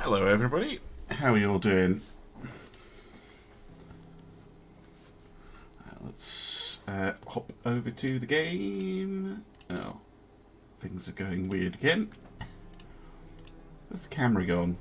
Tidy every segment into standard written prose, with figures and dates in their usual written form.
Hello everybody, how are you all doing? Let's hop over to the game. Oh, things are going weird again. Where's the camera gone?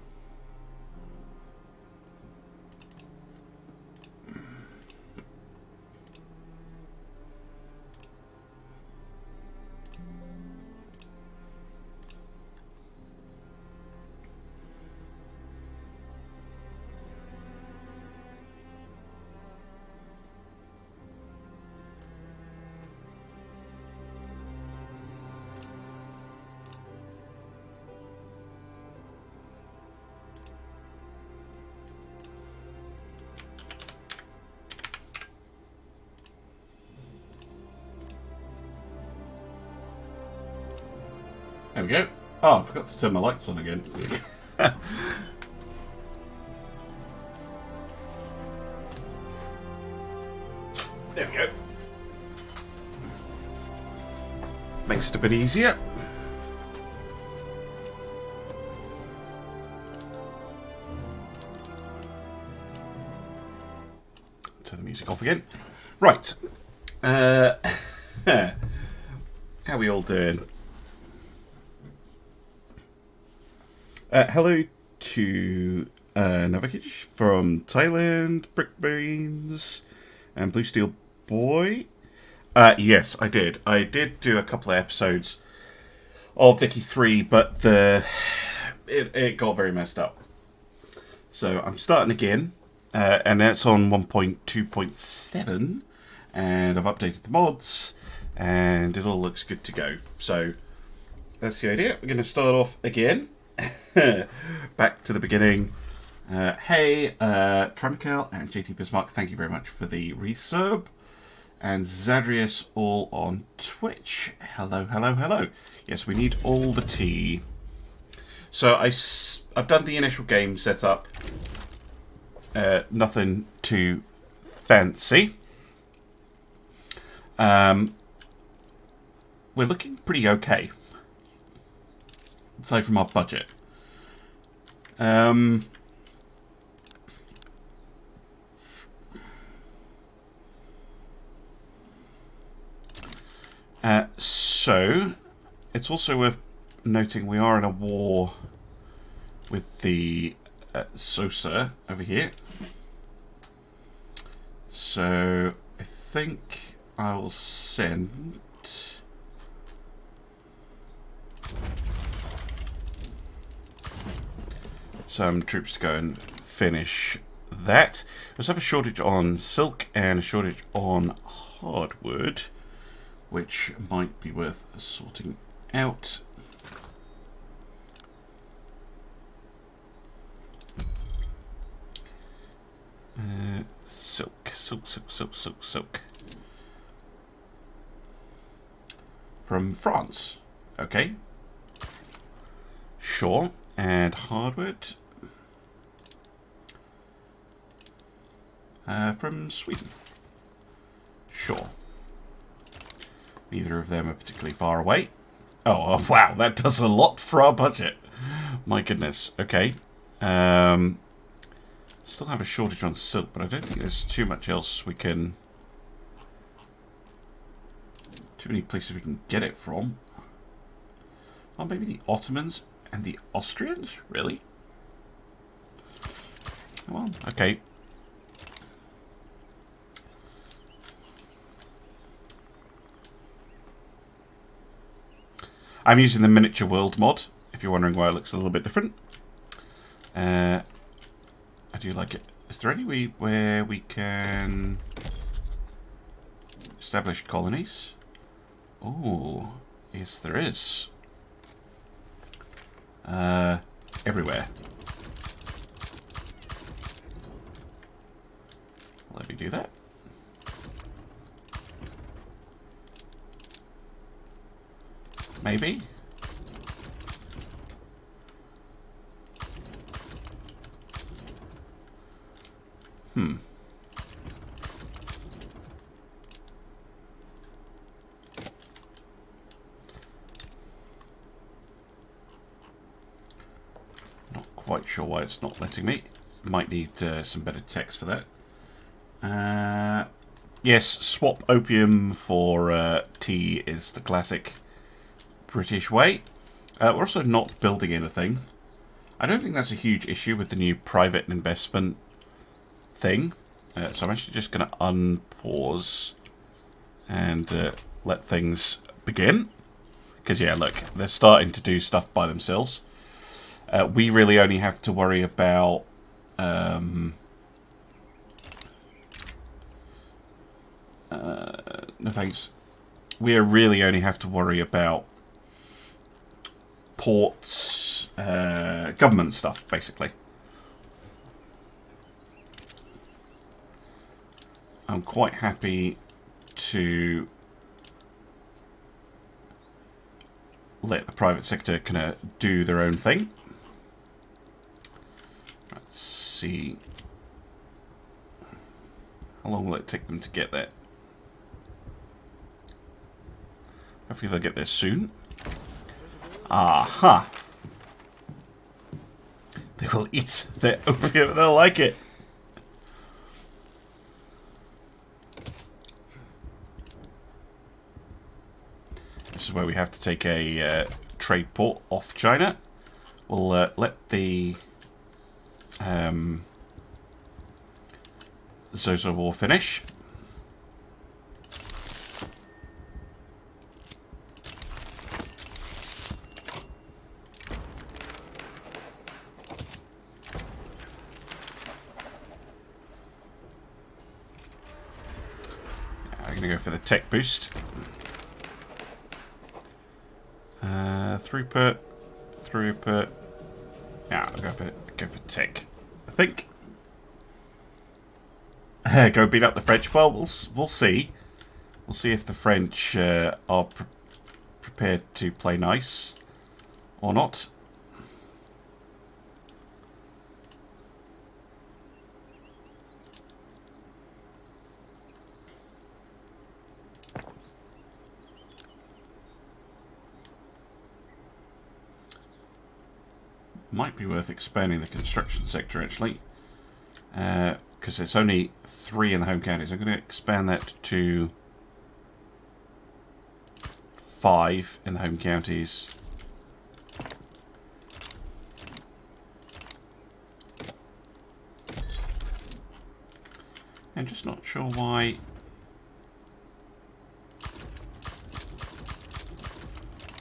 There we go. Oh, I forgot to turn my lights on again. There we go. Makes it a bit easier. Turn the music off again. Right. How are we all doing? Hello to Navikic from Thailand, Brickbrains, and Blue Steel Boy. Yes, I did. I did do a couple of episodes of Vicky 3, but it got very messed up. So I'm starting again, and that's on 1.2.7, and I've updated the mods, and it all looks good to go. So that's the idea. We're going to start off again. Back to the beginning. Hey, Tramical and JT Bismarck, thank you very much for the resub. And Zadrias all on Twitch. Hello, hello, hello. Yes, we need all the tea. So I've done the initial game setup. Nothing too fancy. We're looking pretty okay. Aside from our budget. So, it's also worth noting we are in a war with the Sosa over here. So, I think I will send some troops to go and finish that. We also have a shortage on silk and a shortage on hardwood, which might be worth sorting out. Silk. From France. Okay. Sure. And hardwood. From Sweden. Sure. Neither of them are particularly far away. Oh, wow, that does a lot for our budget. My goodness. Okay. Still have a shortage on silk, but I don't think there's too much else we can... Too many places we can get it from. Oh, maybe the Ottomans and the Austrians? Really? Well, okay. I'm using the Miniature World mod, if you're wondering why it looks a little bit different. I do like it. Is there any way where we can establish colonies? Oh, yes there is. Everywhere. Let me do that. Maybe. Not quite sure why it's not letting me. Might need some better text for that. Yes, swap opium for tea is the classic British way. We're also not building anything. I don't think that's a huge issue with the new private investment thing. So I'm actually just going to unpause and let things begin. Because, yeah, look, they're starting to do stuff by themselves. We really only have to worry about... no thanks. We really only have to worry about ports, government stuff, basically. I'm quite happy to let the private sector kind of do their own thing. Let's see. How long will it take them to get there? Hopefully they'll get there soon. Aha! They will eat their opium. They'll like it. This is where we have to take a trade port off China. We'll let the Zozo War finish. I'm going to go for the tech boost. Throughput. Yeah, I'll go for tech. I think. Go beat up the French. Well, we'll see. We'll see if the French are prepared to play nice or not. Might be worth expanding the construction sector, actually. Because it's only 3 in the home counties. I'm going to expand that to 5 in the home counties. I'm just not sure why...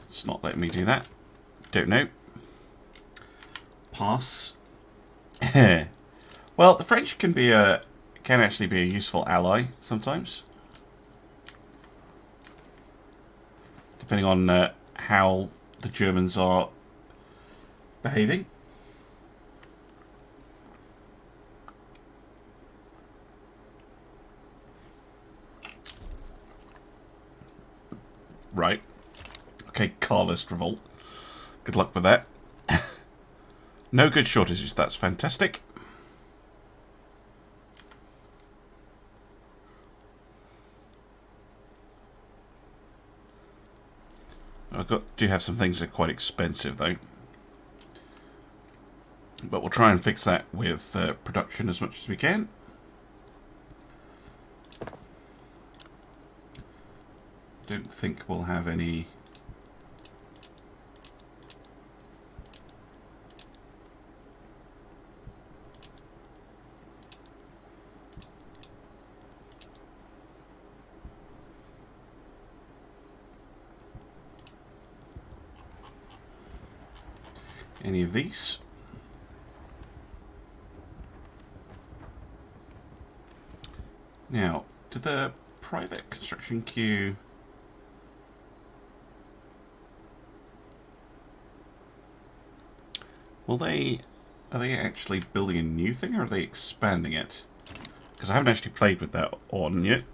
It's not letting me do that. Don't know. Pass. Well, the French can actually be a useful ally sometimes, depending on how the Germans are behaving. Right. Okay, Carlist revolt. Good luck with that. No good shortages, that's fantastic. Do have some things that are quite expensive though. But we'll try and fix that with production as much as we can. Don't think we'll have any... any of these. Now, to the private construction queue. Are they actually building a new thing, or are they expanding it? Because I haven't actually played with that on yet.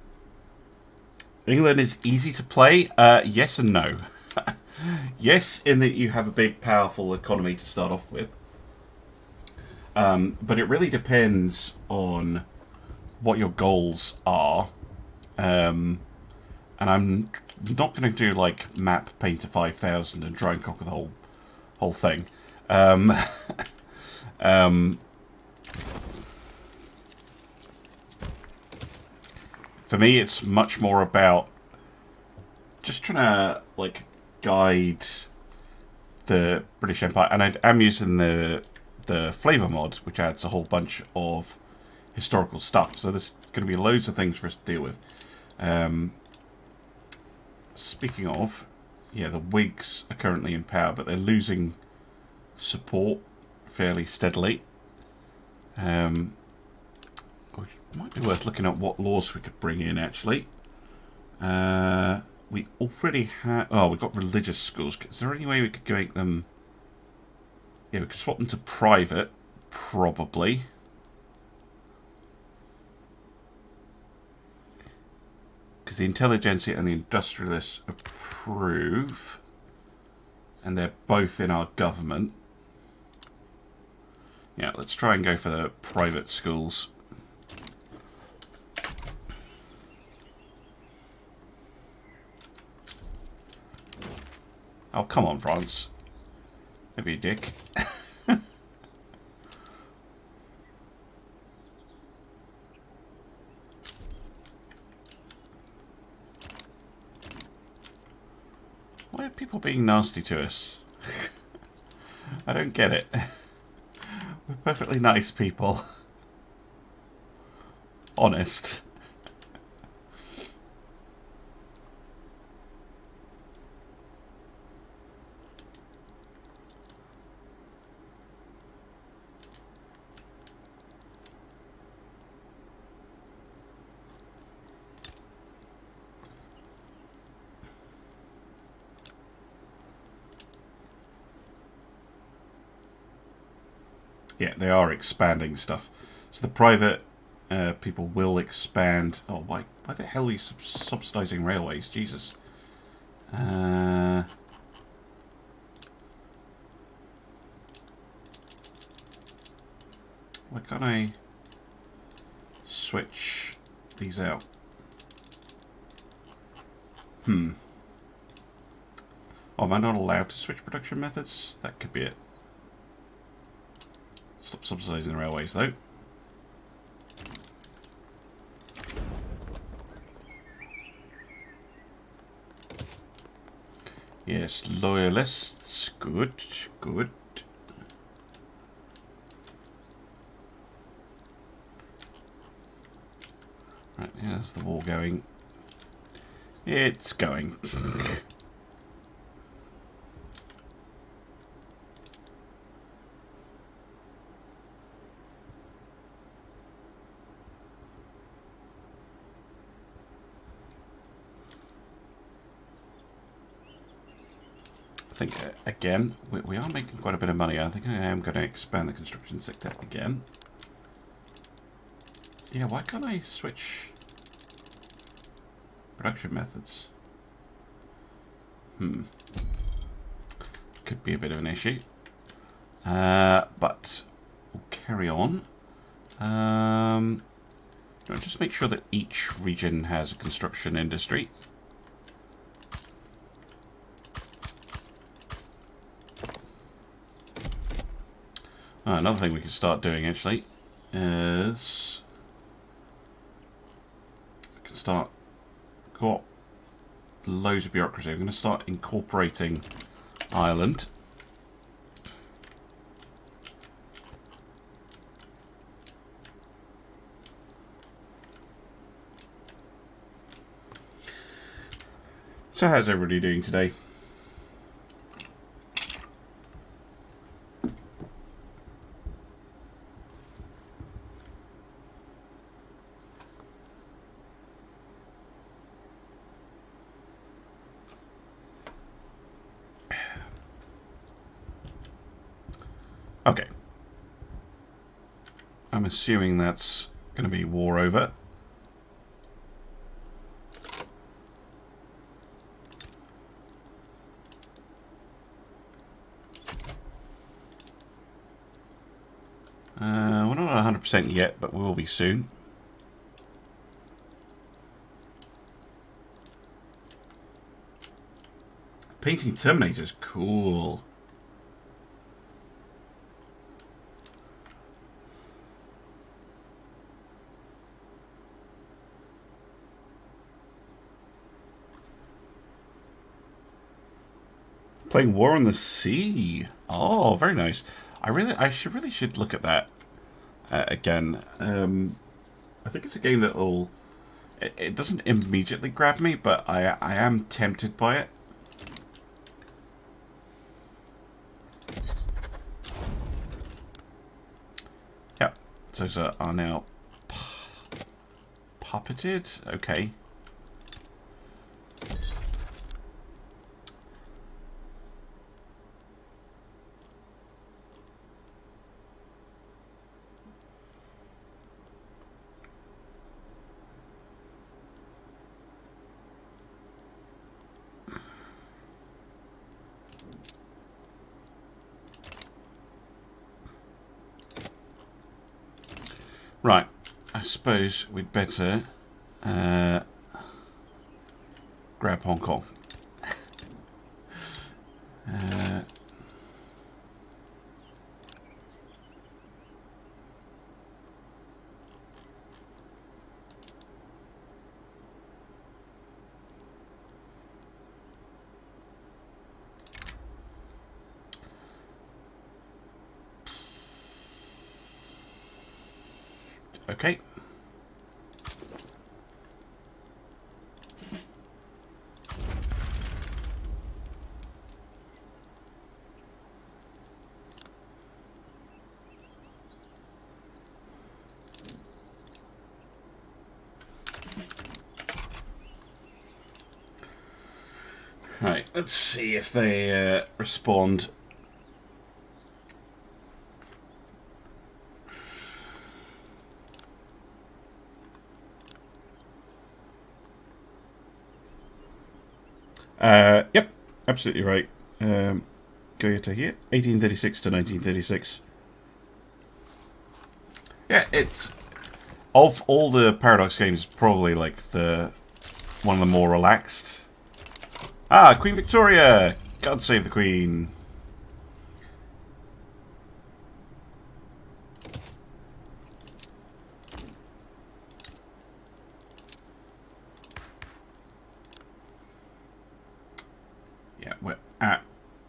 England is easy to play. Yes and no. Yes, in that you have a big, powerful economy to start off with. But it really depends on what your goals are. And I'm not going to do, like, map painter 5000 and try and conquer the whole thing. For me, it's much more about just trying to like guide the British Empire, and I'm using the flavor mod, which adds a whole bunch of historical stuff. So there's going to be loads of things for us to deal with. Speaking of, yeah, the Whigs are currently in power, but they're losing support fairly steadily. It might be worth looking at what laws we could bring in, actually. We already have... Oh, we've got religious schools. Is there any way we could make them... Yeah, we could swap them to private, probably. Because the intelligentsia and the industrialists approve. And they're both in our government. Yeah, let's try and go for the private schools. Oh, come on, France. Maybe a dick. Why are people being nasty to us? I don't get it. We're perfectly nice people. Honest. Yeah, they are expanding stuff. So the private people will expand. Oh, why the hell are you subsidising railways? Jesus. Why can't I switch these out? Oh, am I not allowed to switch production methods? That could be it. Stop subsidising the railways, though. Yes, loyalists. Good, good. Right, here's the war going. It's going. I think, again, we are making quite a bit of money. I think I am going to expand the construction sector again. Yeah, why can't I switch production methods? Could be a bit of an issue. But we'll carry on. Just make sure that each region has a construction industry. Another thing we can start doing, actually, is... I can start... Got loads of bureaucracy. I'm going to start incorporating Ireland. So how's everybody doing today? Okay. I'm assuming that's going to be war over. We're not 100% yet, but we will be soon. Painting Terminators, cool. Playing War on the Sea. Oh, very nice. I should look at that again. I think it's a game that'll. It doesn't immediately grab me, but I am tempted by it. Yep. Those are now puppeted. Okay. Right, I suppose we'd better grab Hong Kong. Okay. Right, let's see if they respond. Yep, absolutely right. Go to here, 1836 to 1936. Yeah, it's of all the Paradox games, probably like one of the more relaxed. Ah, Queen Victoria! God save the Queen.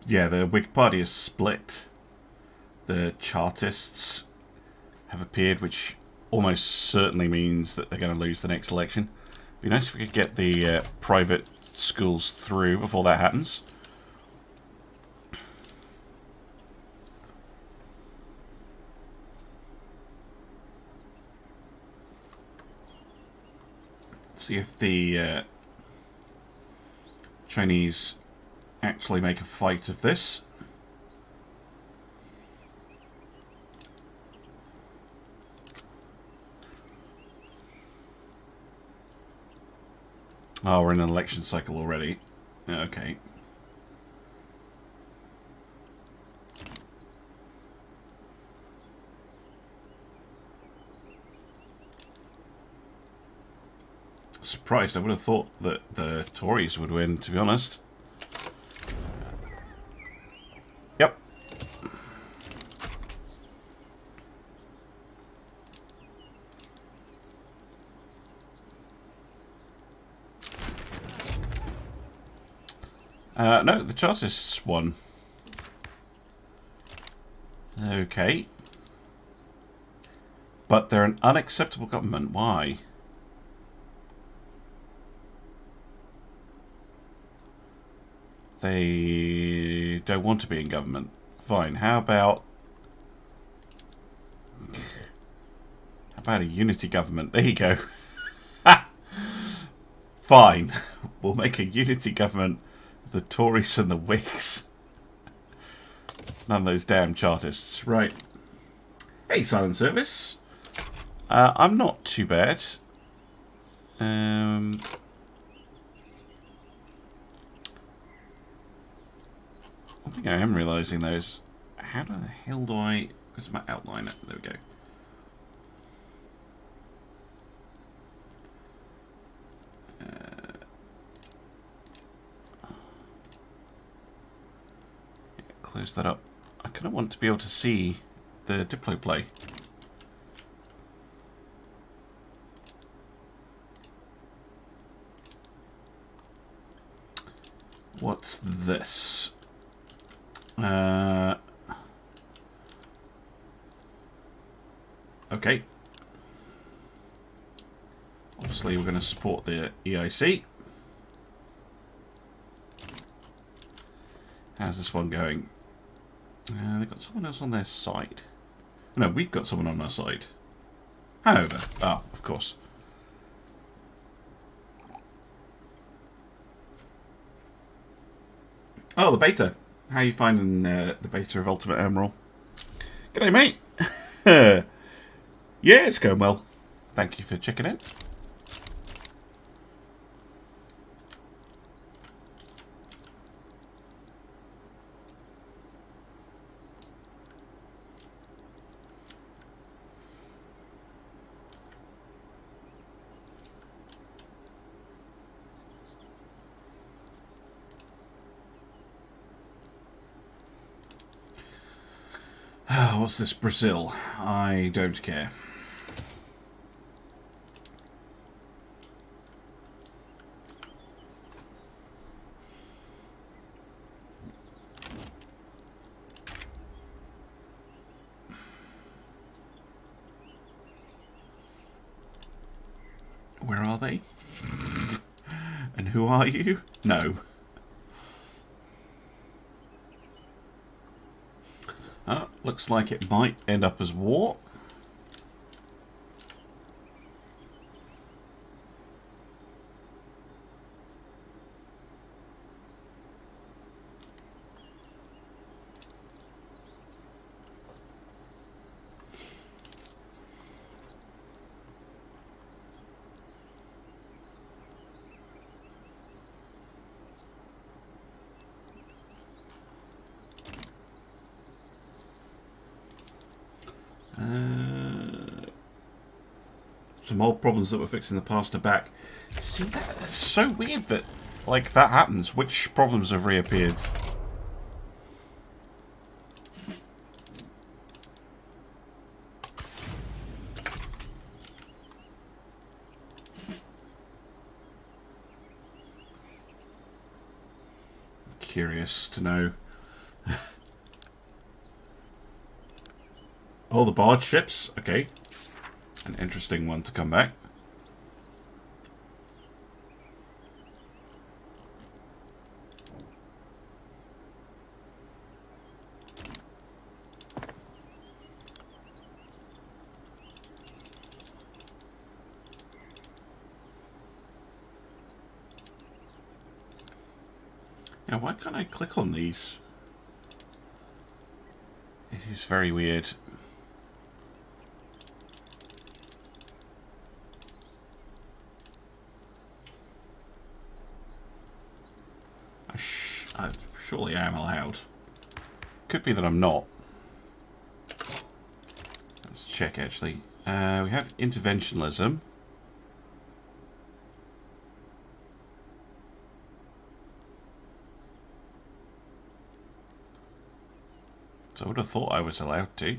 Yeah, the Whig Party is split. The Chartists have appeared, which almost certainly means that they're going to lose the next election. It'd be nice if we could get the private schools through before that happens. See if the Chinese actually make a fight of this. Oh, we're in an election cycle already. Okay. Surprised. I would have thought that the Tories would win, to be honest. Yep. No, the Chartists won. Okay. But they're an unacceptable government. Why? They don't want to be in government. Fine. How about a unity government? There you go. Fine. We'll make a unity government of the Tories and the Whigs. None of those damn Chartists. Right. Hey, Silent Service. I'm not too bad. One thing I am realising, though, is how the hell do I... Where's my outliner? There we go. Close that up. I kind of want to be able to see the Diplo play. What's this? Okay. Obviously, we're going to support the EIC. How's this one going? They've got someone else on their side. No, we've got someone on our side. Hanover. Ah, of course. Oh, the beta. How are you finding the beta of Ultimate Emerald? G'day, mate. Yeah, it's going well. Thank you for checking in. What's this, Brazil? I don't care. Where are they? And who are you? No. Looks like it might end up as war. Some old problems that were fixed in the past are back. See, that's so weird that, like, that happens. Which problems have reappeared? Curious to know. Oh, the barge ships. Okay. An interesting one to come back. Now, why can't I click on these? It is very weird. I surely am allowed. Could be that I'm not. Let's check, actually. We have interventionism. So I would have thought I was allowed to.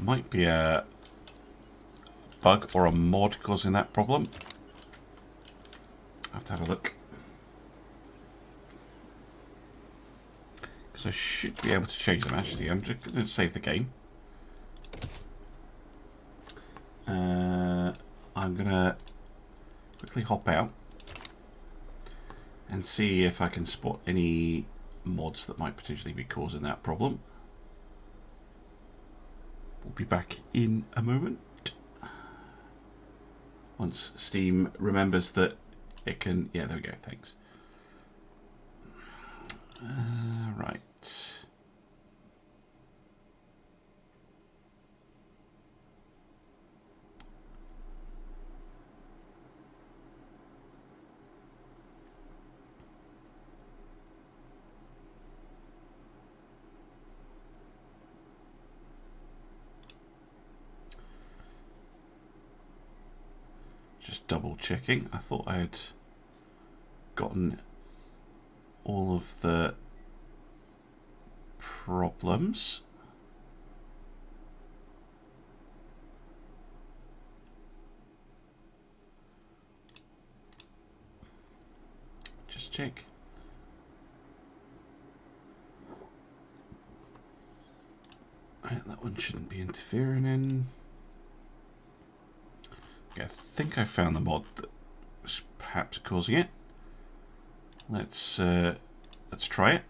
Might be a bug or a mod causing that problem. I have to have a look. Because I should be able to change them, actually. I'm just going to save the game. I'm going to quickly hop out and see if I can spot any mods that might potentially be causing that problem. We'll be back in a moment. Once Steam remembers that it can... Yeah, there we go, thanks. Right. Just double checking. I thought I had gotten all of the problems. check. That one shouldn't be interfering in. Okay, I think I found the mod that was perhaps causing it. Let's try it.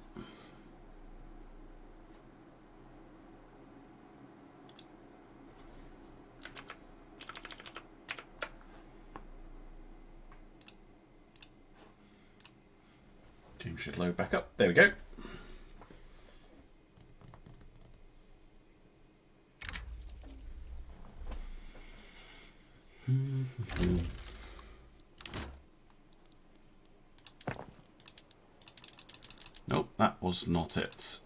Team should load back up. There we go. Nope, that was not it.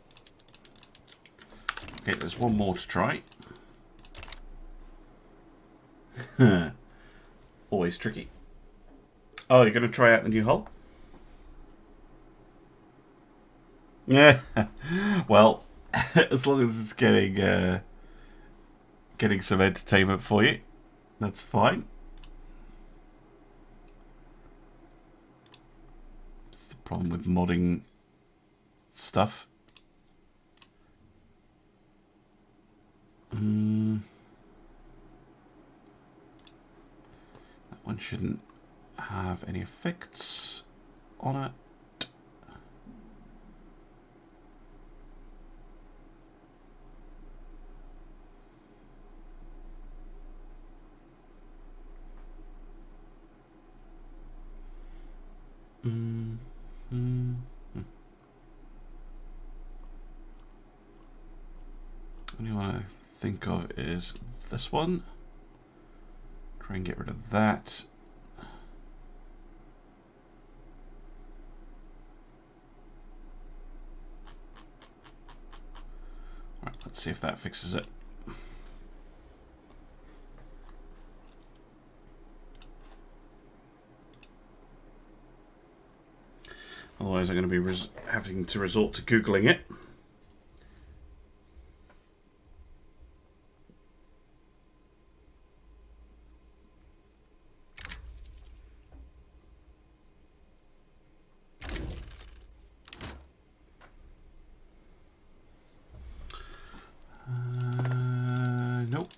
Okay, there's one more to try. Always tricky. Oh, you're going to try out the new hull? Yeah. Well, as long as it's getting some entertainment for you, that's fine. It's the problem with modding stuff. That one shouldn't have any effects on it. Only one I think of is this one. Try and get rid of that. Alright, let's see if that fixes it. Otherwise I'm going to be having to resort to Googling it. Nope.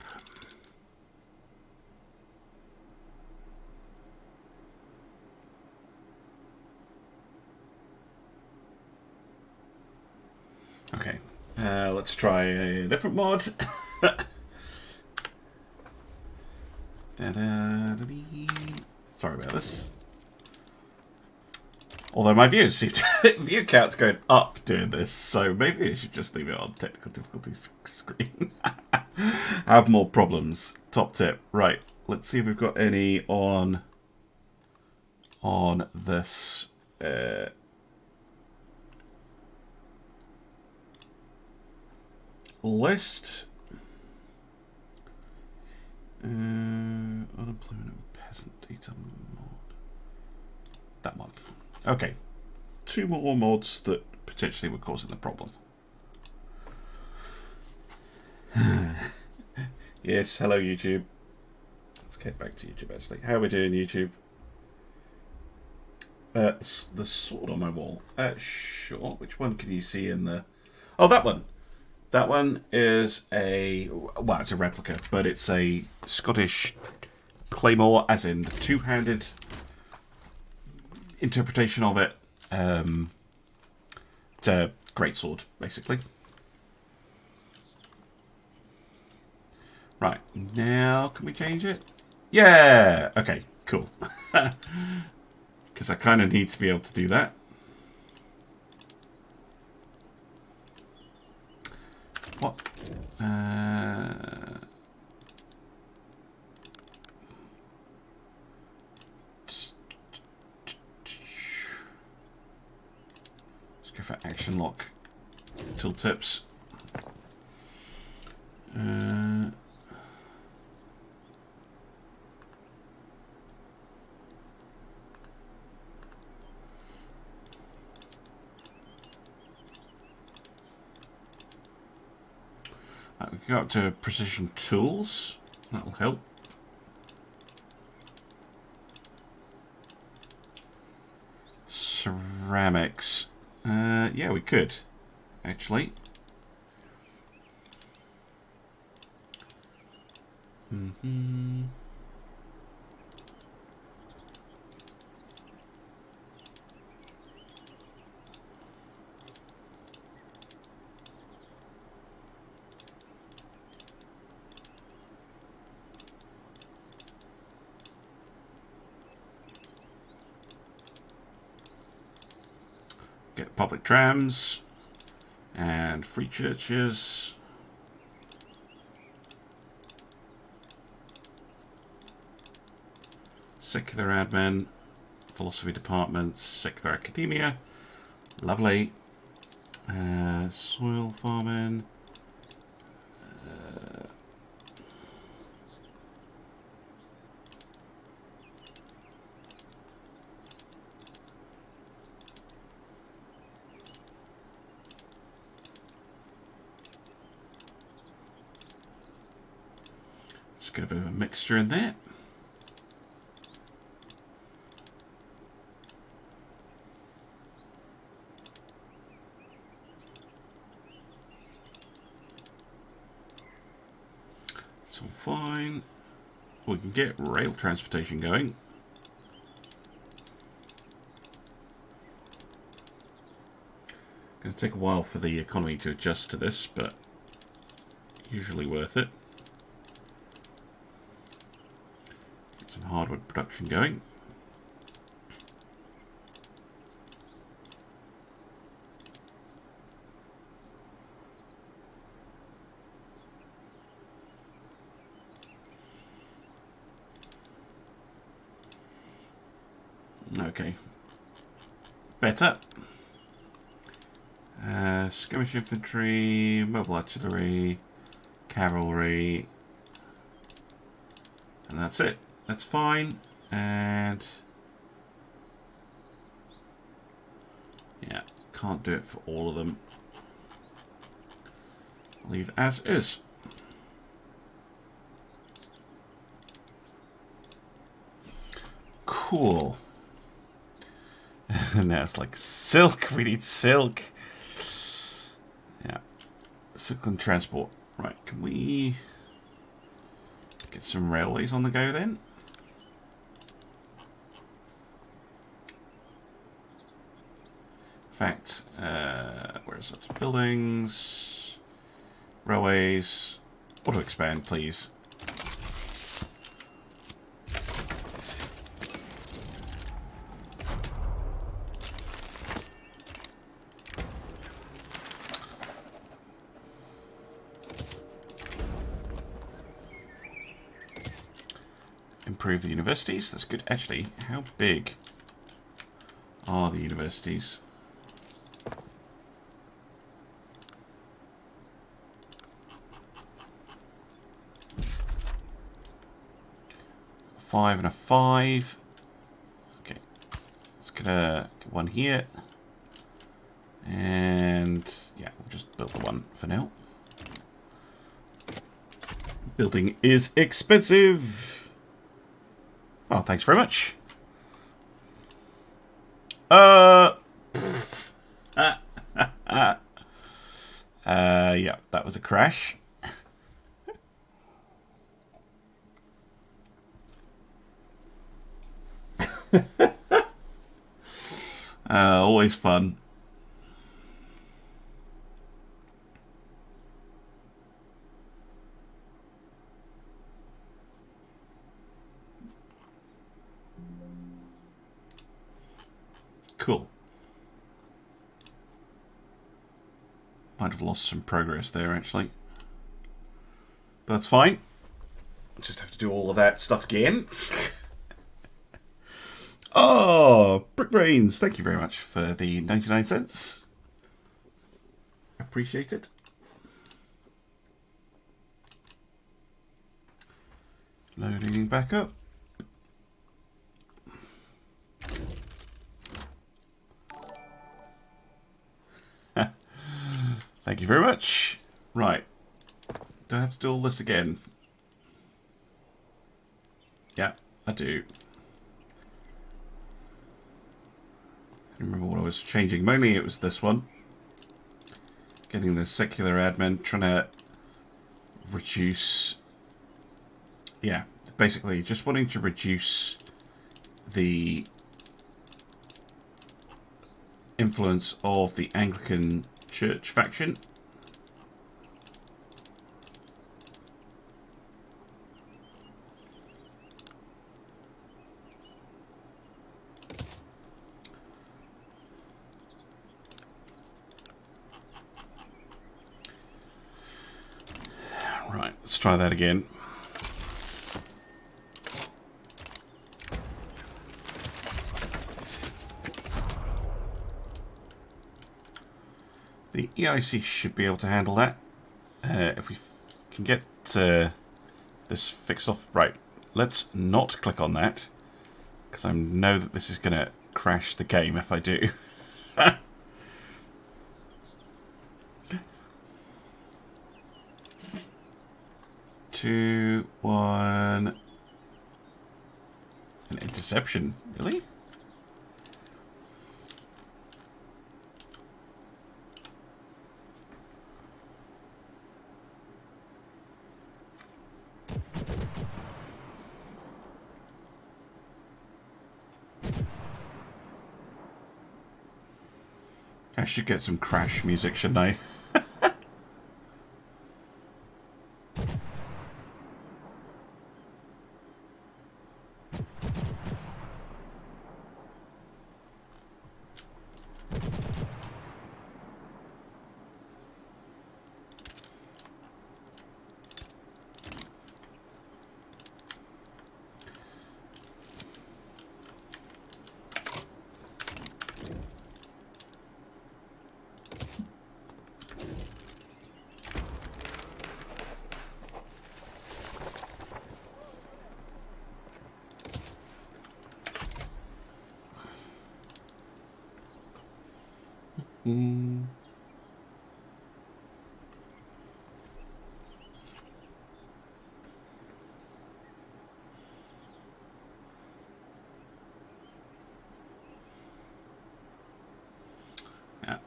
Okay, let's try a different mod. Sorry about this. Although my views seem to view count's going up doing this, so maybe I should just leave it on technical difficulties screen. Have more problems. Top tip. Right, let's see if we've got any on this. List. Unemployment of peasant detail mod. That one. Okay. 2 more mods that potentially were causing the problem. Yes, hello YouTube. Let's get back to YouTube actually. How are we doing, YouTube? The sword on my wall. Sure. Which one can you see in the... Oh, that one. That one is well, it's a replica, but it's a Scottish claymore, as in the two-handed interpretation of it. It's a greatsword, basically. Right, now can we change it? Yeah! Okay, cool. Because I kind of need to be able to do that. What? Let's go for action lock tooltips. We can go up to precision tools. That'll help. ceramics. Yeah, we could, actually. Get public trams and free churches. Secular admin, philosophy departments, secular academia. Lovely. Soil farming. Just get a bit of a mixture in there. It's all fine. We can get rail transportation going. Going to take a while for the economy to adjust to this, but usually worth it. Get some hardwood production going. Okay. Better. Skirmish infantry, mobile artillery, cavalry, and that's it. That's fine. And yeah, can't do it for all of them. Leave as is. Cool. Now it's like silk. We need silk. Yeah. Silk and transport. Right, can we get some railways on the go then? In fact, where is it? Buildings, railways, auto expand, please. Improve the universities. That's good. Actually, how big are the universities? Five and a 5. Okay, let's get one here, and yeah, we'll just build the one for now. Building is expensive. Oh, thanks very much. Yeah, that was a crash. Always fun. Cool. Might have lost some progress there, actually. But that's fine. Just have to do all of that stuff again. Oh, Brickbrains, thank you very much for the 99 cents. Appreciate it. Loading back up. Thank you very much. Right. Do I have to do all this again? Yeah, I do. Remember what I was changing. Mainly it was this one. Getting the secular admin, trying to reduce... Yeah, basically just wanting to reduce the influence of the Anglican Church faction. Right, let's try that again. The EIC should be able to handle that. If we can get this fixed off. Right, let's not click on that, because I know that this is going to crash the game if I do. 2, 1. An interception, really? I should get some crash music, shouldn't I?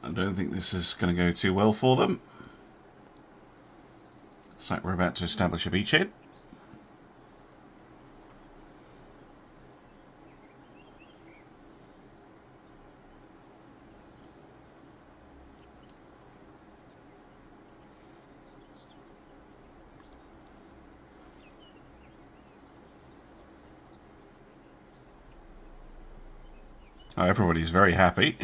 I don't think this is going to go too well for them. Looks like we're about to establish a beachhead. Oh, everybody's very happy.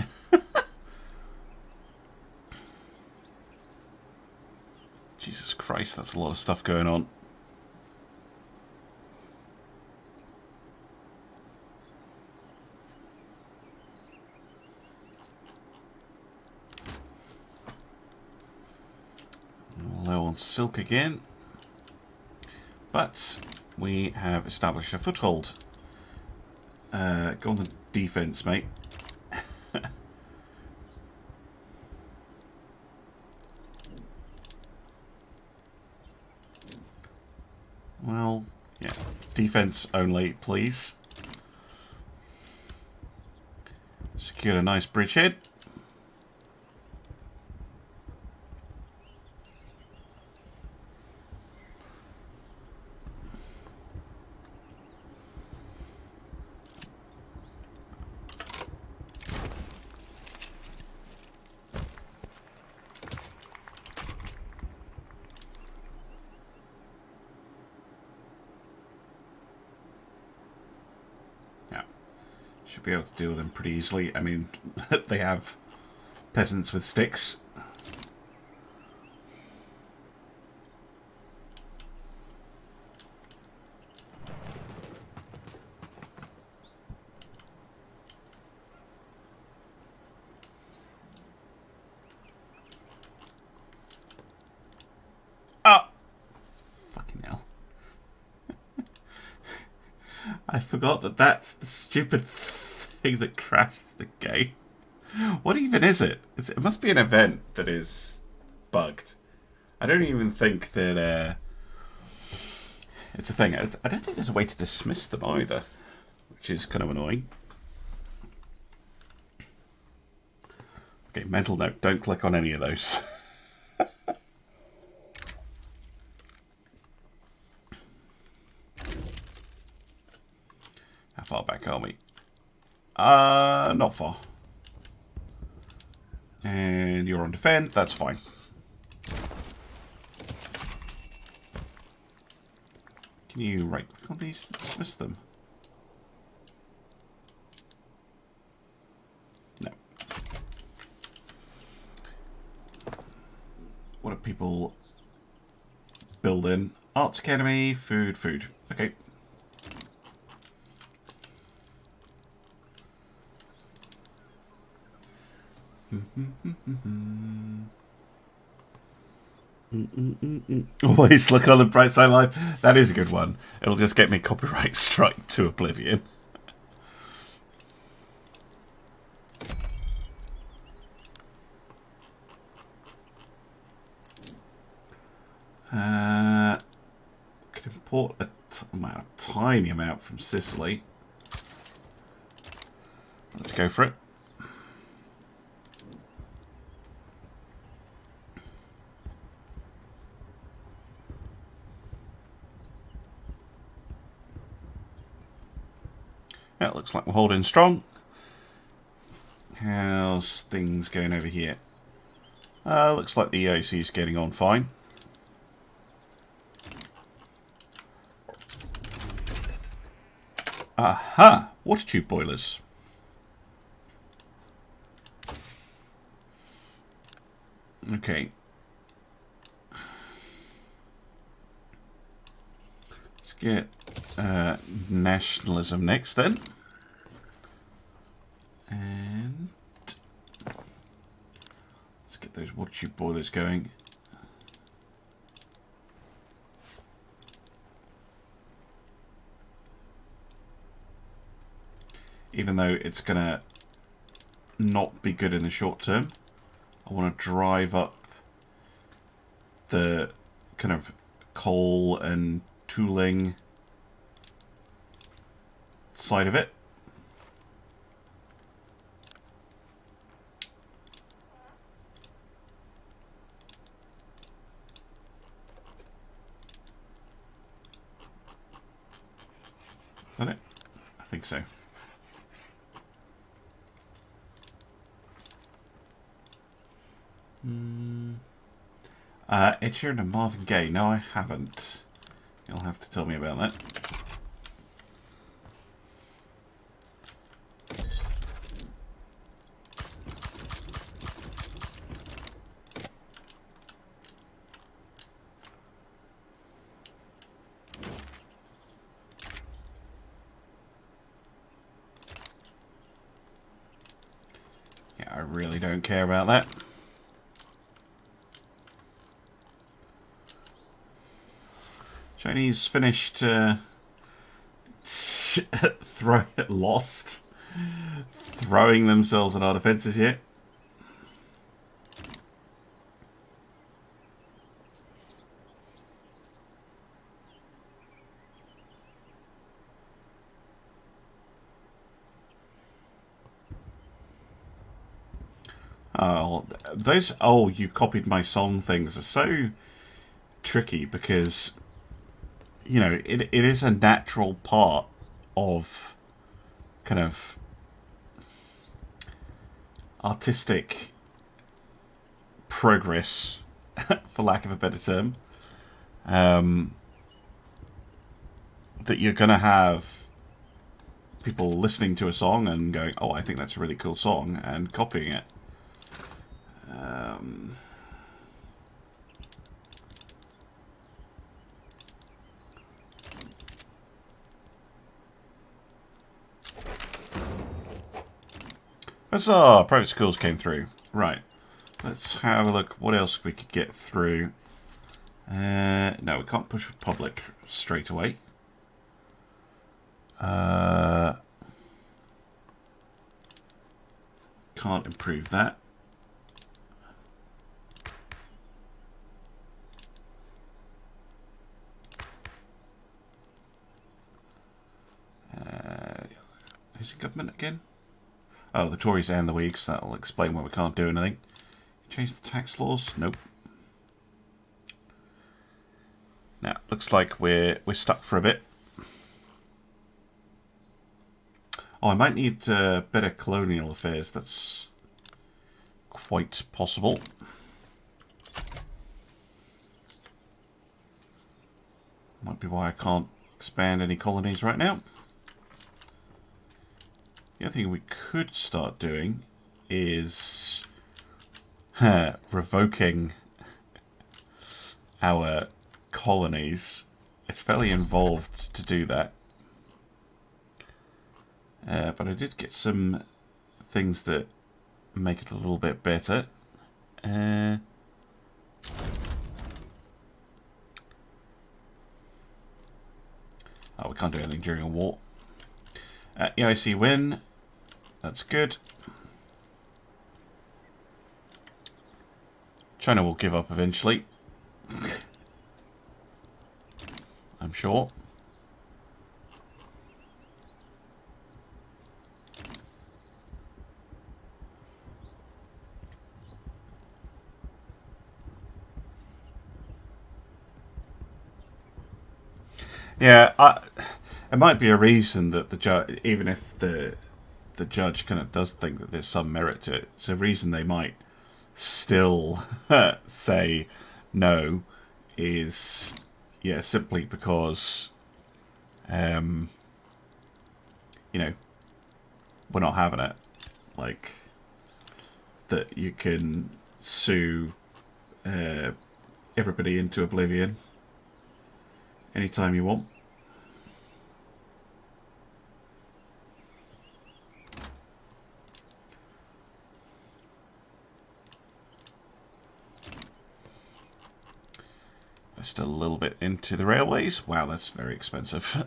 Jesus Christ, that's a lot of stuff going on. Low on silk again. But we have established a foothold. Go on the defense, mate. Well, yeah. Defense only, please. Secure a nice bridgehead. Should be able to deal with them pretty easily. I mean, they have peasants with sticks. Oh! Fucking hell. I forgot that that's the stupid thing that crashed the game. What even is it? It must be an event that is bugged. I don't even think that it's a thing. I don't think there's a way to dismiss them either, which is kind of annoying. Okay, mental note, don't click on any of those. How far back are we? Not far. And you're on defend, that's fine. Can you right click on these and dismiss them? No. What do people build in? Arts Academy, food. Okay. Always look on the bright side of life. That is a good one. It'll just get me copyright strike to oblivion. Could import a tiny amount from Sicily. Let's go for it. That looks like we're holding strong. How's things going over here? Looks like the EOC is getting on fine. Aha! Water tube boilers. Okay. Let's get nationalism next then. And let's get those water tube boilers going. Even though it's going to not be good in the short term, I want to drive up the kind of coal and tooling side of it. Is that it? I think so. Ed Sheeran and Marvin Gaye. No, I haven't. You'll have to tell me about that. Yeah, I really don't care about that. Chinese finished lost throwing themselves at our defences yet. Oh, those you copied my song things are so tricky because you know, it is a natural part of kind of artistic progress, for lack of a better term, that you're going to have people listening to a song and going, oh, I think that's a really cool song, and copying it. Huzzah! Private schools came through. Right. Let's have a look what else we could get through. No, we can't push for public straight away. Can't improve that. Who's the government again? Oh, the Tories and the Whigs. That'll explain why we can't do anything. Change the tax laws? Nope. Now, looks like we're stuck for a bit. Oh, I might need better colonial affairs. That's quite possible. Might be why I can't expand any colonies right now. The other thing we could start doing is revoking our colonies. It's fairly involved to do that. But I did get some things that make it a little bit better. Oh, we can't do anything during a war. EIC win. That's good. China will give up eventually. I'm sure. Yeah, it might be a reason that the judge, even if the judge kind of does think that there's some merit to it, it's a reason they might still say no is, yeah, simply because, you know, we're not having it. Like, that you can sue everybody into oblivion anytime you want. They're still a little bit into the railways. Wow, that's very expensive.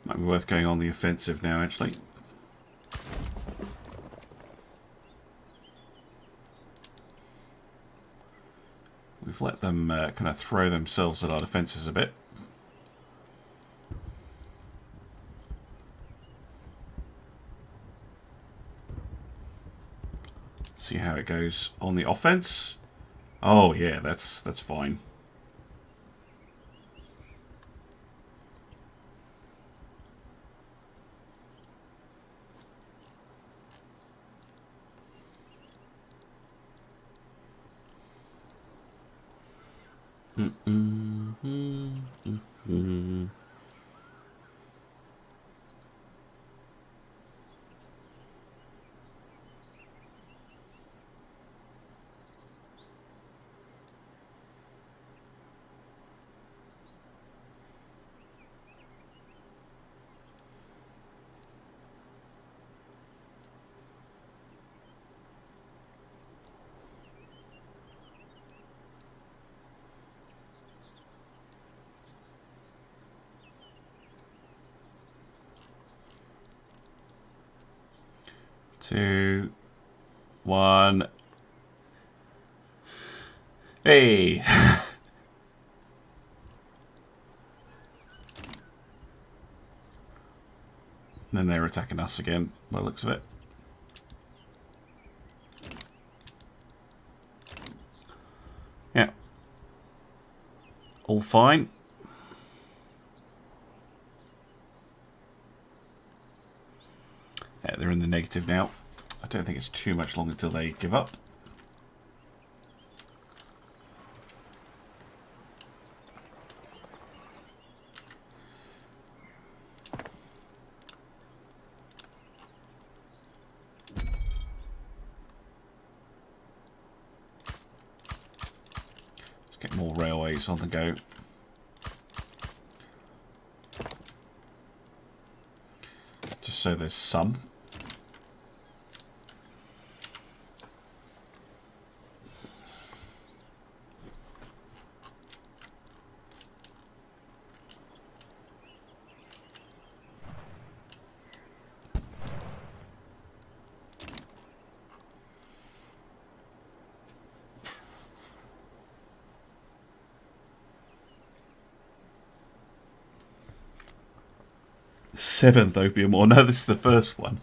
Might be worth going on the offensive now, actually. We've let them kind of throw themselves at our defences a bit. See how it goes on the offense. Oh yeah, that's fine. Two, one. Hey! Then they're attacking us again, by the looks of it. Yeah. All fine. Yeah, they're in the negative now. I don't think it's too much longer until they give up. get more railways on the go. Just so there's some. Seventh opium war. No, this is the first one.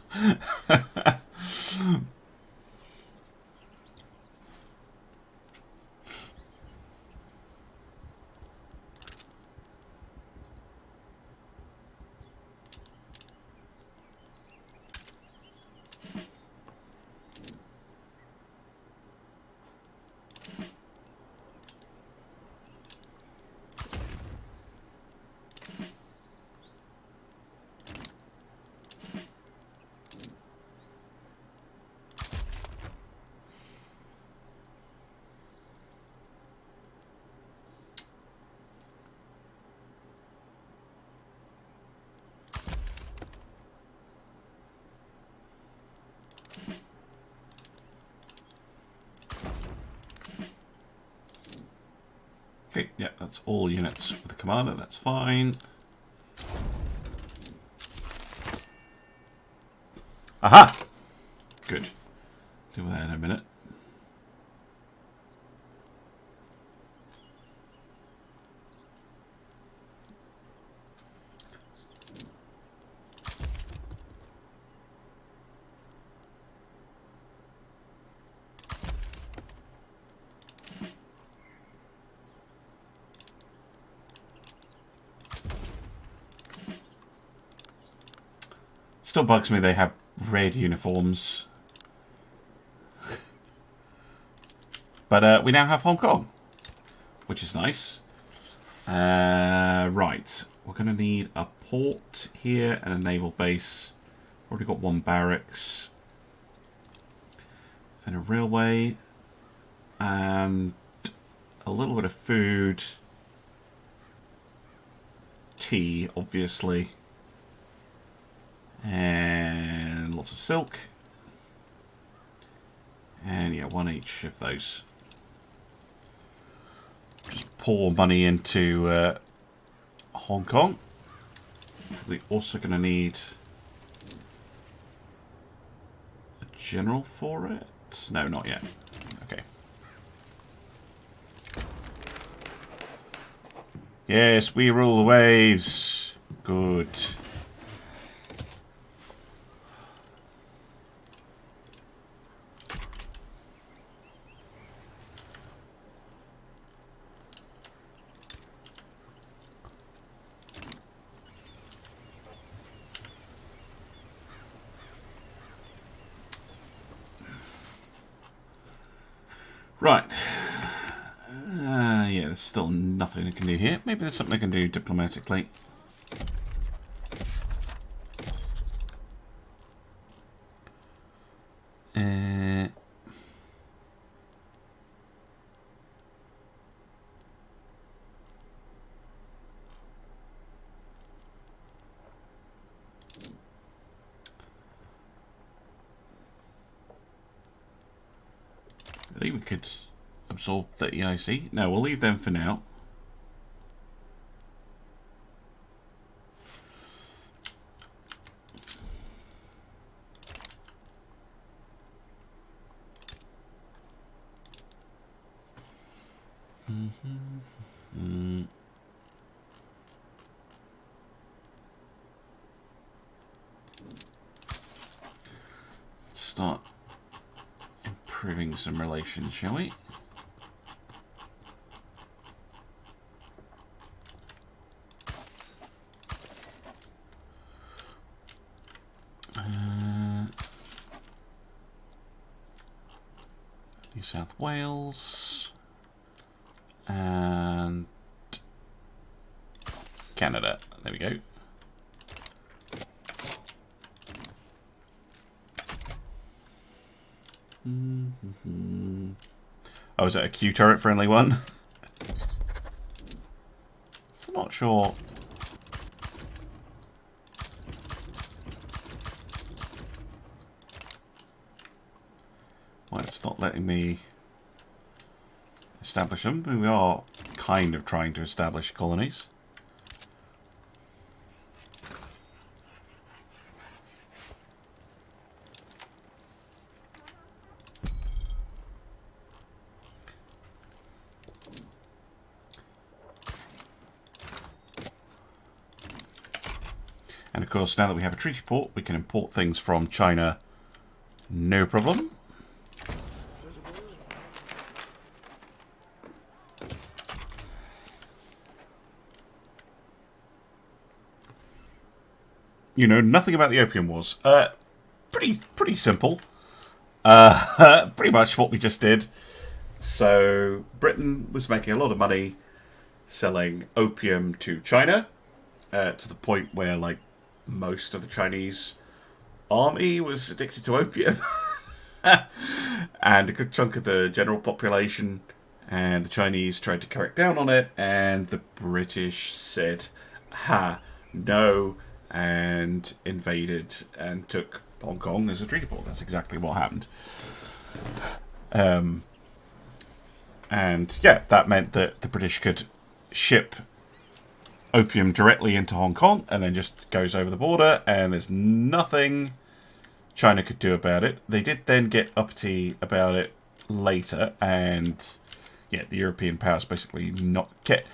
Okay, yeah, that's all units with the commander, that's fine. Aha! Good. Do that in a minute. Still bugs me they have red uniforms. But we now have Hong Kong, which is nice. Right, we're going to need a port here and a naval base. Already got one barracks. And a railway. And a little bit of food. Tea, obviously. And lots of silk. And yeah, one each of those. Just pour money into Hong Kong. We're also going to need a general for it. No, not yet. Okay. Yes, we rule the waves. Good. Right. Yeah, there's still nothing I can do here. Maybe there's something I can do diplomatically. I think we could absorb the EIC. No, we'll leave them for now. Start improving some relations, shall we? New South Wales and Canada. There we go. Oh, is that a Q turret friendly one? sure. Why it's not letting me establish them. We are kind of trying to establish colonies. And of course, now that we have a treaty port, we can import things from China, no problem. You know nothing about the Opium Wars. Pretty simple. Pretty much what we just did. So Britain was making a lot of money selling opium to China, to the point where like most of the Chinese army was addicted to opium, and a good chunk of the general population. And the Chinese tried to crack down on it, and the British said, "Ha, no." And invaded and took Hong Kong as a treaty port. That's exactly what happened. And yeah, that meant that the British could ship opium directly into Hong Kong and then just goes over the border, and there's nothing China could do about it. They did then get uppity about it later, and yeah, the European powers basically not get...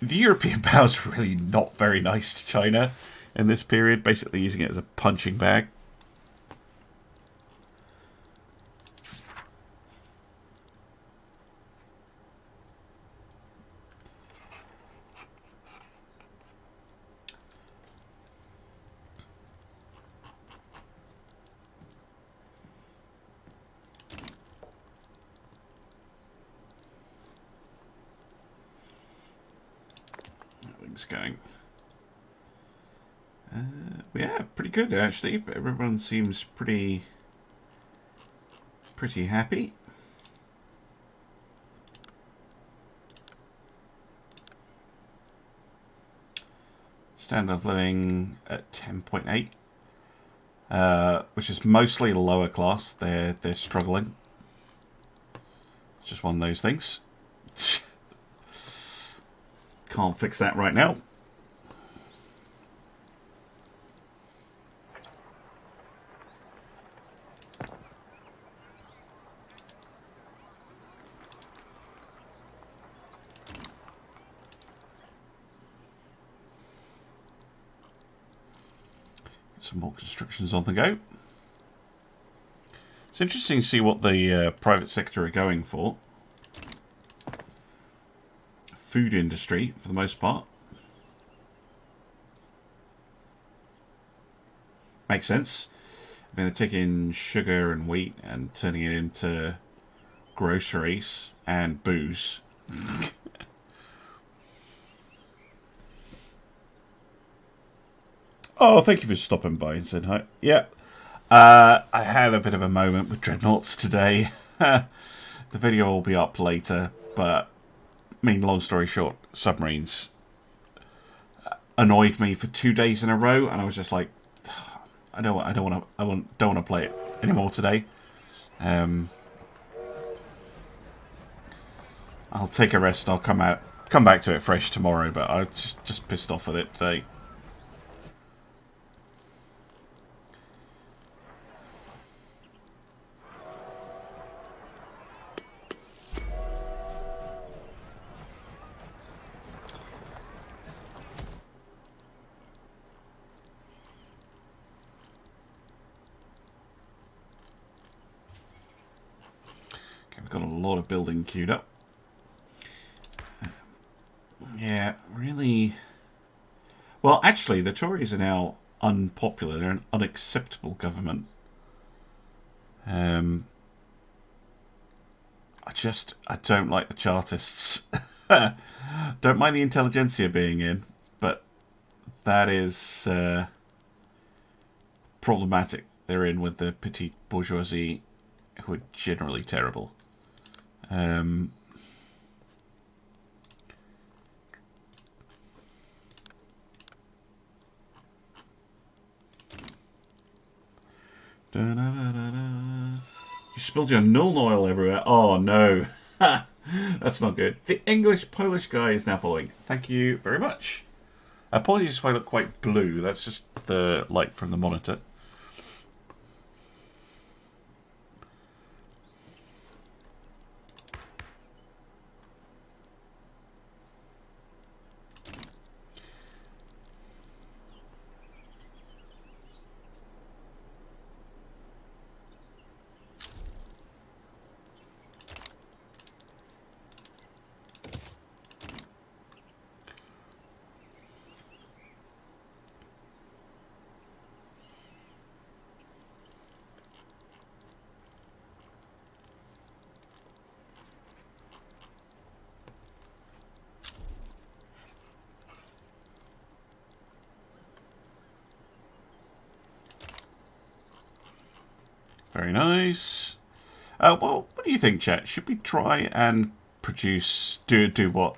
The European powers were really not very nice to China in this period, basically using it as a punching bag. Everything's going. Yeah, pretty good actually. Everyone seems pretty happy. Standard of living at 10.8, which is mostly the lower class. They're struggling. It's just one of those things. Can't fix that right now. Some more constructions on the go. It's interesting to see what the private sector are going for. Food industry, for the most part. Makes sense. I mean, they're taking sugar and wheat and turning it into groceries and booze. Oh, thank you for stopping by and saying hi. Yeah, I had a bit of a moment with Dreadnoughts today. The video will be up later, but I mean, long story short, submarines annoyed me for 2 days in a row, and I was just like, I don't want to play it anymore today. I'll take a rest. And I'll come back to it fresh tomorrow. But I was just pissed off with it today. Got a lot of building queued up. Yeah, really. Well, actually, the Tories are now unpopular. They're an unacceptable government. I don't like the Chartists. Don't mind the intelligentsia being in, but that is problematic. They're in with the petite bourgeoisie, who are generally terrible. Da-da-da-da-da. You spilled your null oil everywhere. Oh no. That's not good. The English-Polish guy is now following. Thank you very much. Apologies if I look quite blue. That's just the light from the monitor. Very nice. Well, what do you think, chat? Should we try and do what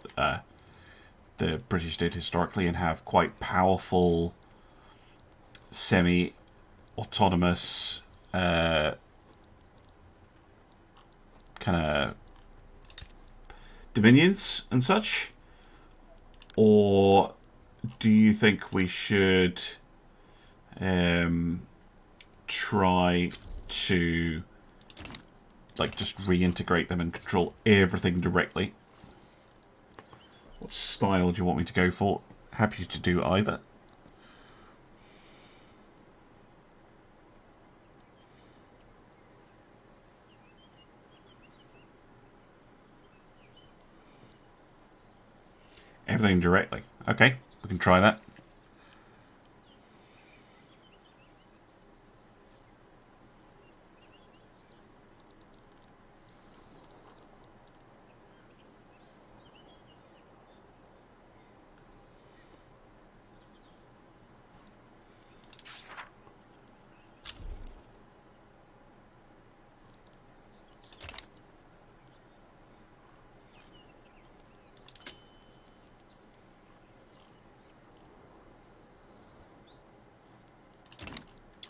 the British did historically and have quite powerful, semi-autonomous kind of dominions and such? Or do you think we should try to just reintegrate them and control everything directly? What style do you want me to go for? Happy to do either. Everything directly. Okay, we can try that.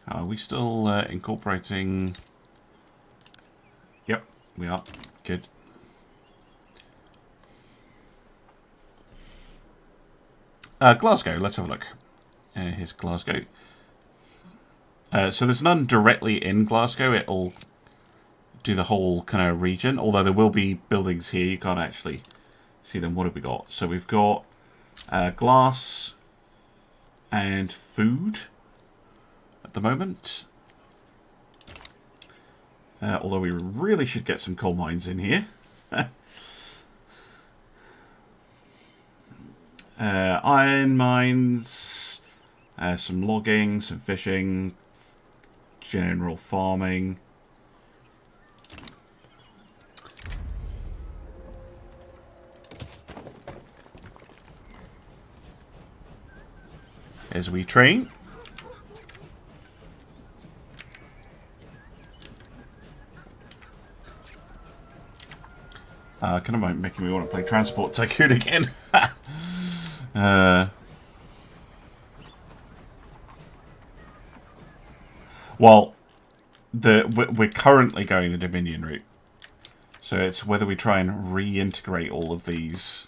Are we still incorporating? Yep, we are. Good. Glasgow, let's have a look. Here's Glasgow. So there's none directly in Glasgow. It'll do the whole kind of region, although there will be buildings here. You can't actually see them. What have we got? So we've got glass and food at the moment. Although we really should get some coal mines in here. Iron mines, some logging, some fishing, general farming. As we train. Kind of making me want to play Transport Tycoon again. Well, we're currently going the Dominion route. So it's whether we try and reintegrate all of these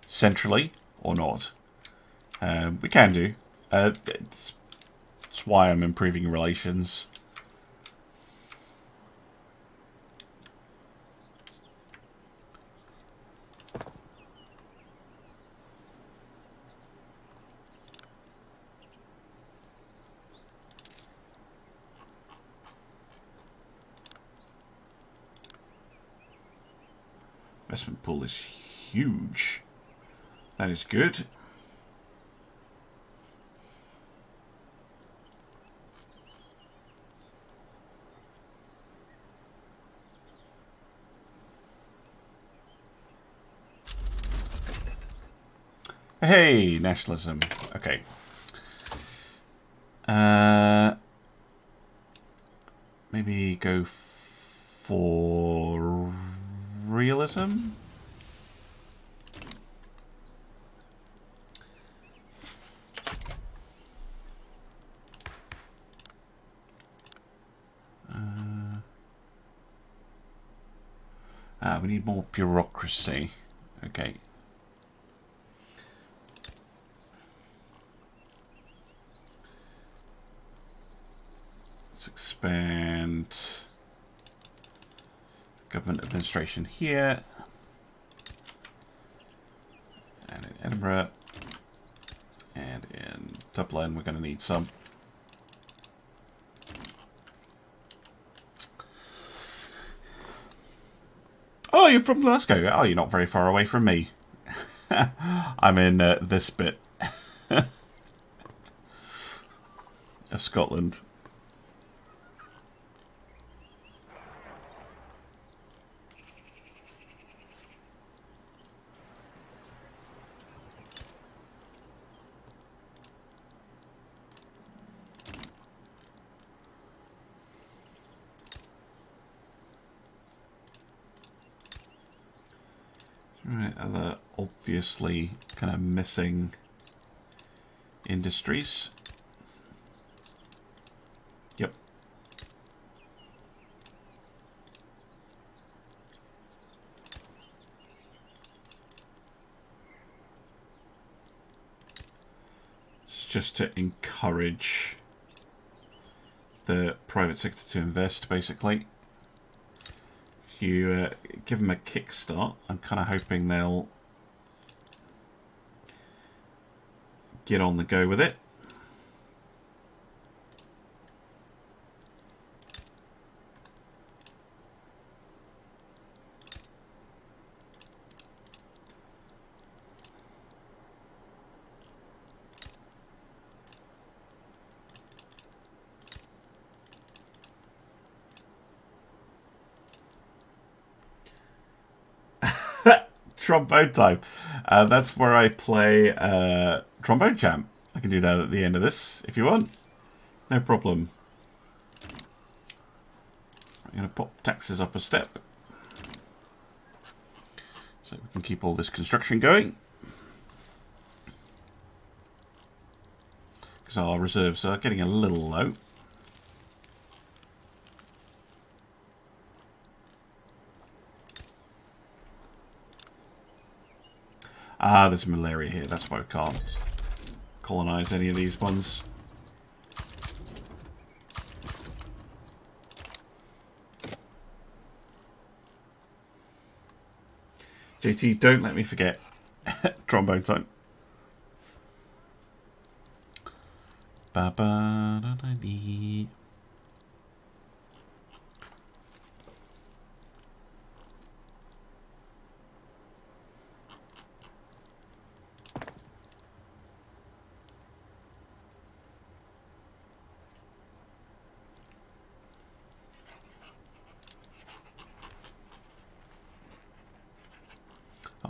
centrally or not. We can do. It's why I'm improving relations. Investment pool is huge. That is good. Hey, nationalism. Okay. Maybe go for realism. We need more bureaucracy. Okay. Let's expand government administration here. And in Edinburgh. And in Dublin, we're going to need some. Oh, you're from Glasgow. Oh, you're not very far away from me. I'm in this bit of Scotland. Right, other obviously kind of missing industries. Yep. It's just to encourage the private sector to invest, basically. You give them a kickstart. I'm kind of hoping they'll get on the go with it. Trombone time. That's where I play Trombone Champ. I can do that at the end of this if you want. No problem. I'm going to pop taxes up a step so we can keep all this construction going. Because our reserves are getting a little low. Ah, there's malaria here. That's why we can't colonize any of these ones. JT, don't let me forget trombone time. Ba ba da da dee.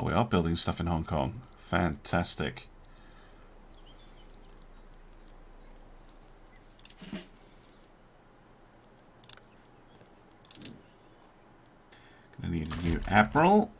Oh, we are building stuff in Hong Kong. Fantastic. Gonna need a new admiral.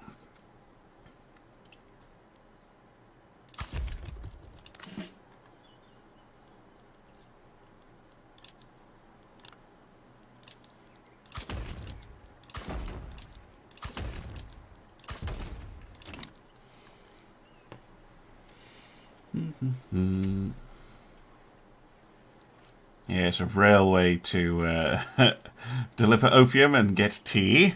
Yeah, it's a railway to deliver opium and get tea.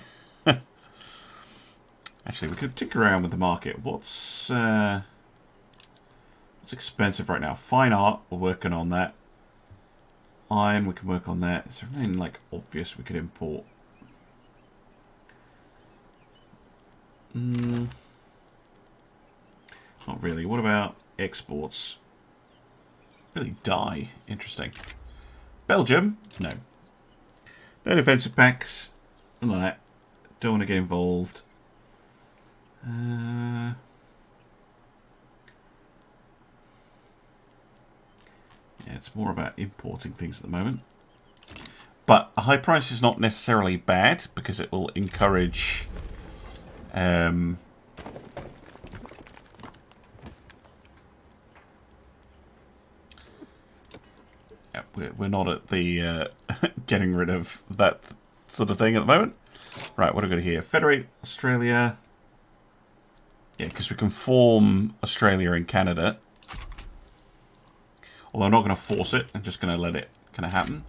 Actually, we could tinker around with the market. What's expensive right now? Fine art, we're working on that. Iron, we can work on that. Is there anything like obvious we could import? Not really. What about exports? Really dye. Interesting. Belgium? No. No defensive packs. None of that. Don't want to get involved. Yeah, it's more about importing things at the moment. But a high price is not necessarily bad because it will encourage we're not at the getting rid of that sort of thing at the moment. Right, what have we got here? Federate Australia. Yeah, because we can form Australia and Canada. Although I'm not going to force it. I'm just going to let it kind of happen.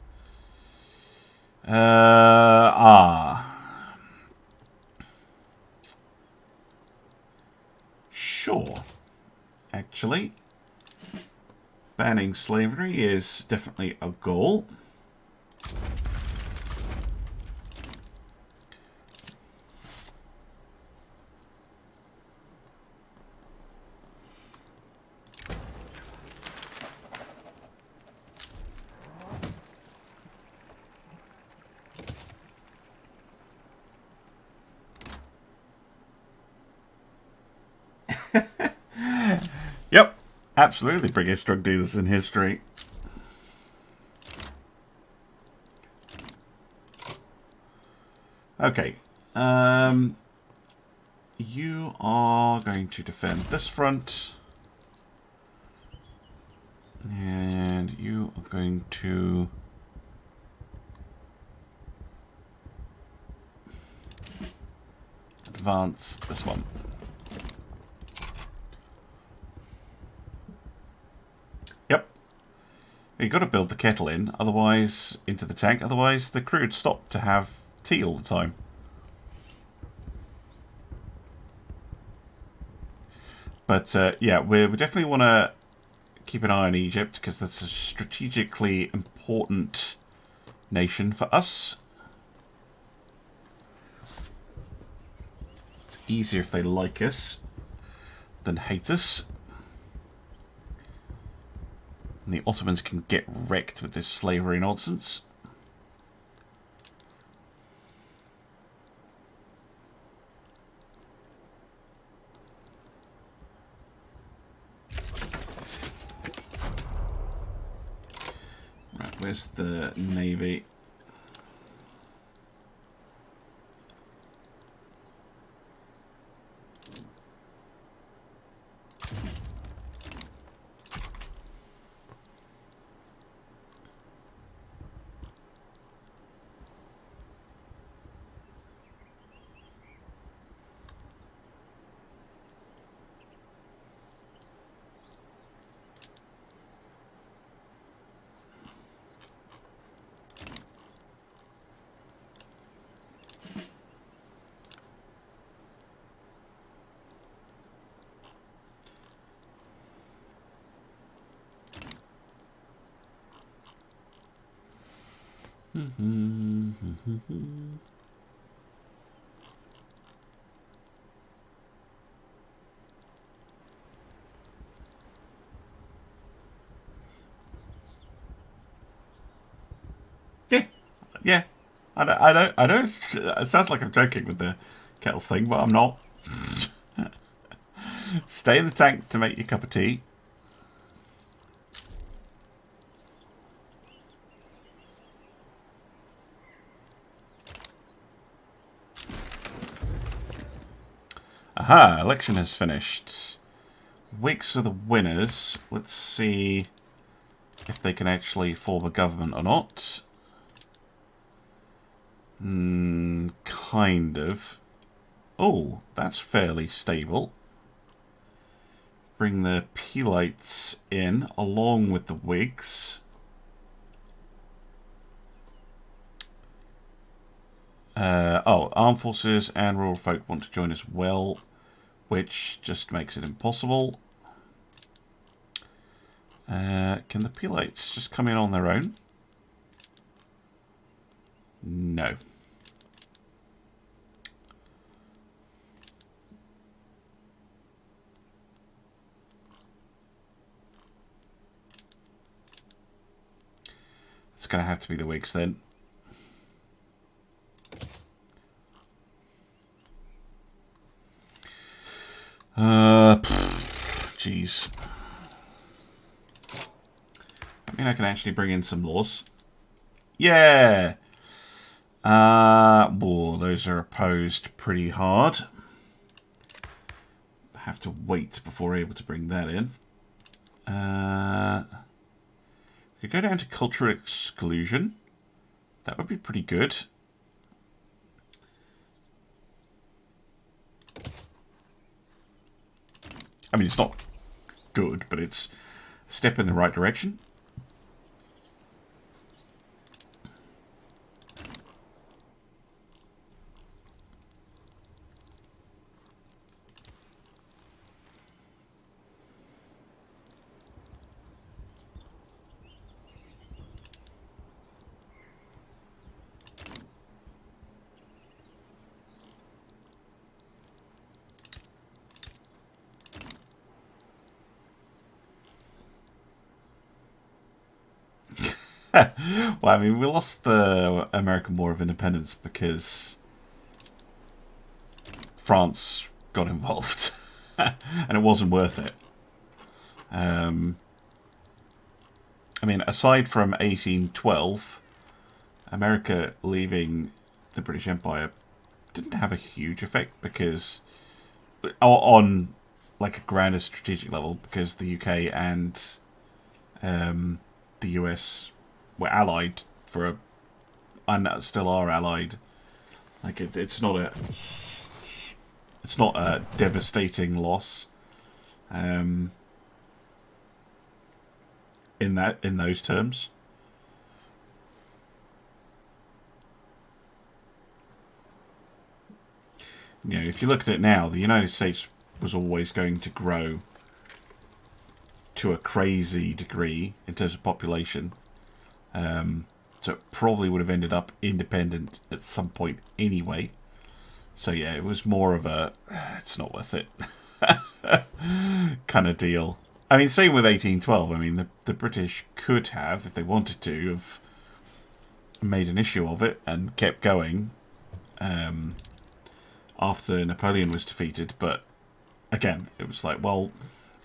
Sure. Actually, banning slavery is definitely a goal. Yep, absolutely biggest drug dealers in history. Okay, you are going to defend this front, and you are going to advance this one. Yep. You've got to build the kettle in, otherwise, into the tank, otherwise the crew would stop to have tea all the time. But, yeah, we definitely want to keep an eye on Egypt, because that's a strategically important nation for us. It's easier if they like us than hate us. And the Ottomans can get wrecked with this slavery nonsense. Right, where's the navy? Yeah. I know it sounds like I'm joking with the kettles thing, but I'm not. Stay in the tank to make your cup of tea. Aha, election has finished. Whigs are the winners. Let's see if they can actually form a government or not. Kind of. Oh, that's fairly stable. Bring the Peelites in along with the Whigs. Armed Forces and Rural Folk want to join as well, which just makes it impossible. Can the Peelites just come in on their own? No. It's going to have to be the Whigs then. Jeez. I mean, I can actually bring in some laws. Yeah! Whoa, those are opposed pretty hard. I have to wait before we're able to bring that in. We could go down to cultural exclusion. That would be pretty good. I mean, it's not good, but it's a step in the right direction. Well, I mean, we lost the American War of Independence because France got involved, and it wasn't worth it. I mean, aside from 1812, America leaving the British Empire didn't have a huge effect because, on like a grander strategic level, because the UK and the US were allied and still are allied. Like it's not a devastating loss. In those terms. You know, if you look at it now, the United States was always going to grow to a crazy degree in terms of population. So it probably would have ended up independent at some point anyway. So yeah, it was more of a it's not worth it kind of deal. I mean, same with 1812. I mean, the British could have, if they wanted to, have made an issue of it and kept going after Napoleon was defeated. But again, it was like, well,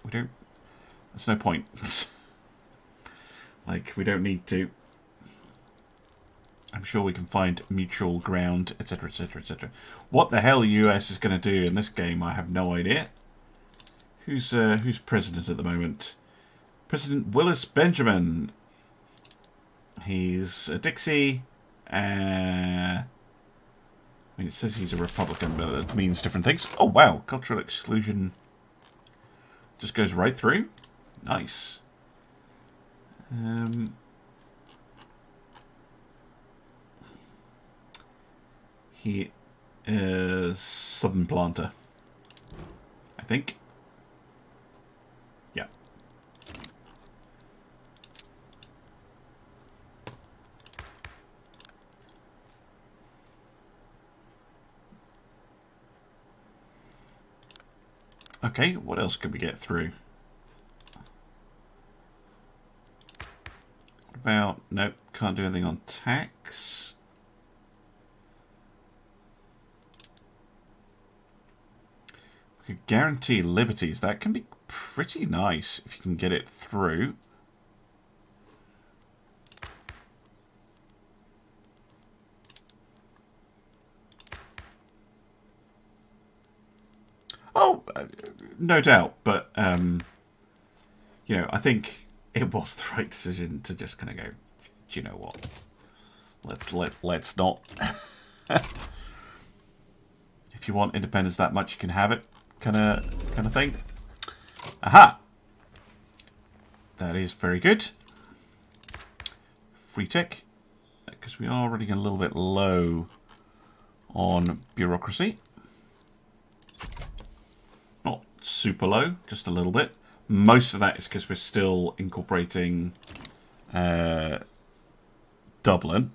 we don't. There's no point. Like, we don't need to. I'm sure we can find mutual ground, etc., etc., etc. What the hell the US is going to do in this game, I have no idea. Who's president at the moment? President Willis Benjamin. He's a Dixie. I mean, it says he's a Republican, but it means different things. Oh, wow. Cultural exclusion just goes right through. Nice. He is Southern Planter, I think. Yeah. Okay, what else could we get through? What about... Nope, can't do anything on tax. We could guarantee liberties. That can be pretty nice if you can get it through. Oh, no doubt, but you know, I think it was the right decision to just kind of go, do you know what? Let's not. If you want independence that much, you can have it, kind of thing. Aha! That is very good. Free tech, because we are running a little bit low on bureaucracy. Not super low, just a little bit. Most of that is because we're still incorporating Dublin.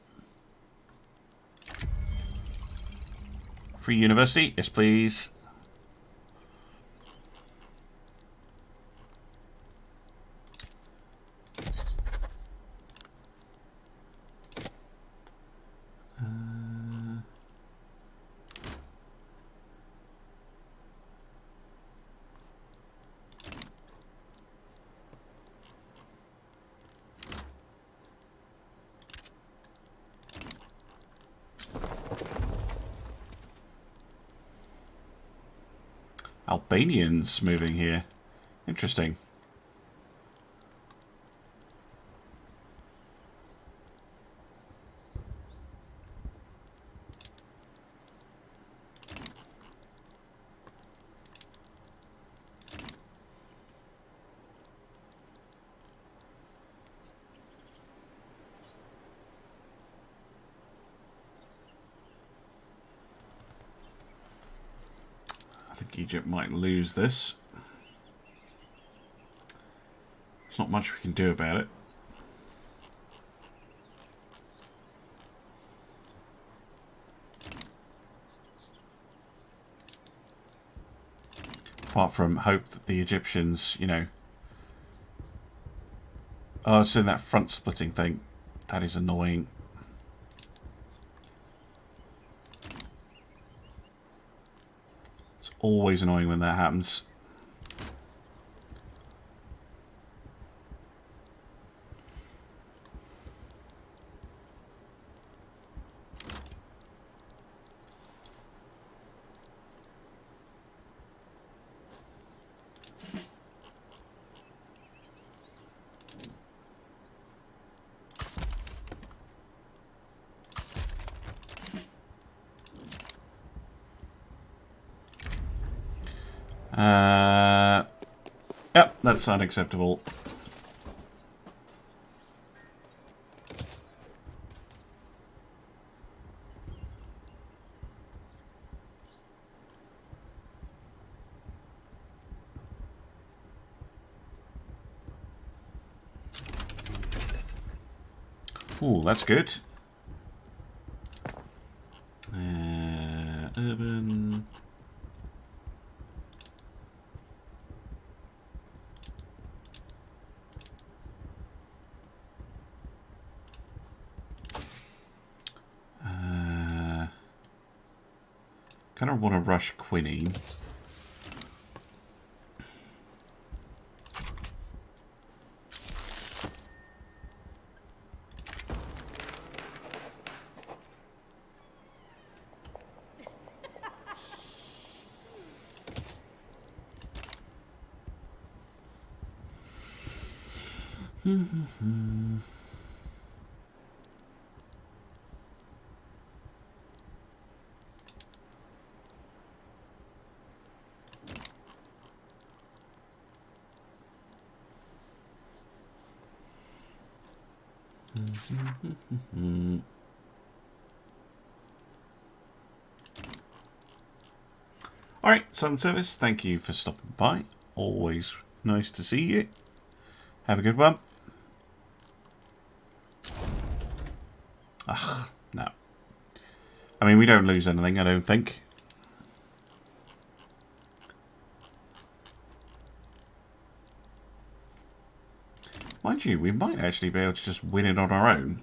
Free university, yes please. Albanians moving here. Interesting. think Egypt might lose this. There's not much we can do about it. Apart from hope that the Egyptians, you know... Oh, it's in that front splitting thing. That is annoying. It's always annoying when that happens. Yep, that's unacceptable. Ooh, that's good. Urban... kind of want to rush quinine. Alright, Sun Service, thank you for stopping by. Always nice to see you. Have a good one. Ugh, no. I mean, we don't lose anything, I don't think. Mind you, we might actually be able to just win it on our own.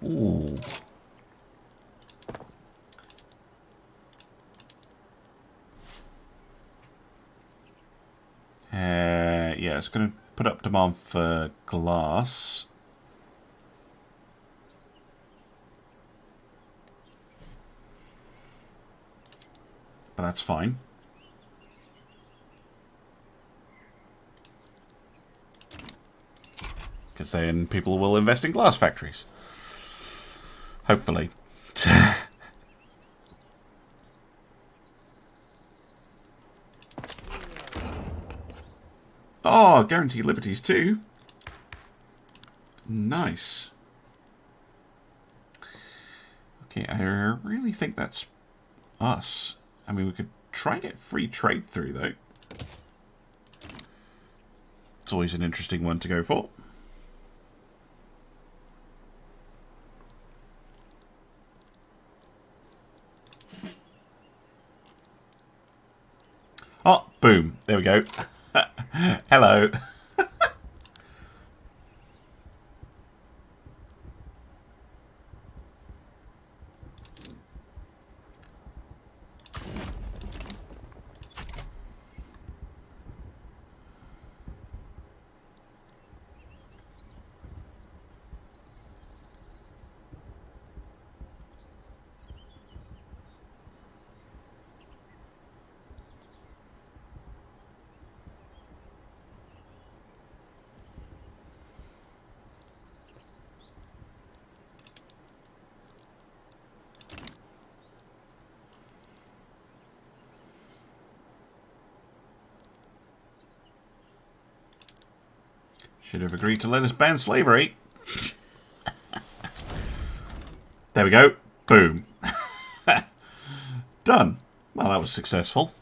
Ooh. Yeah, it's going to put up demand for glass. But that's fine. Because then people will invest in glass factories. Hopefully. Oh, guarantee liberties too. Nice. Okay, I really think that's us. I mean, we could try and get free trade through, though. It's always an interesting one to go for. Oh, boom. There we go. Hello. Should have agreed to let us ban slavery. There we go. Boom. Done. Well, that was successful.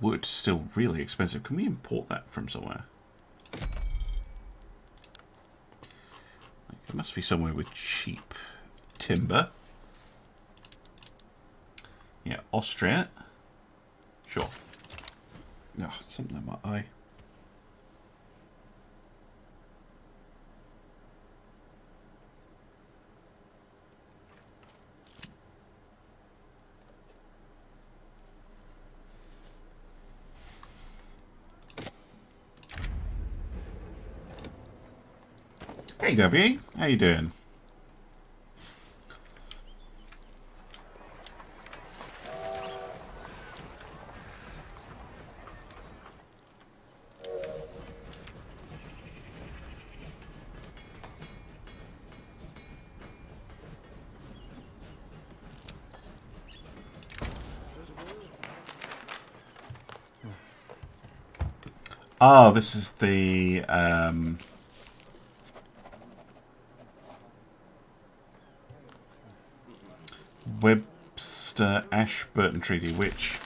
Wood still really expensive. Can we import that from somewhere? It must be somewhere with cheap timber. Yeah, Austria. Sure. Oh, something in my eye. Hey W, how you doing? Oh, this is the Webster-Ashburton Treaty, which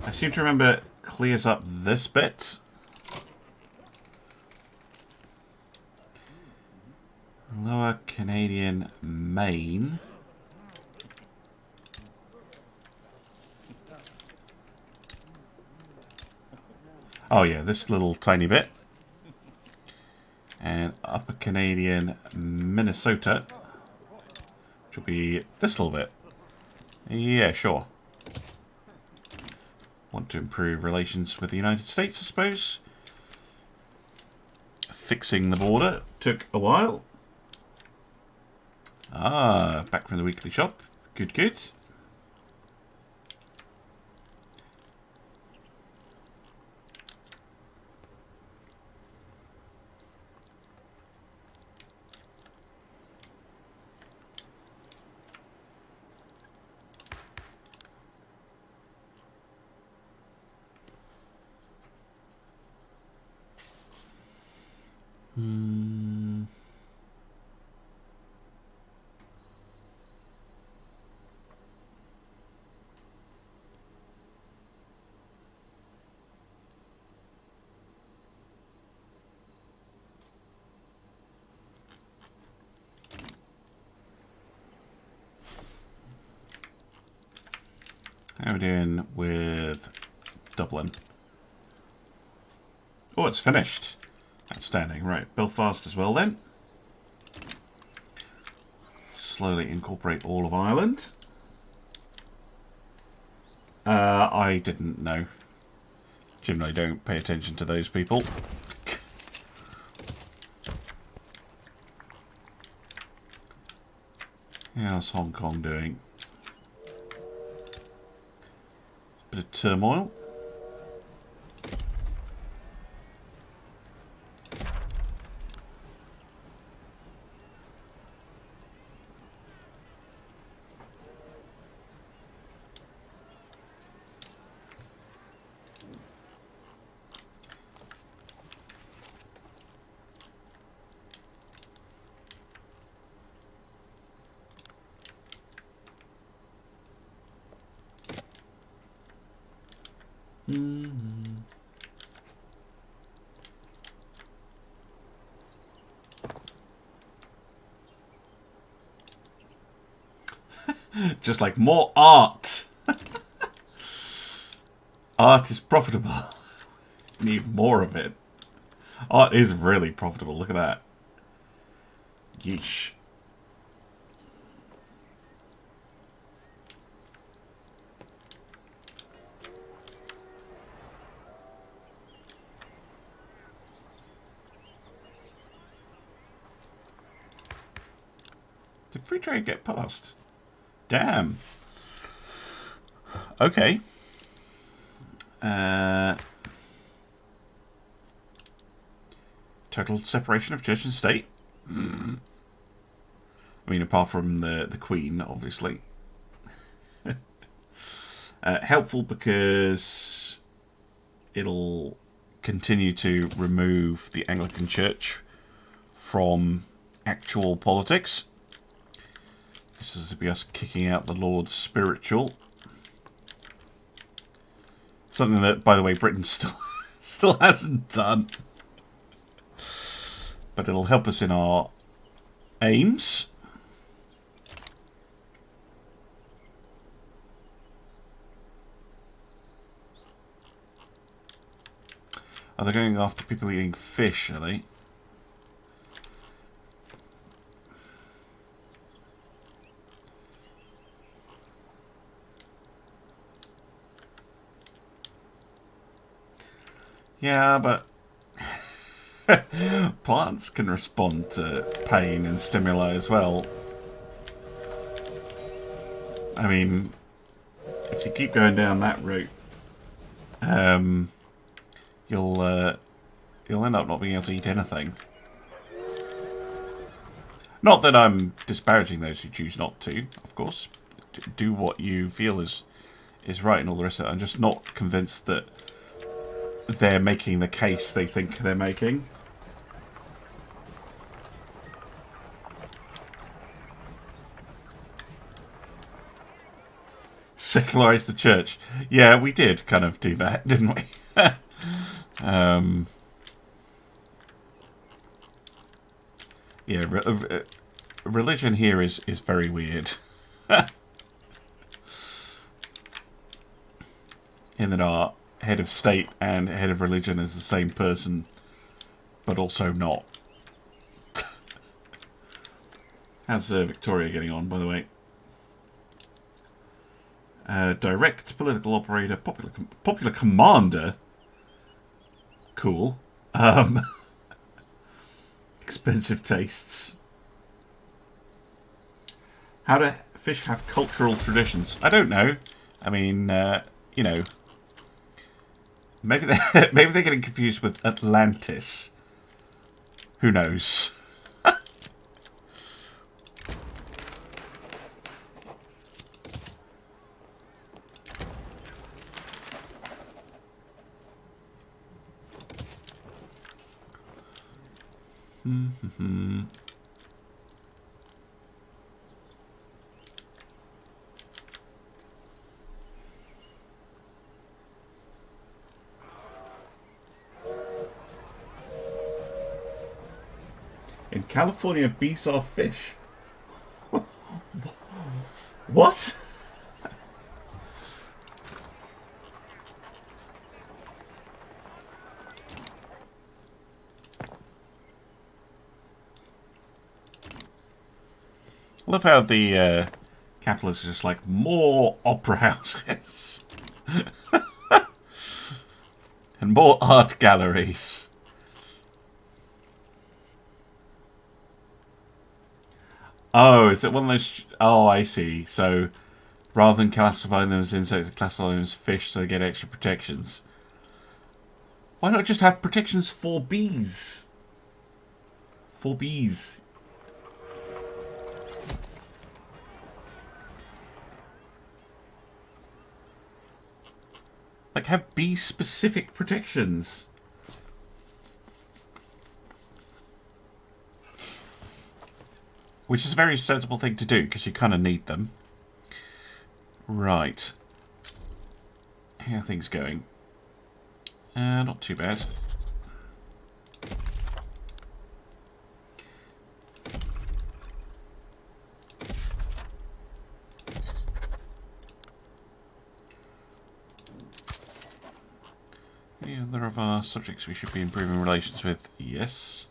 I seem to remember clears up this bit. Lower Canadian Main. Oh yeah, this little tiny bit. And Upper Canadian Minnesota, which will be this little bit. Yeah, sure. Want to improve relations with the United States, I suppose. Fixing the border took a while. Ah, back from the weekly shop. Good, good. How are we doing with Dublin? Oh, it's finished. Outstanding. Right, Belfast as well then. Slowly incorporate all of Ireland. I didn't know. Generally don't pay attention to those people. How's Hong Kong doing? Bit of turmoil. Just like more art. Art is profitable. Need more of it. Art is really profitable. Look at that. Yeesh. Did free trade get passed? Damn. Okay. Total separation of church and state. I mean, apart from the Queen, obviously. Helpful because it'll continue to remove the Anglican Church from actual politics. This is to be us kicking out the Lord Spiritual. Something that, by the way, Britain still hasn't done. But it'll help us in our aims. Are they going after people eating fish, are they? Yeah, but plants can respond to pain and stimuli as well. I mean, if you keep going down that route, you'll end up not being able to eat anything. Not that I'm disparaging those who choose not to, of course. Do what you feel is right and all the rest of it. I'm just not convinced that they're making the case they think they're making. Secularize the church. Yeah, we did kind of do that, didn't we? Yeah, religion here is very weird. In that our head of state and head of religion is the same person, but also not. How's Victoria getting on, by the way? Direct political operator, popular commander. Cool. Expensive tastes. How do fish have cultural traditions? I don't know. I mean, you know, maybe they're getting confused with Atlantis. Who knows? In California, bees are fish. What? I love how the capitalists are just like, more opera houses. And more art galleries. Oh, is it one of those... Oh, I see. So, rather than classifying them as insects, they classify them as fish so they get extra protections. Why not just have protections for bees? For bees. Like, have bee-specific protections. Which is a very sensible thing to do, because you kind of need them. Right. How are things going? Not too bad. Yeah, there are our subjects we should be improving relations with. Yes.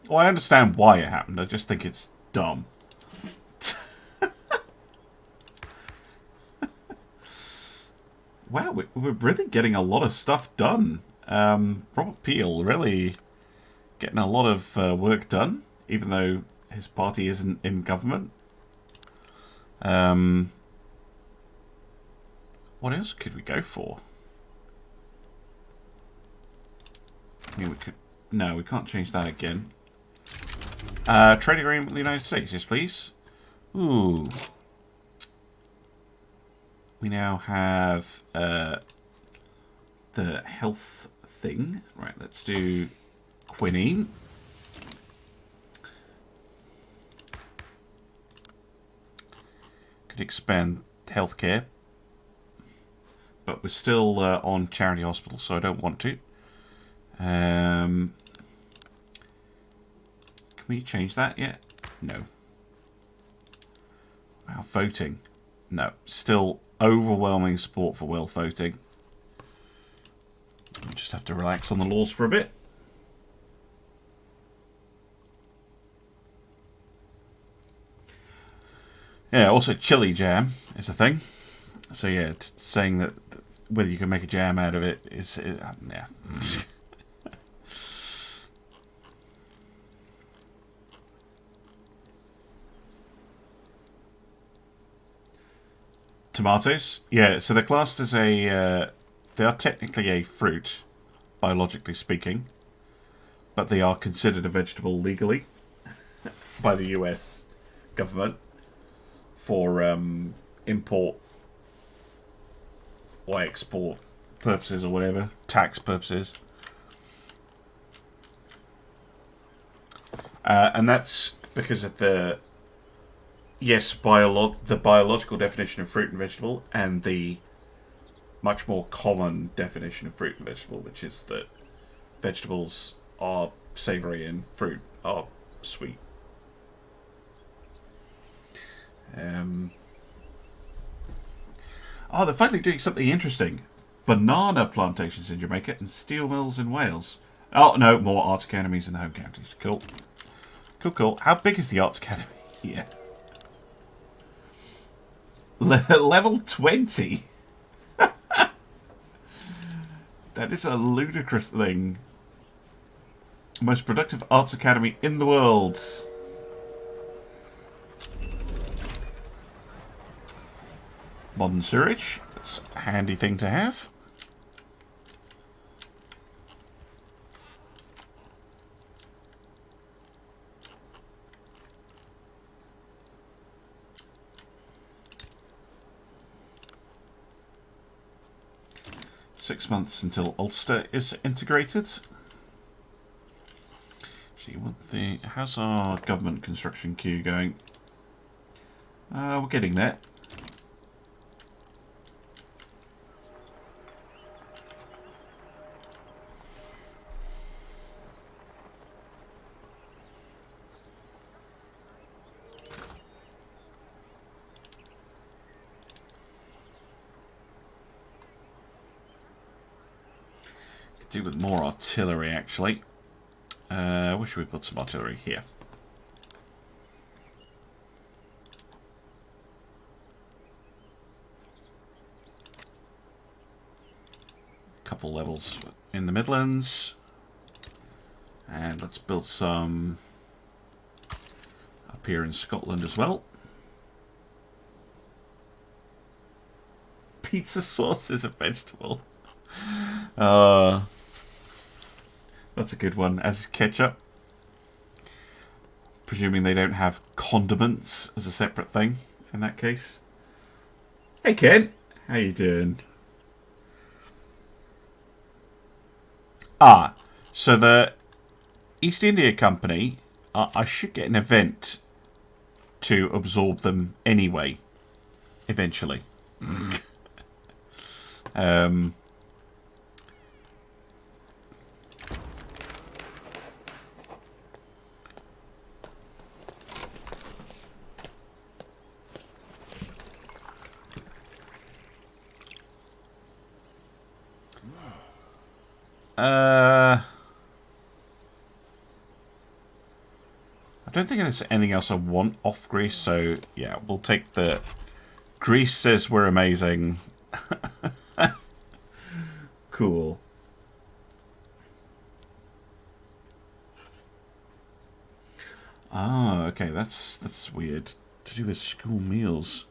Well, I understand why it happened. I just think it's dumb. Wow, we're really getting a lot of stuff done Robert Peel really getting a lot of work done, even though his party isn't in government. What else could we go for? I mean, we could... No, we can't change that again. Trade agreement with the United States, yes please. Ooh. We now have the health thing. Right, let's do quinine. Could expand healthcare. But we're still on charity hospital, so I don't want to. Can we change that yet? No. Wow, voting. No. Still overwhelming support for wealth voting. We'll just have to relax on the laws for a bit. Yeah, also chili jam is a thing. So yeah, saying that whether you can make a jam out of it is... yeah. Tomatoes? Yeah, so they're classed as a... they are technically a fruit, biologically speaking. But they are considered a vegetable legally by the US government for import or export purposes or whatever. Tax purposes. And that's because of the... Yes, the biological definition of fruit and vegetable, and the much more common definition of fruit and vegetable, which is that vegetables are savoury and fruit are sweet. Oh, they're finally doing something interesting. Banana plantations in Jamaica and steel mills in Wales. Oh, no, more arts academies in the home counties. Cool. Cool, cool. How big is the arts academy here? Level 20. That is a ludicrous thing. Most productive arts academy in the world. Modern sewerage. That's a handy thing to have. Six months until Ulster is integrated. See what how's our government construction queue going? We're getting there. Do with more artillery, actually. Where should we put some artillery? Here. Couple levels in the Midlands. And let's build some up here in Scotland as well. Pizza sauce is a vegetable. That's a good one. As ketchup. Presuming they don't have condiments as a separate thing in that case. Hey Ken, how you doing? So the East India Company, I should get an event to absorb them anyway, eventually. I don't think there's anything else I want off Greece, so yeah, we'll take the... Greece says we're amazing. Cool. Ah, okay, that's weird. To do with school meals.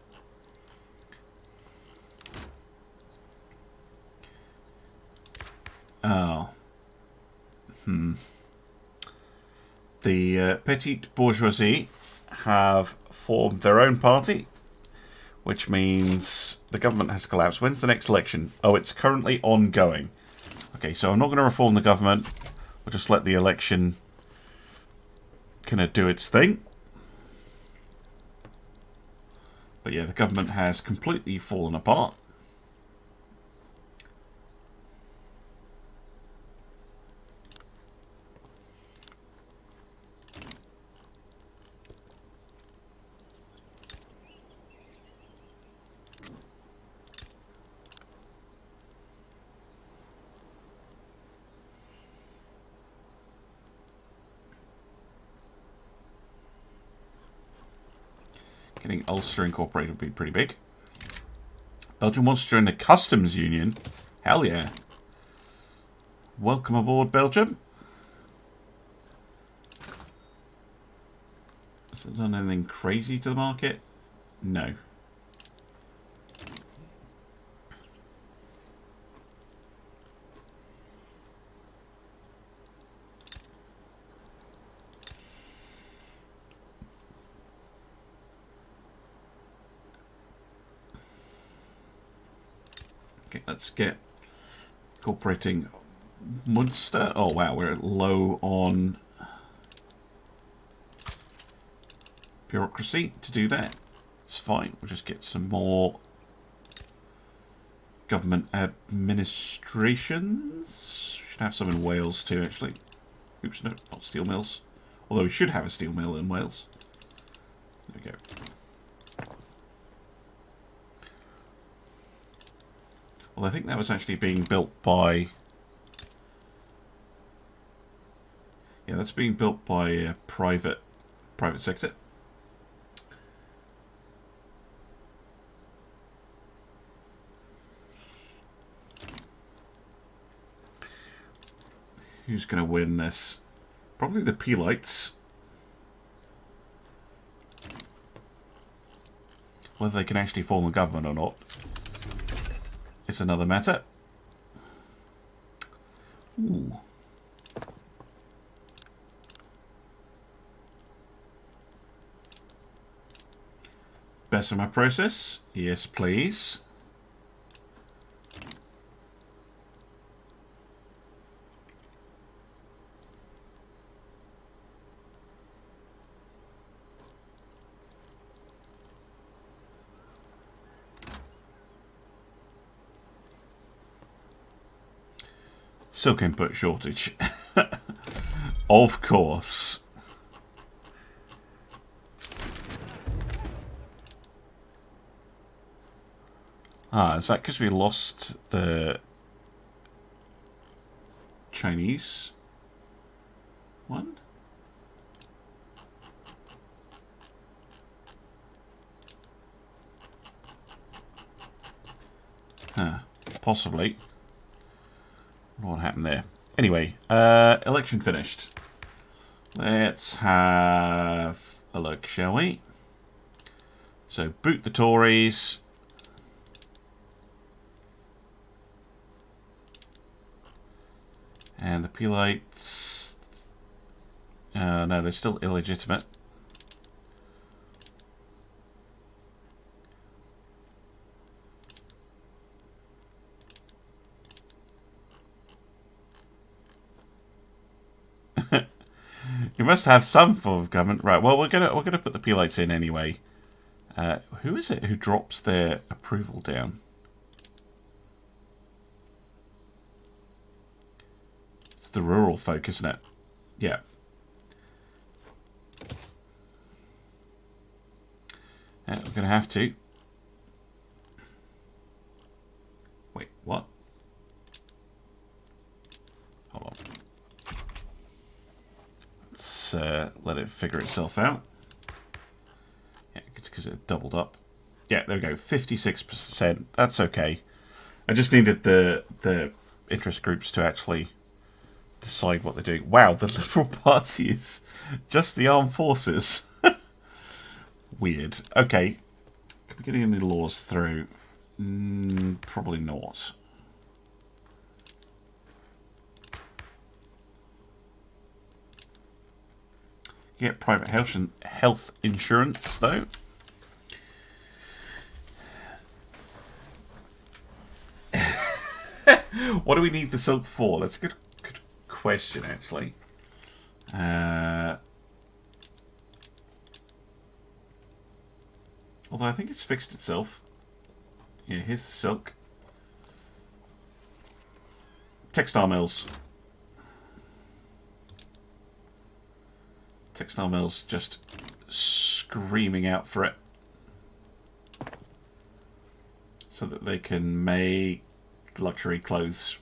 Oh. The petite bourgeoisie have formed their own party, which means the government has collapsed. When's the next election? Oh, it's currently ongoing. Okay, so I'm not going to reform the government. We'll just let the election kind of do its thing. But yeah, the government has completely fallen apart. Getting Ulster Incorporated would be pretty big. Belgium wants to join the Customs Union. Hell yeah. Welcome aboard, Belgium. Has it done anything crazy to the market? No. Okay, let's get incorporating Munster. Oh wow, we're low on bureaucracy to do that. It's fine. We'll just get some more government administrations. We should have some in Wales too, actually. Oops, no, not steel mills. Although we should have a steel mill in Wales. There we go. Well, I think that was actually being built by... Yeah, that's being built by a private sector. Who's going to win this? Probably the Pelites. Whether they can actually form a government or not, it's another matter. Ooh. Bessemer process. Yes, please. Silk input shortage. Of course. Ah, is that because we lost the Chinese one? Huh, possibly. What happened there? Anyway, election finished. Let's have a look, shall we? So, boot the Tories. And the Pelites... no, they're still illegitimate. You must have some form of government, right? Well, we're gonna put the Pelites in anyway. Who is it who drops their approval down? It's the rural folk, isn't it? Yeah. We're gonna have to. Wait, what? Hold on. Let's let it figure itself out. Yeah, because it doubled up. Yeah, there we go. 56%. That's okay. I just needed the interest groups to actually decide what they're doing. Wow, the Liberal Party is just the armed forces. Weird. Okay. Can we get any laws through? Probably not. Get private health insurance, though. What do we need the silk for? That's a good question, actually. Although I think it's fixed itself. Yeah, here's the silk. Textile mills. Textile mills just screaming out for it. So that they can make luxury clothes.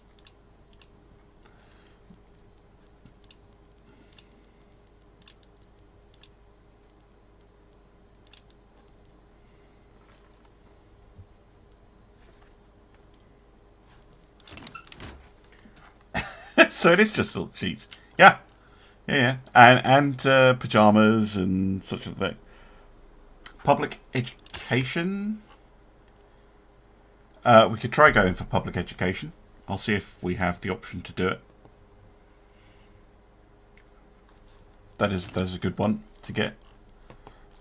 So it is just silk sheets. Yeah. Yeah. And pajamas and such a thing. Public education. We could try going for public education. I'll see if we have the option to do it. That's a good one to get.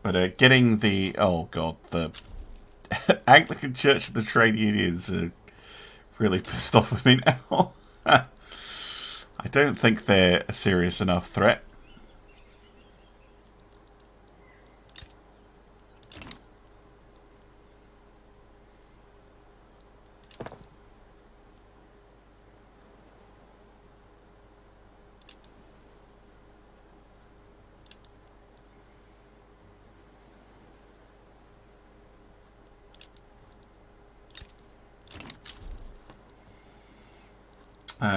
But getting the the Anglican Church of the Trade Unions are really pissed off with me now. I don't think they're a serious enough threat.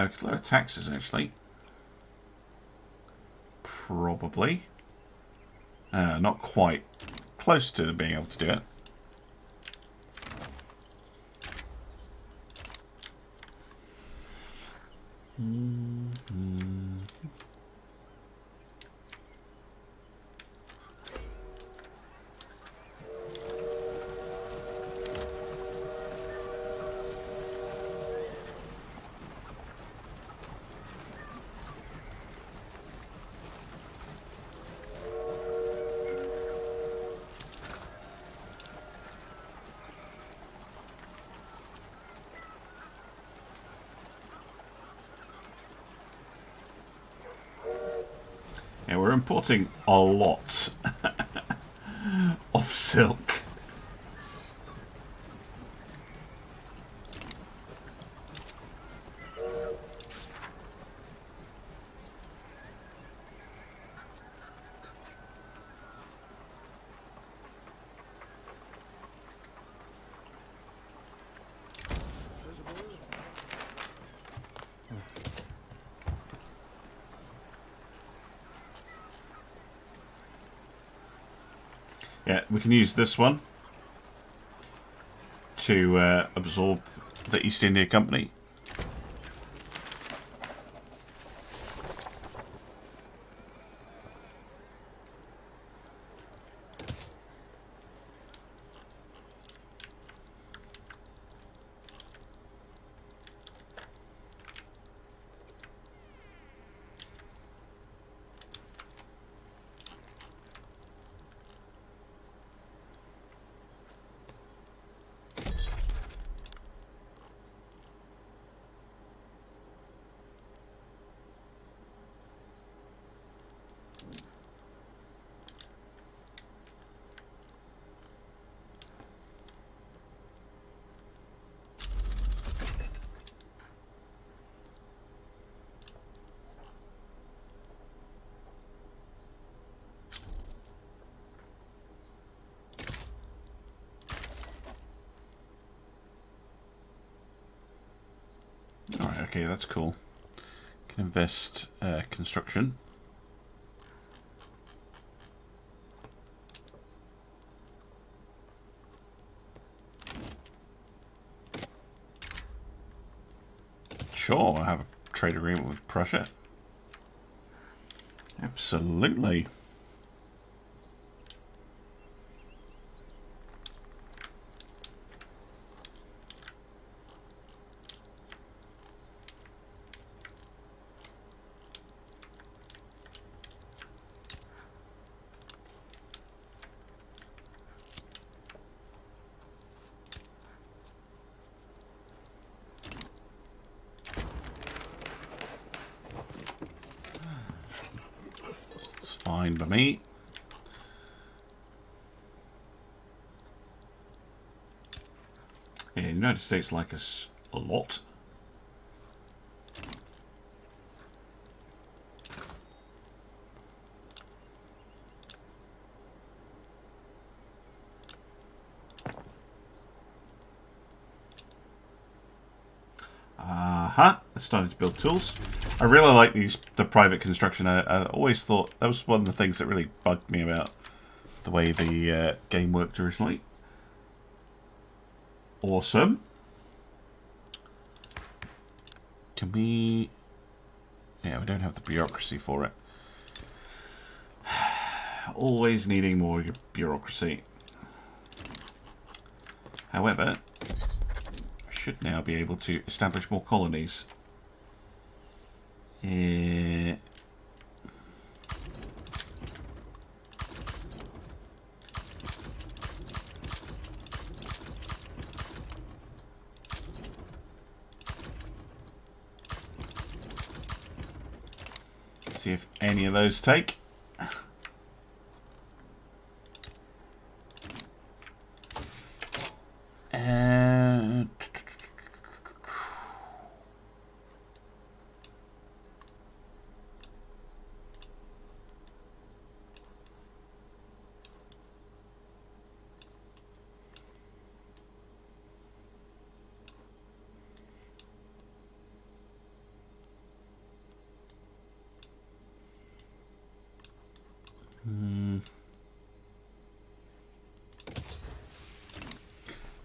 Could lower taxes, actually. Probably. Not quite close to being able to do it. Yeah, we're importing a lot of silk. Yeah, we can use this one to absorb the East India Company. Alright, okay, that's cool. Can invest construction. Sure, I have a trade agreement with Prussia. Absolutely. It's fine by me. Yeah, the United States like us a lot. Starting to build tools. I really like the private construction. I always thought that was one of the things that really bugged me about the way the game worked originally. Awesome. Can we... Yeah, we don't have the bureaucracy for it. Always needing more bureaucracy. However, I should now be able to establish more colonies. See if any of those take.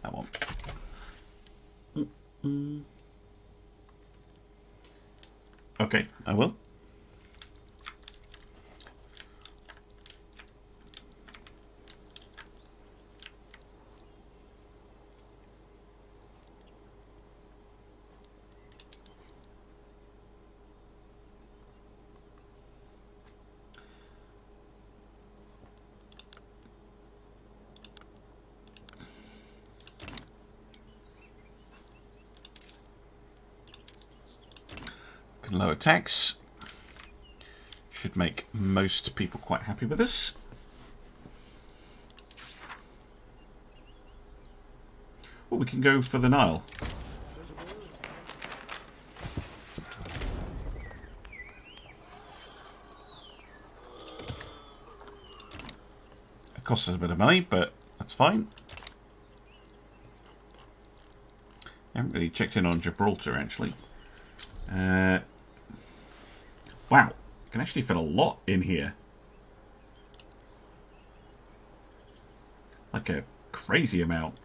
That one. Okay, I will. Lower tax should make most people quite happy with this. Oh, we can go for the Nile. It costs us a bit of money, but that's fine. I haven't really checked in on Gibraltar, actually. Wow, I can actually fit a lot in here. Like a crazy amount.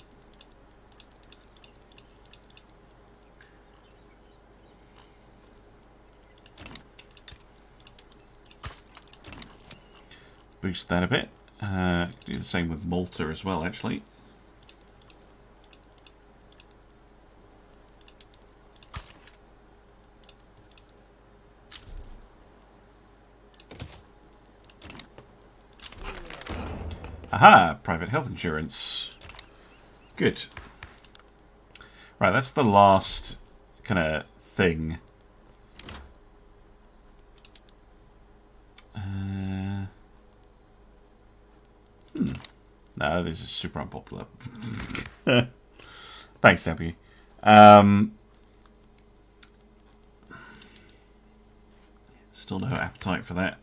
Boost that a bit. Do the same with Malta as well, actually. Aha! Private health insurance. Good. Right, that's the last kind of thing. No, this is super unpopular. Thanks, Debbie. Still no appetite for that.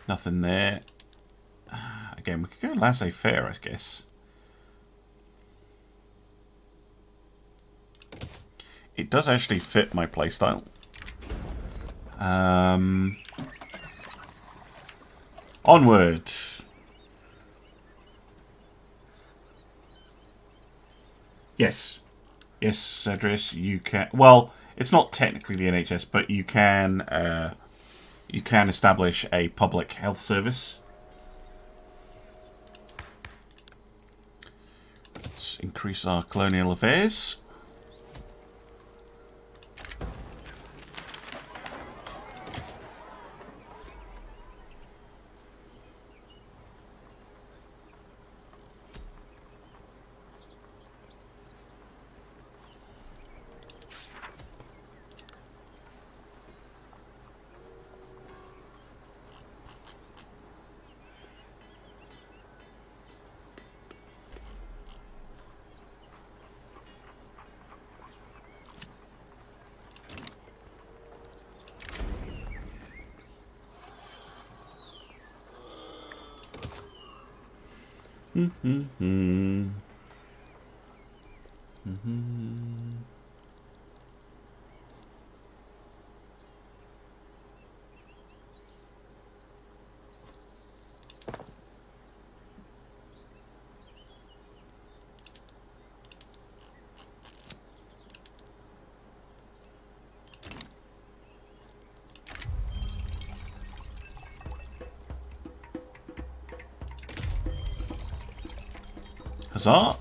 Nothing there. Again, we could go laissez-faire, I guess. It does actually fit my playstyle. Onward. Yes. Yes, Zadrias, you can... Well, it's not technically the NHS, but you can establish a public health service. Let's increase our colonial affairs. Huzzah!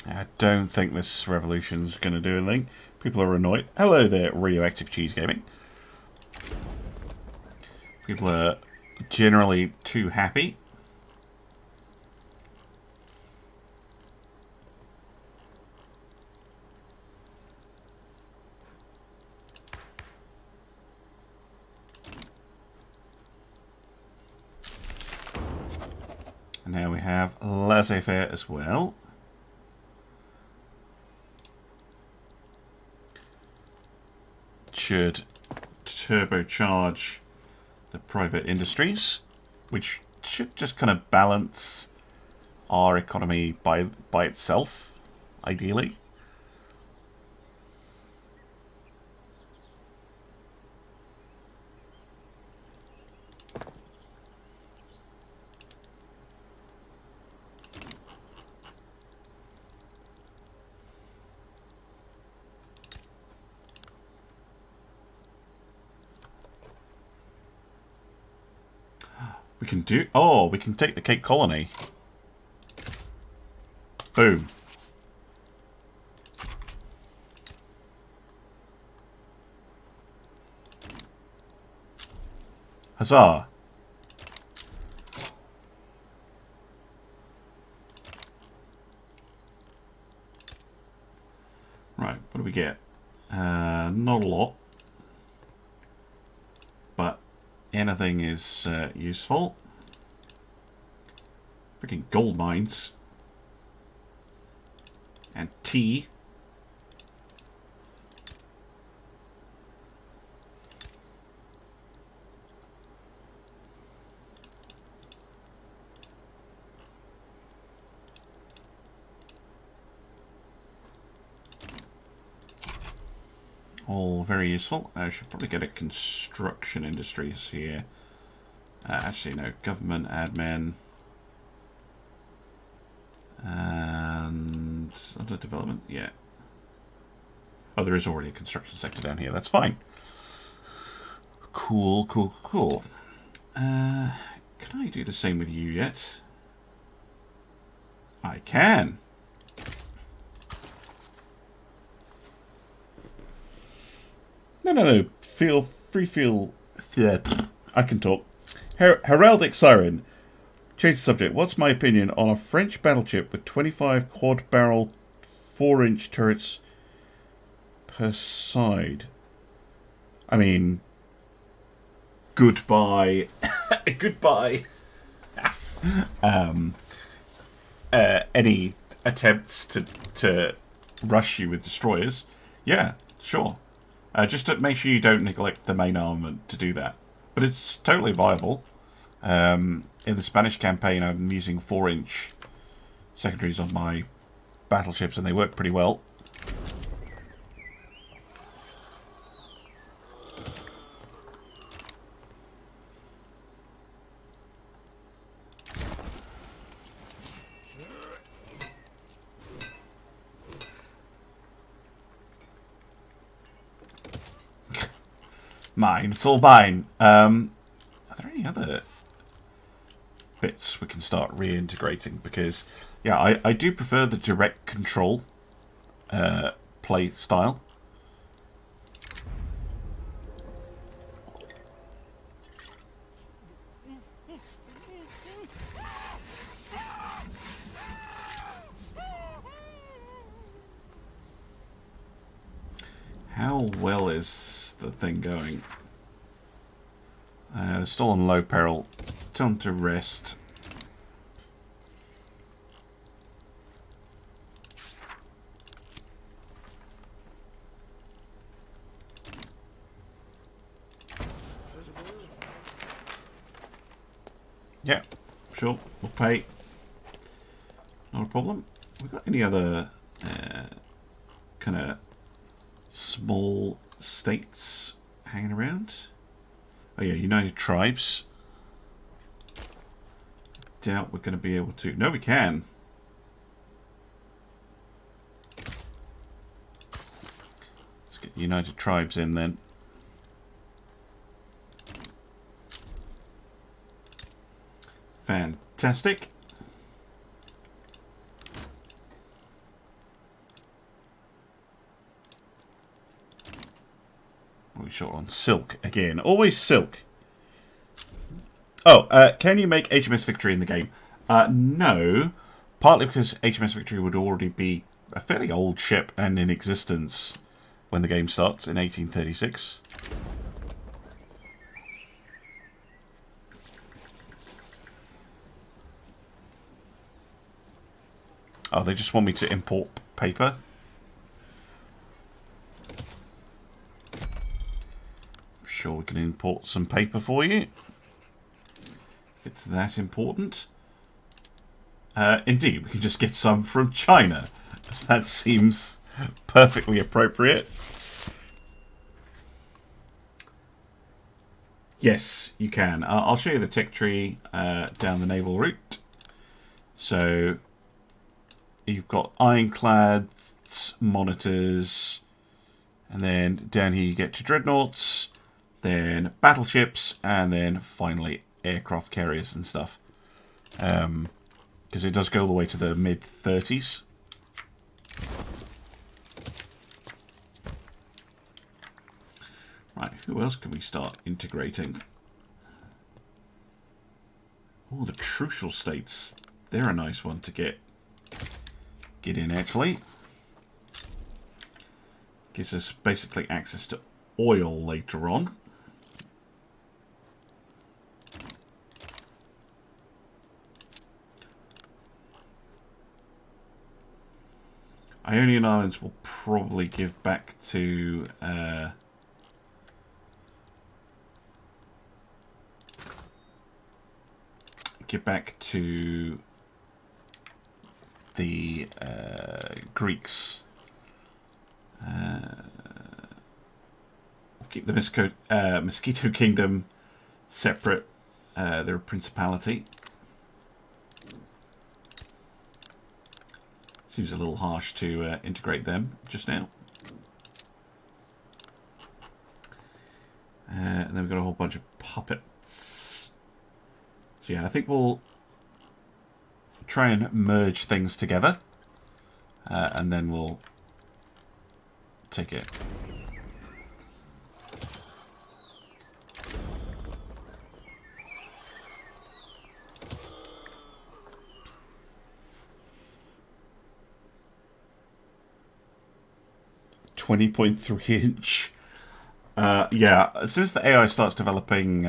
I don't think this revolution's going to do anything. People are annoyed. Hello there, Radioactive Cheese Gaming. People are generally too happy. And now we have laissez-faire as well. Should turbocharge the private industries, which should just kind of balance our economy by itself, ideally. We can do... Oh, we can take the Cape Colony. Boom. Huzzah. Right, what do we get? Not a lot. But anything is useful. Freaking gold mines. And tea. All very useful. I should probably get a construction industries here. Actually, no. Government, admin. And under development, yeah. Oh, there is already a construction sector down here. That's fine. Cool, cool, cool. Can I do the same with you yet? I can. No. Feel free. Yeah, I can talk. Heraldic Siren. Change the subject. What's my opinion on a French battleship with 25 quad-barrel 4-inch turrets per side? I mean, goodbye. Goodbye. Any attempts to rush you with destroyers? Yeah, sure. Just to make sure you don't neglect the main armament to do that. but it's totally viable. In the Spanish campaign, I'm using 4-inch secondaries on my battleships, and they work pretty well. Mine. It's all mine. Are there any other bits we can start reintegrating? Because, yeah, I do prefer the direct control play style. How well is the thing going? Still on low peril. Tell them to rest. Yeah, sure, we'll pay. Not a problem. We got any other kind of small states hanging around? Oh yeah, United Tribes. Doubt we're going to be able to. No, we can. Let's get United Tribes in then. Fantastic. What are we short on? Silk again. Always silk. Oh, can you make HMS Victory in the game? No. Partly because HMS Victory would already be a fairly old ship and in existence when the game starts in 1836. Oh, they just want me to import paper. I'm sure we can import some paper for you. If it's that important. Indeed, we can just get some from China. That seems perfectly appropriate. Yes, you can. I'll show you the tech tree down the naval route. So you've got ironclads, monitors, and then down here you get your dreadnoughts, then battleships, and then finally aircraft carriers and stuff. Because it does go all the way to the mid-30s. Right, who else can we start integrating? Oh, the Trucial States. They're a nice one to get in, actually. Gives us basically access to oil later on. Ionian Islands will probably give back to the Greeks. We'll keep the Mosquito Kingdom separate. They're a principality. Seems a little harsh to integrate them just now. And then we've got a whole bunch of puppets. So yeah, I think we'll try and merge things together. And then we'll take it. .3-inch. Yeah, as soon as the AI starts developing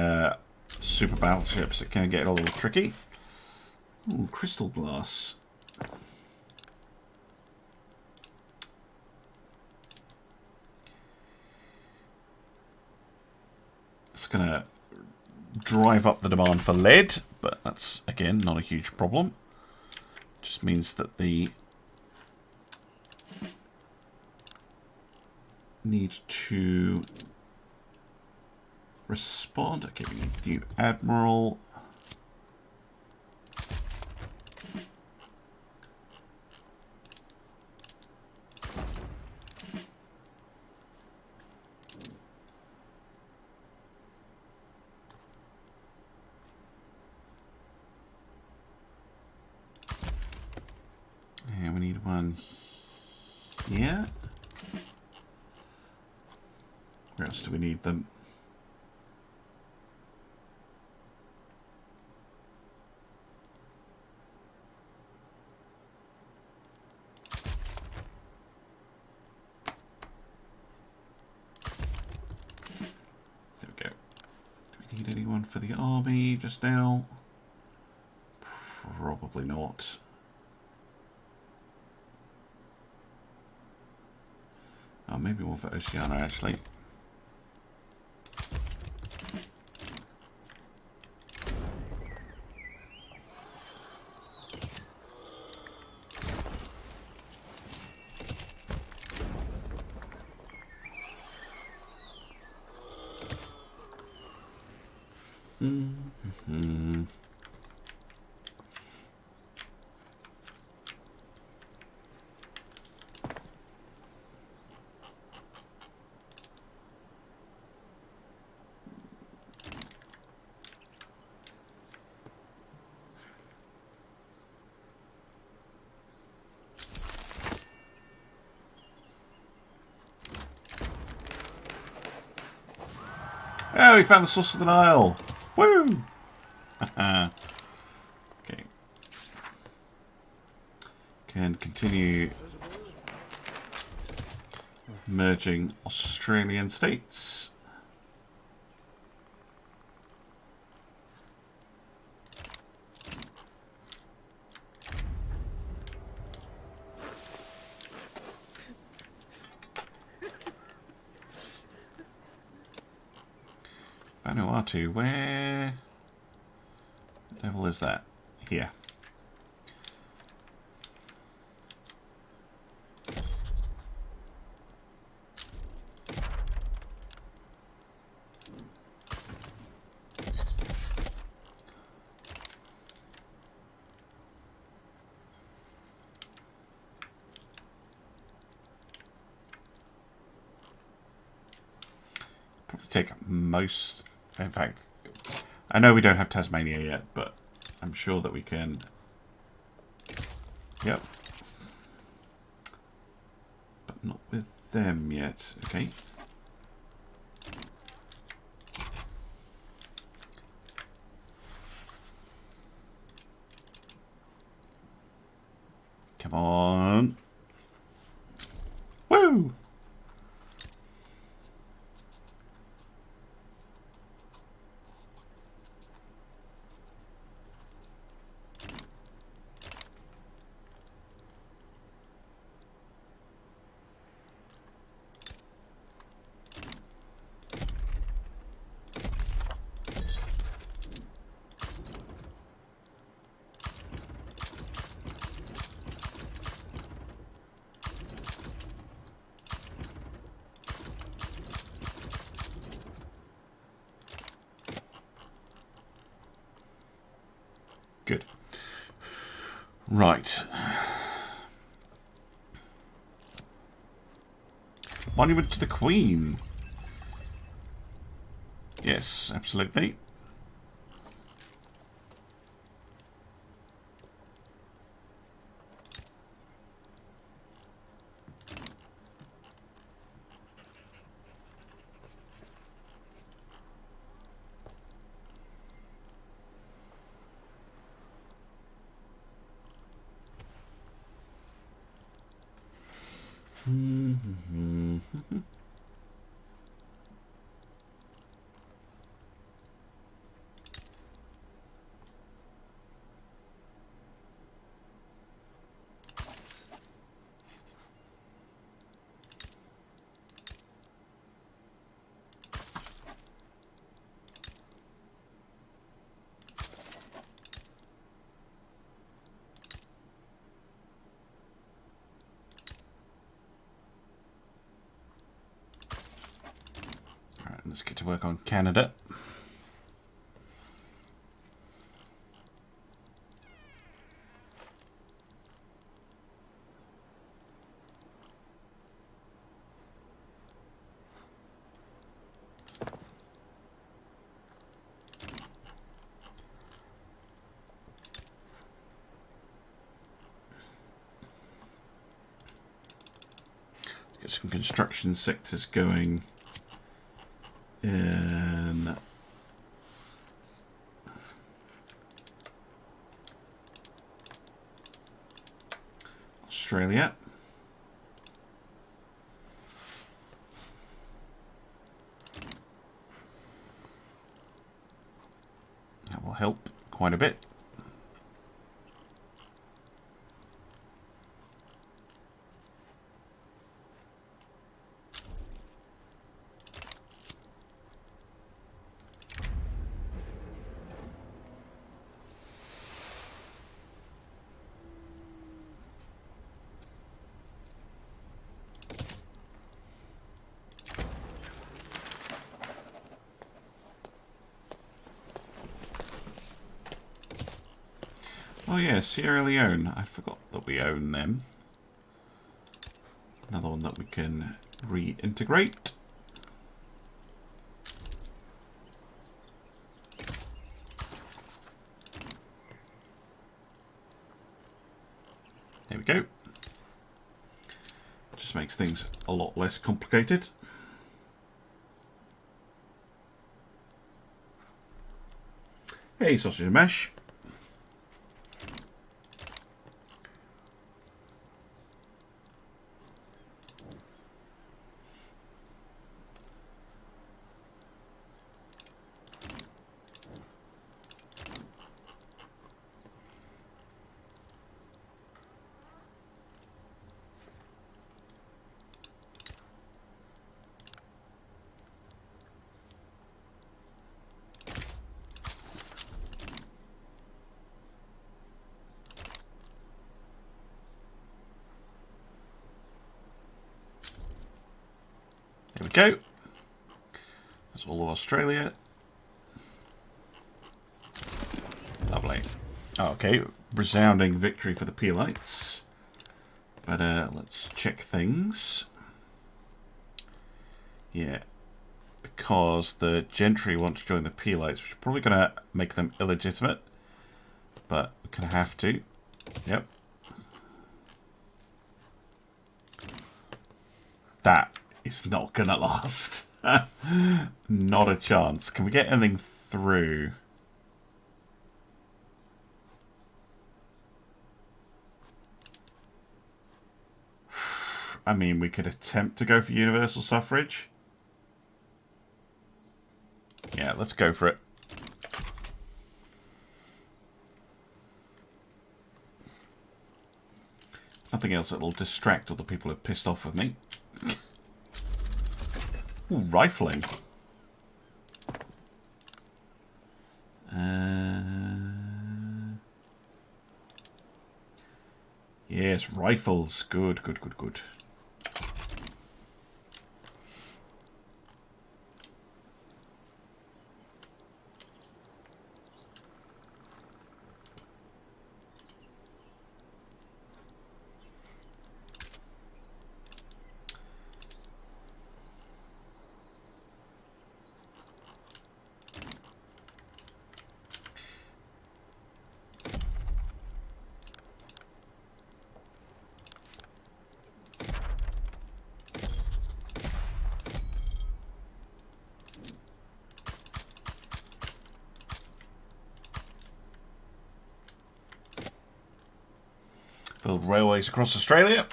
super battleships, it can get a little tricky. Ooh, crystal glass. It's gonna drive up the demand for lead, but that's, again, not a huge problem. Just means that the need to respond. Okay, we need new admiral. And we need one here. Where else do we need them? There we go. Do we need anyone for the army just now? Probably not. Oh, maybe one for Oceania, actually. Oh, we found the source of the Nile. Woo! Okay. Can continue merging Australian states. Vanuatu, where the devil is that? Here. Probably take most. In fact, I know we don't have Tasmania yet, but I'm sure that we can. Yep. But not with them yet. Okay. Come on. Woo! Good. Right. Monument to the Queen. Yes, absolutely. let's get to work on Canada. Get some construction sectors going in Australia. That will help quite a bit. Oh yeah, Sierra Leone. I forgot that we own them. Another one that we can reintegrate. There we go. Just makes things a lot less complicated. Hey, sausage and mash. There we go. That's all of Australia. Lovely. Okay, resounding victory for the Peelites. But let's check things. Yeah, because the gentry want to join the Peelites, which is probably going to make them illegitimate. But we're going to have to. Yep. That is not going to last. Not a chance. Can we get anything through? I mean, we could attempt to go for universal suffrage. Yeah, let's go for it. Nothing else that will distract all the people who are pissed off with me. Ooh, rifling. Yes, rifles. Good, good, good, good. Build railways across Australia.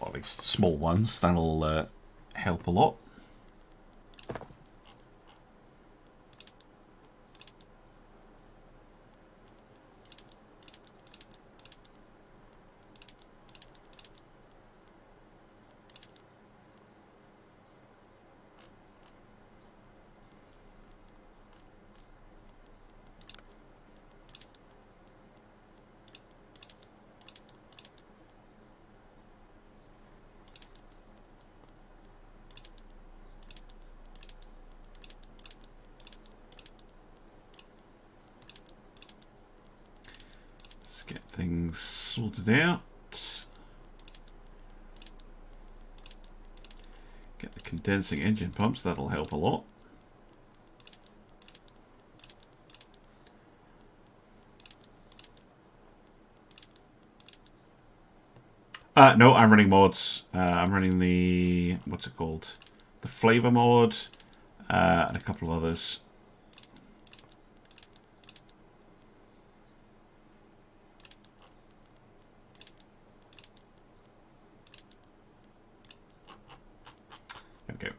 Or at least small ones. That'll help a lot. things sorted out. Get the condensing engine pumps, that'll help a lot. No, I'm running mods. I'm running the, what's it called? The flavor mod, and a couple of others. There we go.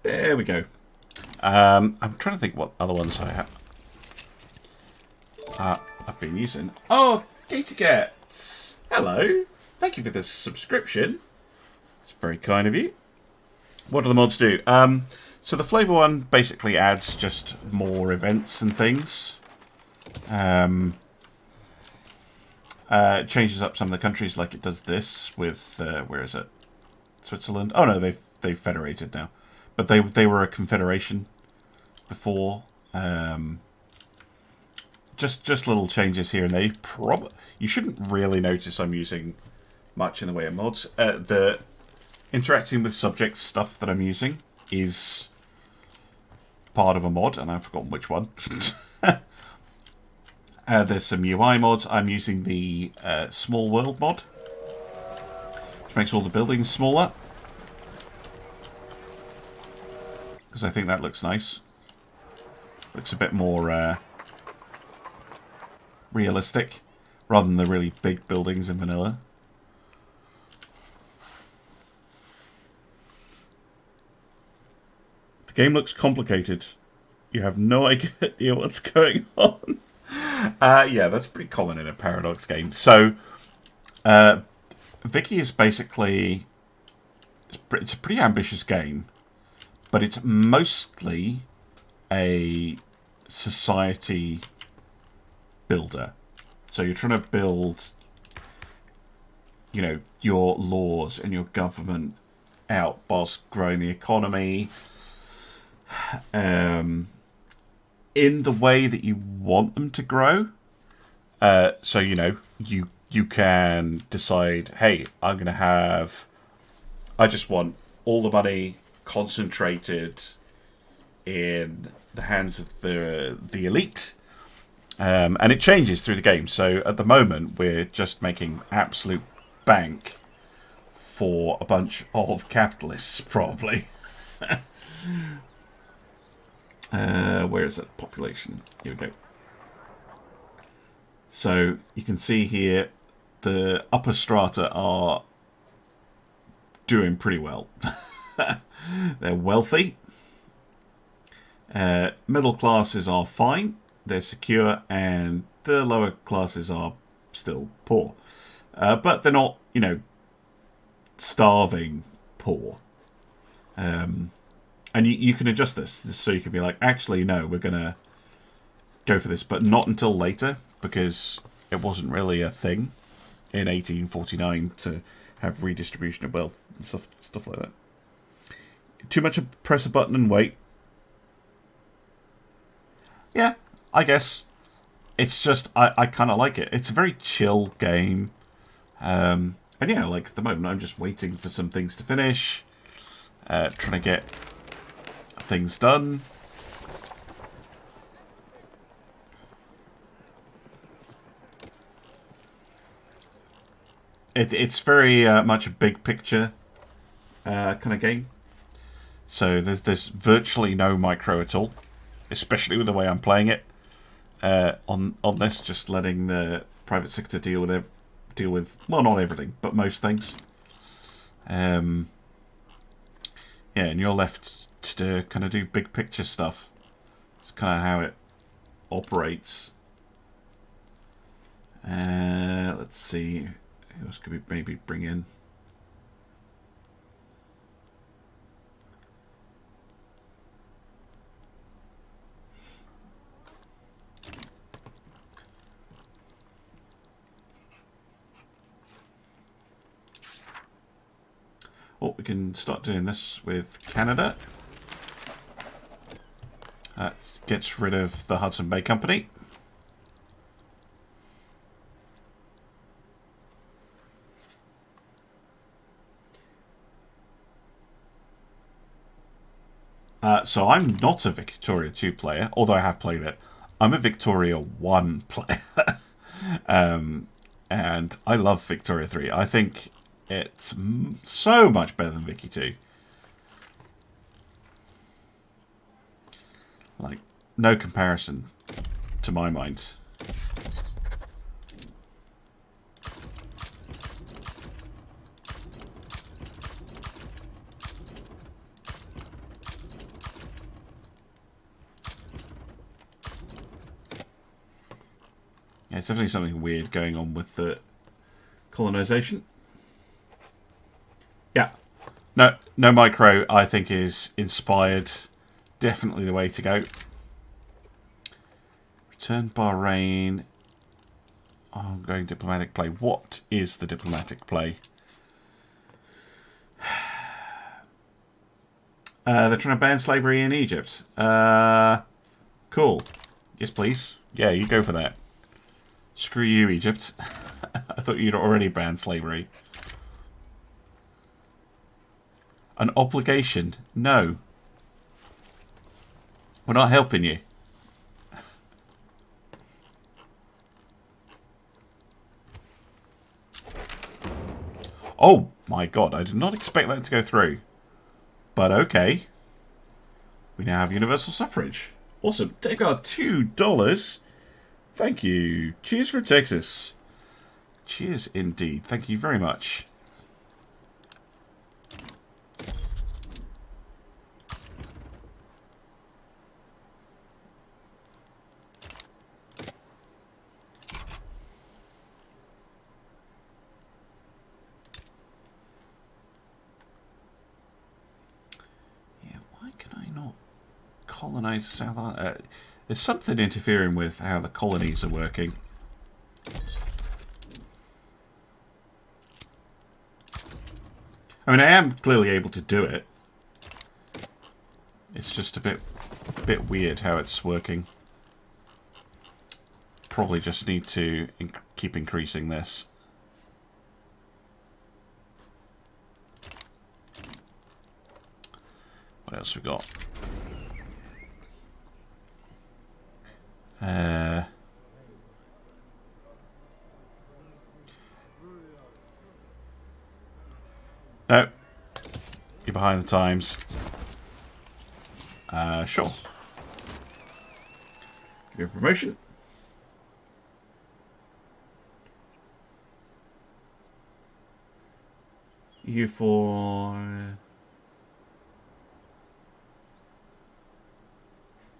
There we go. I'm trying to think what other ones I have. I've been using. Oh, Gatorcats! Hello. Thank you for this subscription. It's very kind of you. What do the mods do? So the flavor one basically adds just more events and things. Changes up some of the countries, like it does this with where is it? Switzerland. Oh no, they've federated now, but they were a confederation before. Just little changes here and there. You shouldn't really notice I'm using much in the way of mods. The interacting with subjects stuff that I'm using is part of a mod, and I've forgotten which one. There's some UI mods. I'm using the Small World mod, which makes all the buildings smaller, because I think that looks nice. Looks a bit more realistic, rather than the really big buildings in vanilla. The game looks complicated. You have no idea what's going on. Yeah, that's pretty common in a Paradox game. So, Vicky is basically... It's a pretty ambitious game, but it's mostly a society builder. So you're trying to build, you know, your laws and your government out whilst growing the economy in the way that you want them to grow. So, you know, you can decide, hey, I just want all the money concentrated in the hands of the elite. And it changes through the game. So at the moment, we're just making absolute bank for a bunch of capitalists, probably. Where is it? Population. Here we go. So you can see here, the upper strata are doing pretty well. They're wealthy. Middle classes are fine. They're secure, and the lower classes are still poor. But they're not, you know, starving poor. And you can adjust this. So you can be like, actually, no, we're going to go for this, but not until later, because it wasn't really a thing in 1849 to have redistribution of wealth and stuff like that. Too much of press a button and wait. Yeah. I guess it's just I kind of like it. It's a very chill game, and yeah, like at the moment I'm just waiting for some things to finish, trying to get things done. It's very much a big picture kind of game. So there's virtually no micro at all, especially with the way I'm playing it. On this, just letting the private sector deal with well, not everything, but most things. Yeah, and you're left to kind of do big picture stuff. It's kind of how it operates. Let's see, who else could we maybe bring in? Oh, we can start doing this with Canada. That gets rid of the Hudson Bay Company. So I'm not a Victoria 2 player, although I have played it. I'm a Victoria 1 player. And I love Victoria 3. I think it's so much better than Vicky 2. Like, no comparison to my mind. Yeah, it's definitely something weird going on with the colonization. Yeah. No micro, I think, is inspired. Definitely the way to go. Return Bahrain. Oh, I'm going diplomatic play. What is the diplomatic play? They're trying to ban slavery in Egypt. Cool. Yes, please. Yeah, you go for that. Screw you, Egypt. I thought you'd already banned slavery. An obligation? No. We're not helping you. Oh my god, I did not expect that to go through. But okay. We now have universal suffrage. Awesome. Take our $2. Thank you. Cheers from Texas. Cheers indeed. Thank you very much. Colonize South Island. There's something interfering with how the colonies are working. I mean, I am clearly able to do it. It's just a bit weird how it's working. Probably just need to keep increasing this. What else we got? No. You're behind the times. Sure. Give you a promotion. You for...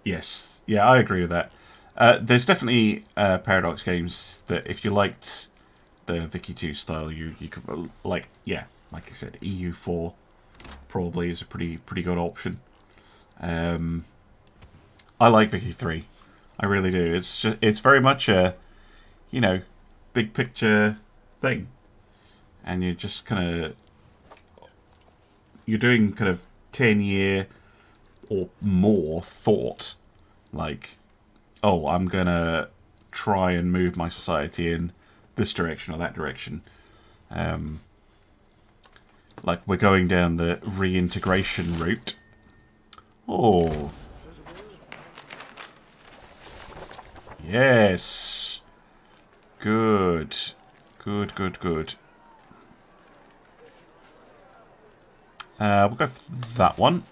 Yes. Yeah, I agree with that. There's definitely Paradox games that if you liked the Vicky 2 style, you could, like, yeah, like I said, EU4 probably is a pretty good option. I like Vicky 3. I really do. It's very much a, you know, big picture thing. And you're just kind of, you're doing kind of 10-year or more thought. Like, oh, I'm going to try and move my society in this direction or that direction. Like, we're going down the reintegration route. Oh. Yes. Good. Good. We'll go for that one.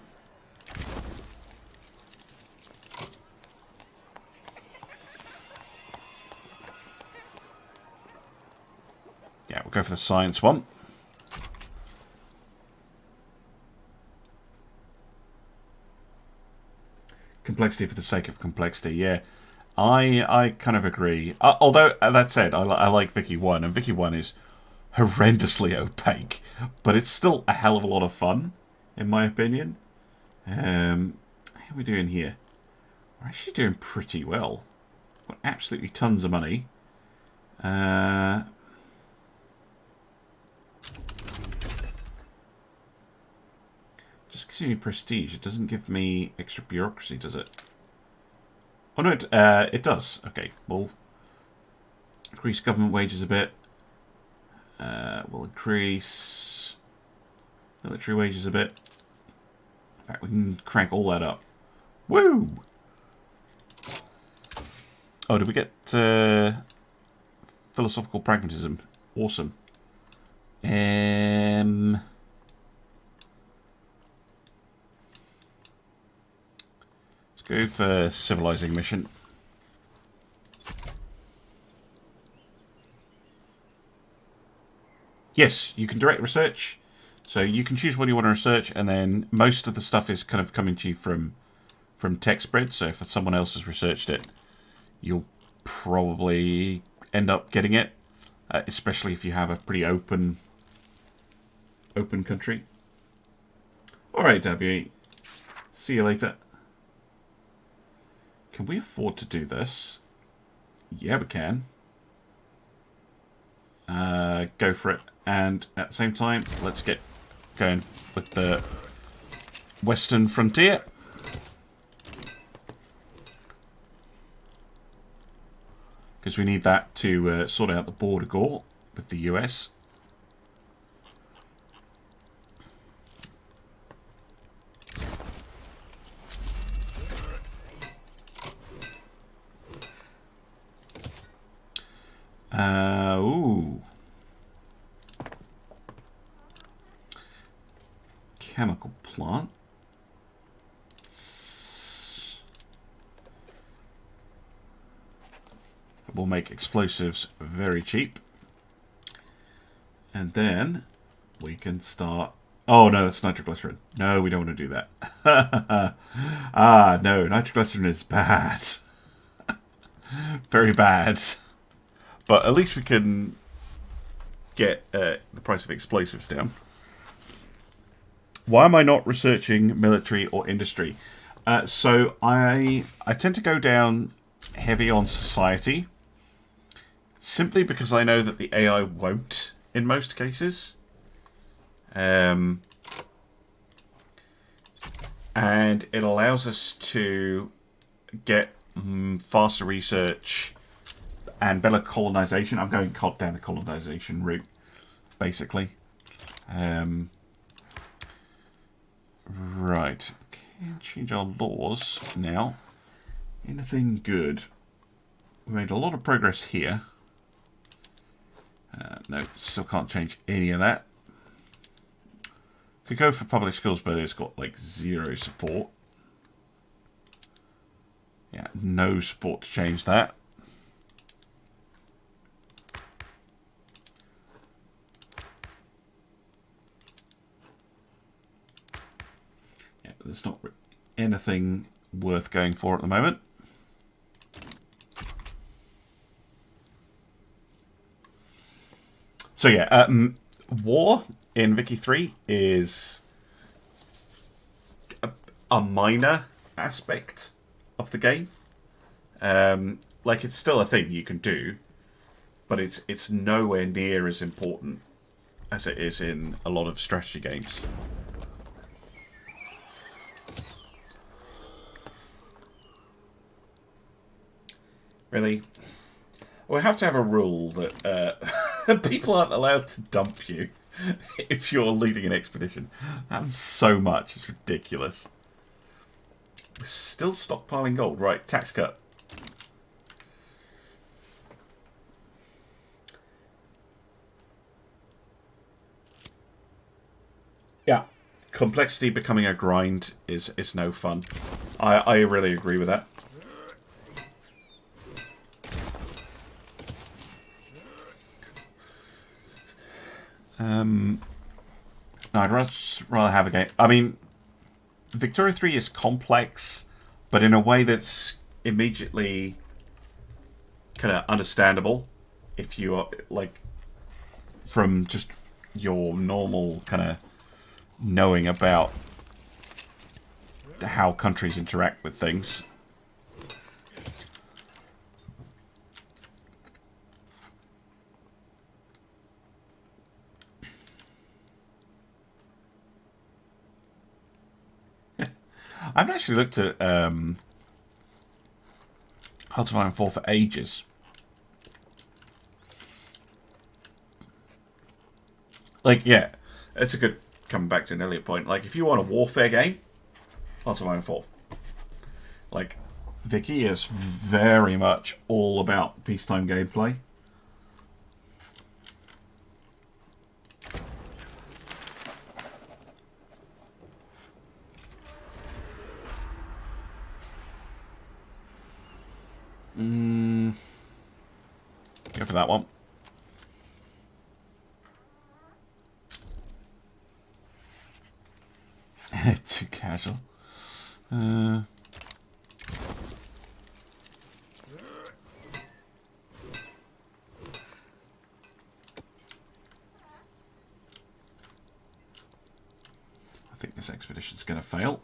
Yeah, we'll go for the science one. Complexity for the sake of complexity, yeah. I kind of agree. Although, that said, I like Vicky 1, and Vicky 1 is horrendously opaque, but it's still a hell of a lot of fun, in my opinion. How are we doing here? We're actually doing pretty well. Got absolutely tons of money. gives me prestige. It doesn't give me extra bureaucracy, does it? Oh no, it does. Okay, we'll increase government wages a bit. We'll increase military wages a bit. In fact, we can crank all that up. Woo! Oh, did we get philosophical pragmatism? Awesome. Let's go for civilizing mission. Yes, you can direct research. So you can choose what you want to research, and then most of the stuff is kind of coming to you from tech spread. So if someone else has researched it, you'll probably end up getting it, especially if you have a pretty open country. All right, W. See you later. Can we afford to do this? Yeah, we can. Go for it. And at the same time, let's get going with the western frontier. Because we need that to sort out the border gore with the US. Ooh. Chemical plant. We'll make explosives very cheap. And then we can start... Oh, no, that's nitroglycerin. No, we don't want to do that. No, nitroglycerin is bad. Very bad. But at least we can get the price of explosives down. Why am I not researching military or industry? So I tend to go down heavy on society, simply because I know that the AI won't in most cases. And it allows us to get faster research and better colonization. I'm going down the colonization route, basically. Right. Can't change our laws now. Anything good? We made a lot of progress here. No, still can't change any of that. Could go for public schools, but it's got like 0 support. Yeah, no support to change that. Yeah, but there's not anything worth going for at the moment. So yeah, war in Vicky 3 is a minor aspect of the game. Like, it's still a thing you can do, but it's nowhere near as important as it is in a lot of strategy games. Really? We have to have a rule that people aren't allowed to dump you if you're leading an expedition. That's so much. It's ridiculous. We're still stockpiling gold. Right, tax cut. Yeah. Complexity becoming a grind is no fun. I really agree with that. No, I'd rather have a game. I mean, Victoria 3 is complex, but in a way that's immediately kind of understandable if you are, like, from just your normal kind of knowing about how countries interact with things. I've actually looked at Hearts of Iron 4 for ages. Like, yeah, it's a good, coming back to an earlier point, like, if you want a warfare game, Hearts of Iron 4. Like, Vicky is very much all about peacetime gameplay. Go for that one. Too casual. I think this expedition's going to fail.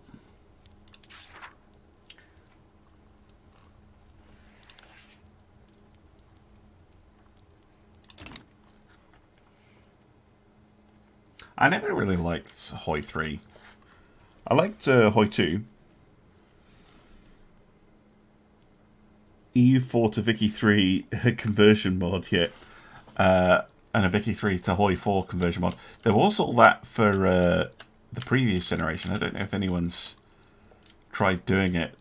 I never really liked Hoy 3. I liked Hoy 2. EU4 to Vicky 3 conversion mod, yet. And a Vicky 3 to Hoy 4 conversion mod. There was all that for the previous generation. I don't know if anyone's tried doing it.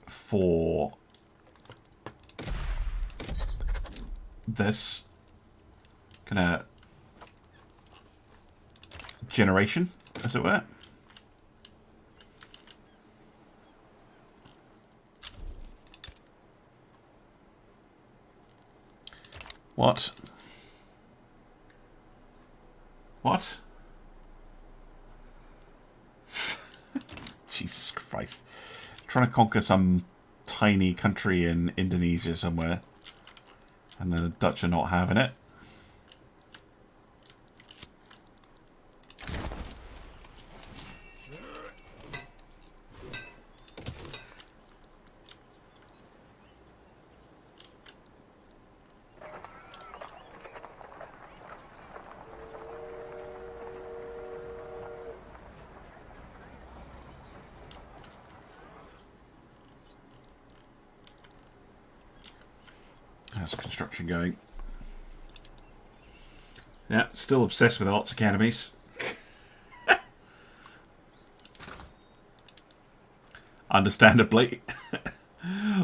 For this kind of generation, as it were. What? What? Jesus Christ. Trying to conquer some tiny country in Indonesia somewhere. And the Dutch are not having it. How's construction going? Yeah, still obsessed with arts academies. Understandably.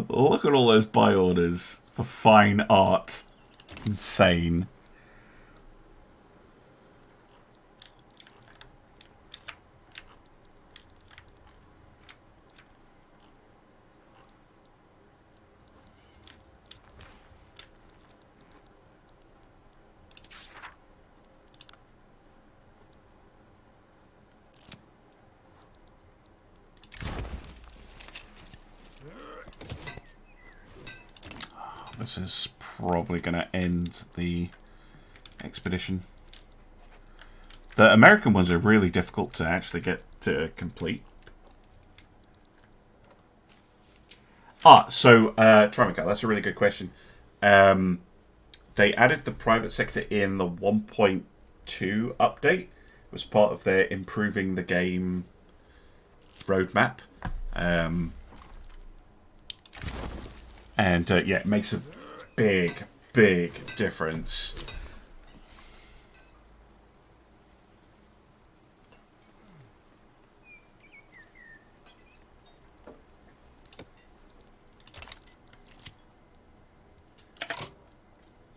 Look at all those buy orders for fine art. Insane. This is probably going to end the expedition. The American ones are really difficult to actually get to complete. So Trimaca, that's a really good question. They added the private sector in the 1.2 update. It was part of their improving the game roadmap. And yeah, it makes a big, big difference.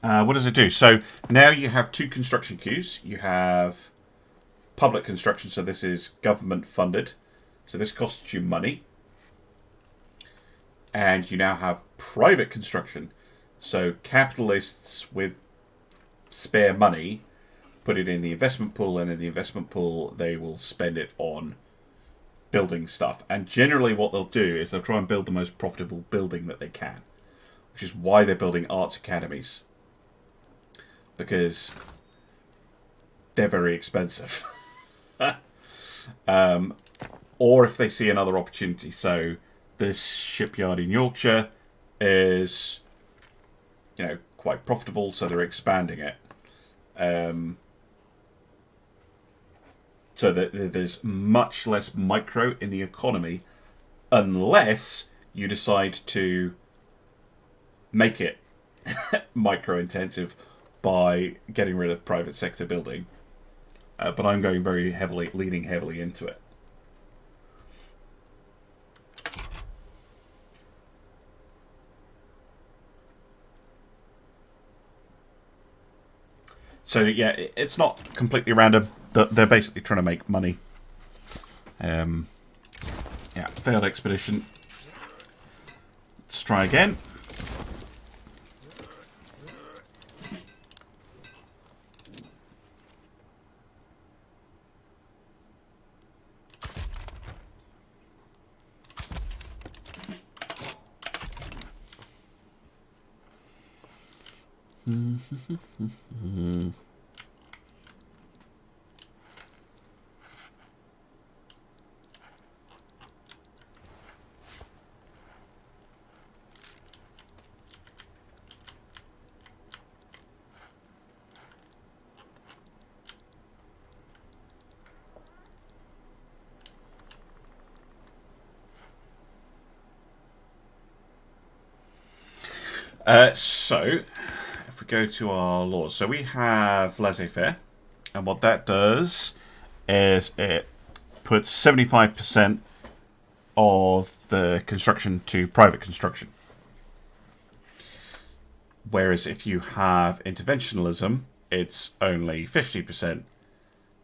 What does it do? So now you have two construction queues. You have public construction, so this is government funded. So this costs you money. And you now have private construction. So capitalists with spare money put it in the investment pool, and in the investment pool they will spend it on building stuff. And generally what they'll do is they'll try and build the most profitable building that they can, which is why they're building arts academies, because they're very expensive. Or if they see another opportunity. So this shipyard in Yorkshire is, you know, quite profitable, so they're expanding it. So that there's much less micro in the economy, unless you decide to make it micro-intensive by getting rid of private sector building. But I'm going leaning heavily into it. So yeah, it's not completely random. They're basically trying to make money. Yeah, failed expedition. Let's try again. So, if we go to our laws, so we have laissez-faire, and what that does is it puts 75% of the construction to private construction. Whereas if you have interventionalism, it's only 50%.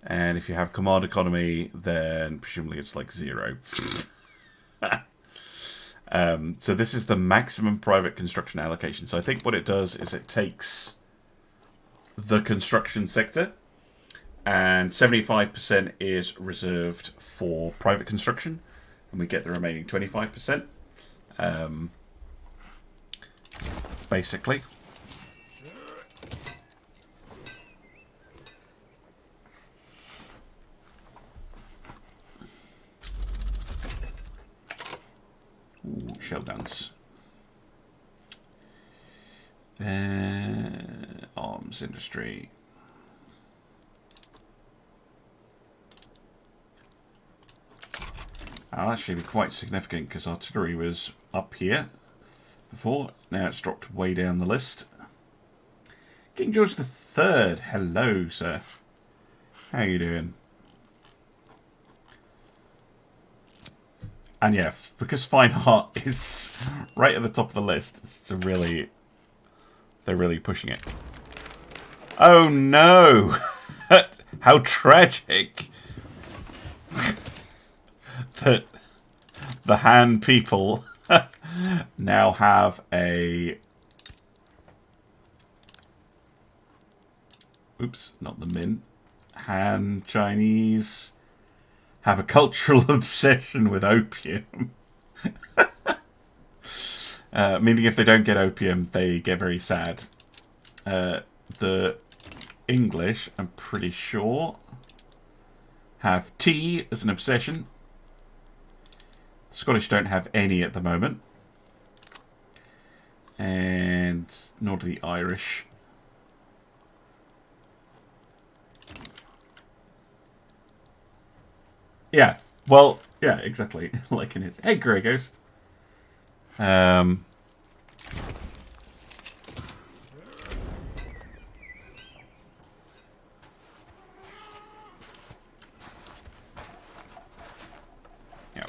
And if you have command economy, then presumably it's like 0. So this is the maximum private construction allocation. So I think what it does is it takes the construction sector, and 75% is reserved for private construction, and we get the remaining 25%. Basically. Ooh, shell guns. Arms industry. That'll actually be quite significant because artillery was up here before. Now it's dropped way down the list. King George III. Hello, sir. How you doing? And yeah, because fine art is right at the top of the list, it's really, they're really pushing it. Oh no! How tragic that the Han people now have a... Oops, not the Min. Han Chinese have a cultural obsession with opium. Meaning if they don't get opium, they get very sad. The English, I'm pretty sure, have tea as an obsession. The Scottish don't have any at the moment. And nor do the Irish. Yeah, well, yeah, exactly. Like in it. Hey, Grey Ghost. Yeah,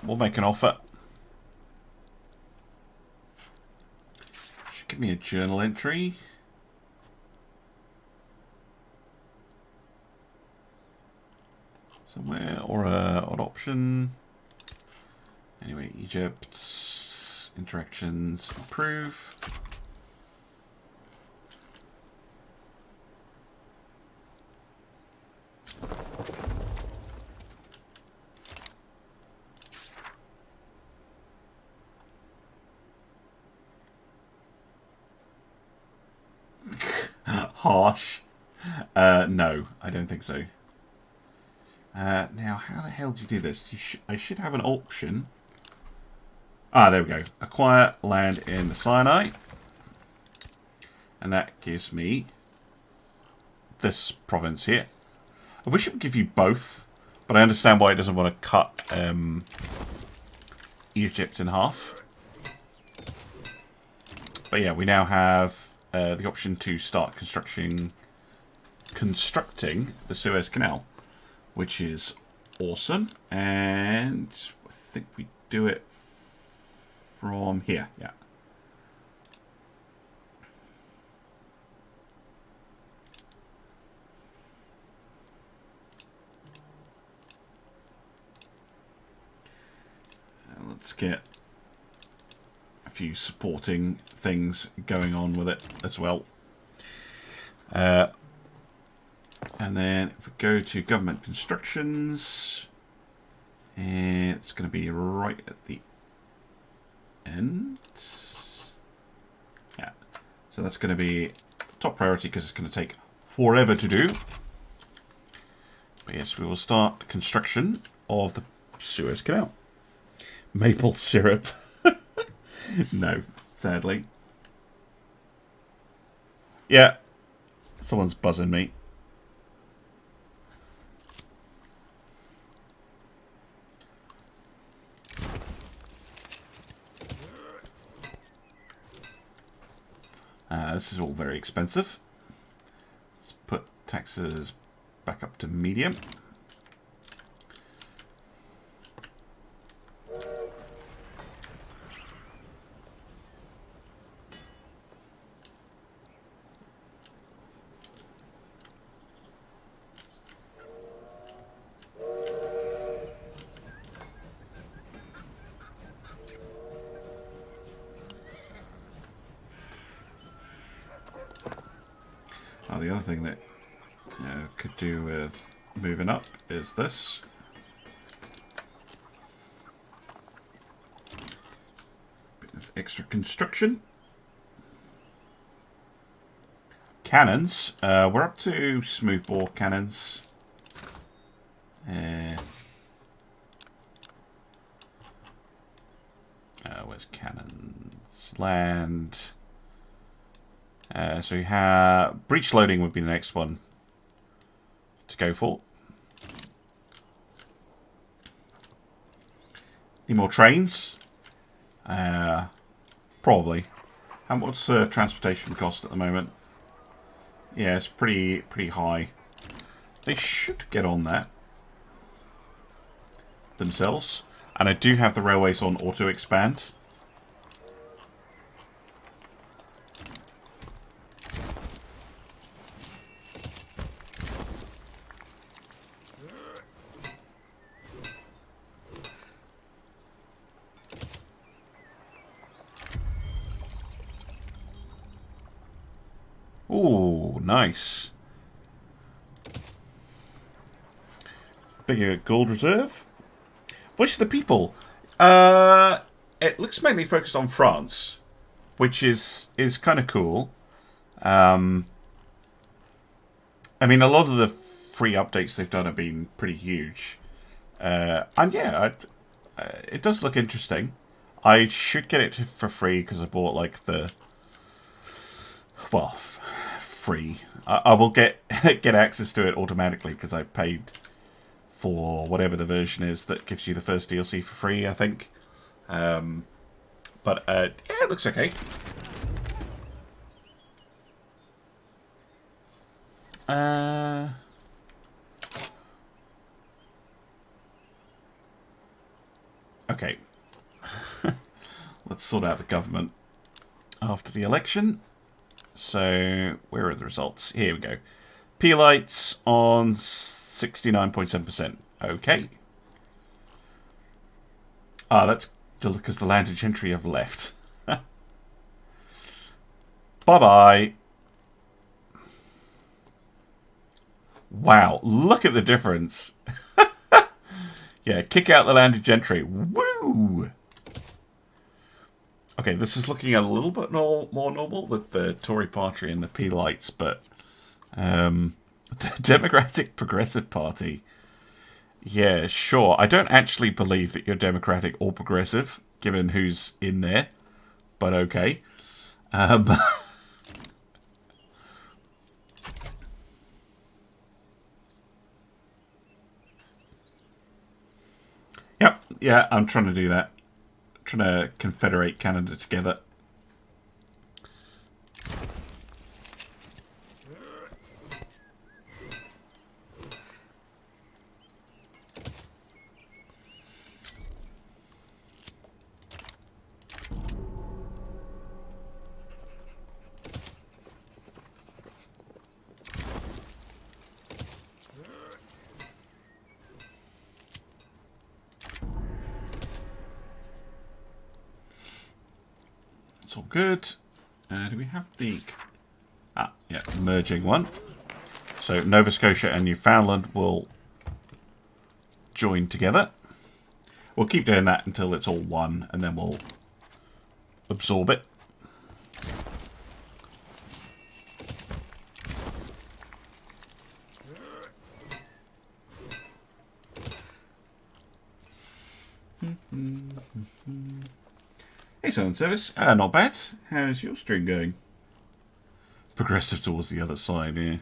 we'll make an offer. Should give me a journal entry. Somewhere, or an option. Anyway, Egypt, interactions, approve. Harsh. No, I don't think so. Now, how the hell do you do this? I should have an option. Ah, there we go. Acquire land in the Sinai. And that gives me this province here. I wish it would give you both, But I understand why it doesn't want to cut Egypt in half. But yeah, we now have the option to start constructing the Suez Canal, which is awesome. And I think we do it from here. Yeah. Let's get a few supporting things going on with it as well. And then if we go to government constructions, and it's going to be right at the end. Yeah, so that's going to be top priority because it's going to take forever to do. But yes, we will start construction of the Suez Canal. Maple syrup. No, sadly. Yeah, someone's buzzing me. This is all very expensive. Let's put taxes back up to medium. The other thing that could do with moving up is this. Bit of extra construction. Cannons. We're up to smoothbore cannons. Where's cannons? Land. So you have breech loading would be the next one to go for. Any more trains? Probably. And what's transportation cost at the moment? Yeah, it's pretty high. They should get on that themselves. And I do have the railways on auto expand. Ooh, nice. Bigger gold reserve. Voice of the people. It looks mainly focused on France, which is kind of cool. I mean, a lot of the free updates they've done have been pretty huge. And yeah, it does look interesting. I should get it for free because I bought like the... Well, free. I will get access to it automatically because I paid for whatever the version is that gives you the first DLC for free, I think. But yeah, it looks okay. Okay. Let's sort out the government after the election. So, where are the results? Here we go. Peelites on 69.7%. Okay. Ah, that's because the landed gentry have left. Bye-bye. Wow, look at the difference. Yeah, kick out the landed gentry. Woo! Okay, this is looking a little bit more normal with the Tory Party and the Peelites, but the Democratic Progressive Party, yeah, sure. I don't actually believe that you're Democratic or Progressive, given who's in there, but okay. Yeah, I'm trying to do that. Trying to confederate Canada together. It's all good. Do we have the... Ah, yeah, merging one. So Nova Scotia and Newfoundland will join together. We'll keep doing that until it's all one, and then we'll absorb it. Hey, Sun Service. Not bad. How's your stream going? Progressive towards the other side, yeah.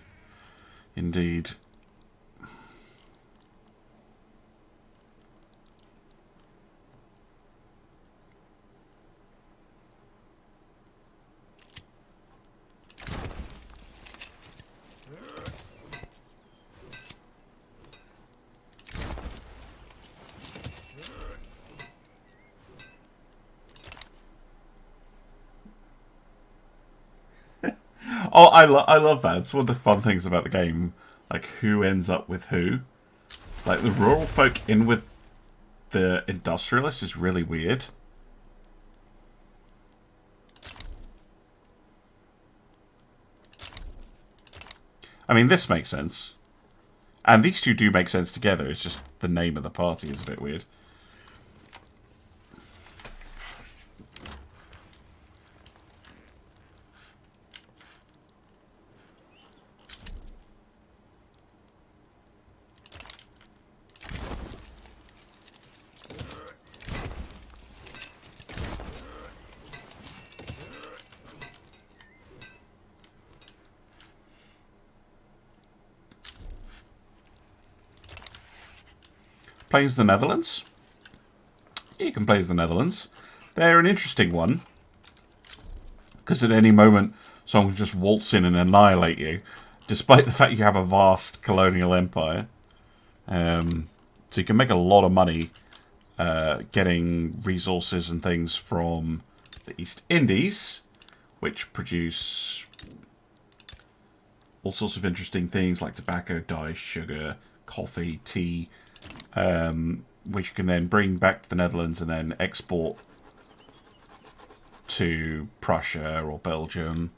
Indeed. Oh, I love that. It's one of the fun things about the game. Like, who ends up with who. Like, the rural folk in with the industrialists is really weird. I mean, this makes sense. And these two do make sense together. It's just the name of the party is a bit weird. Plays the Netherlands. You can play as the Netherlands. They're an interesting one. Because at any moment, someone can just waltz in and annihilate you. Despite the fact you have a vast colonial empire. So you can make a lot of money getting resources and things from the East Indies. Which produce all sorts of interesting things like tobacco, dye, sugar, coffee, tea. Which you can then bring back to the Netherlands and then export to Prussia or Belgium.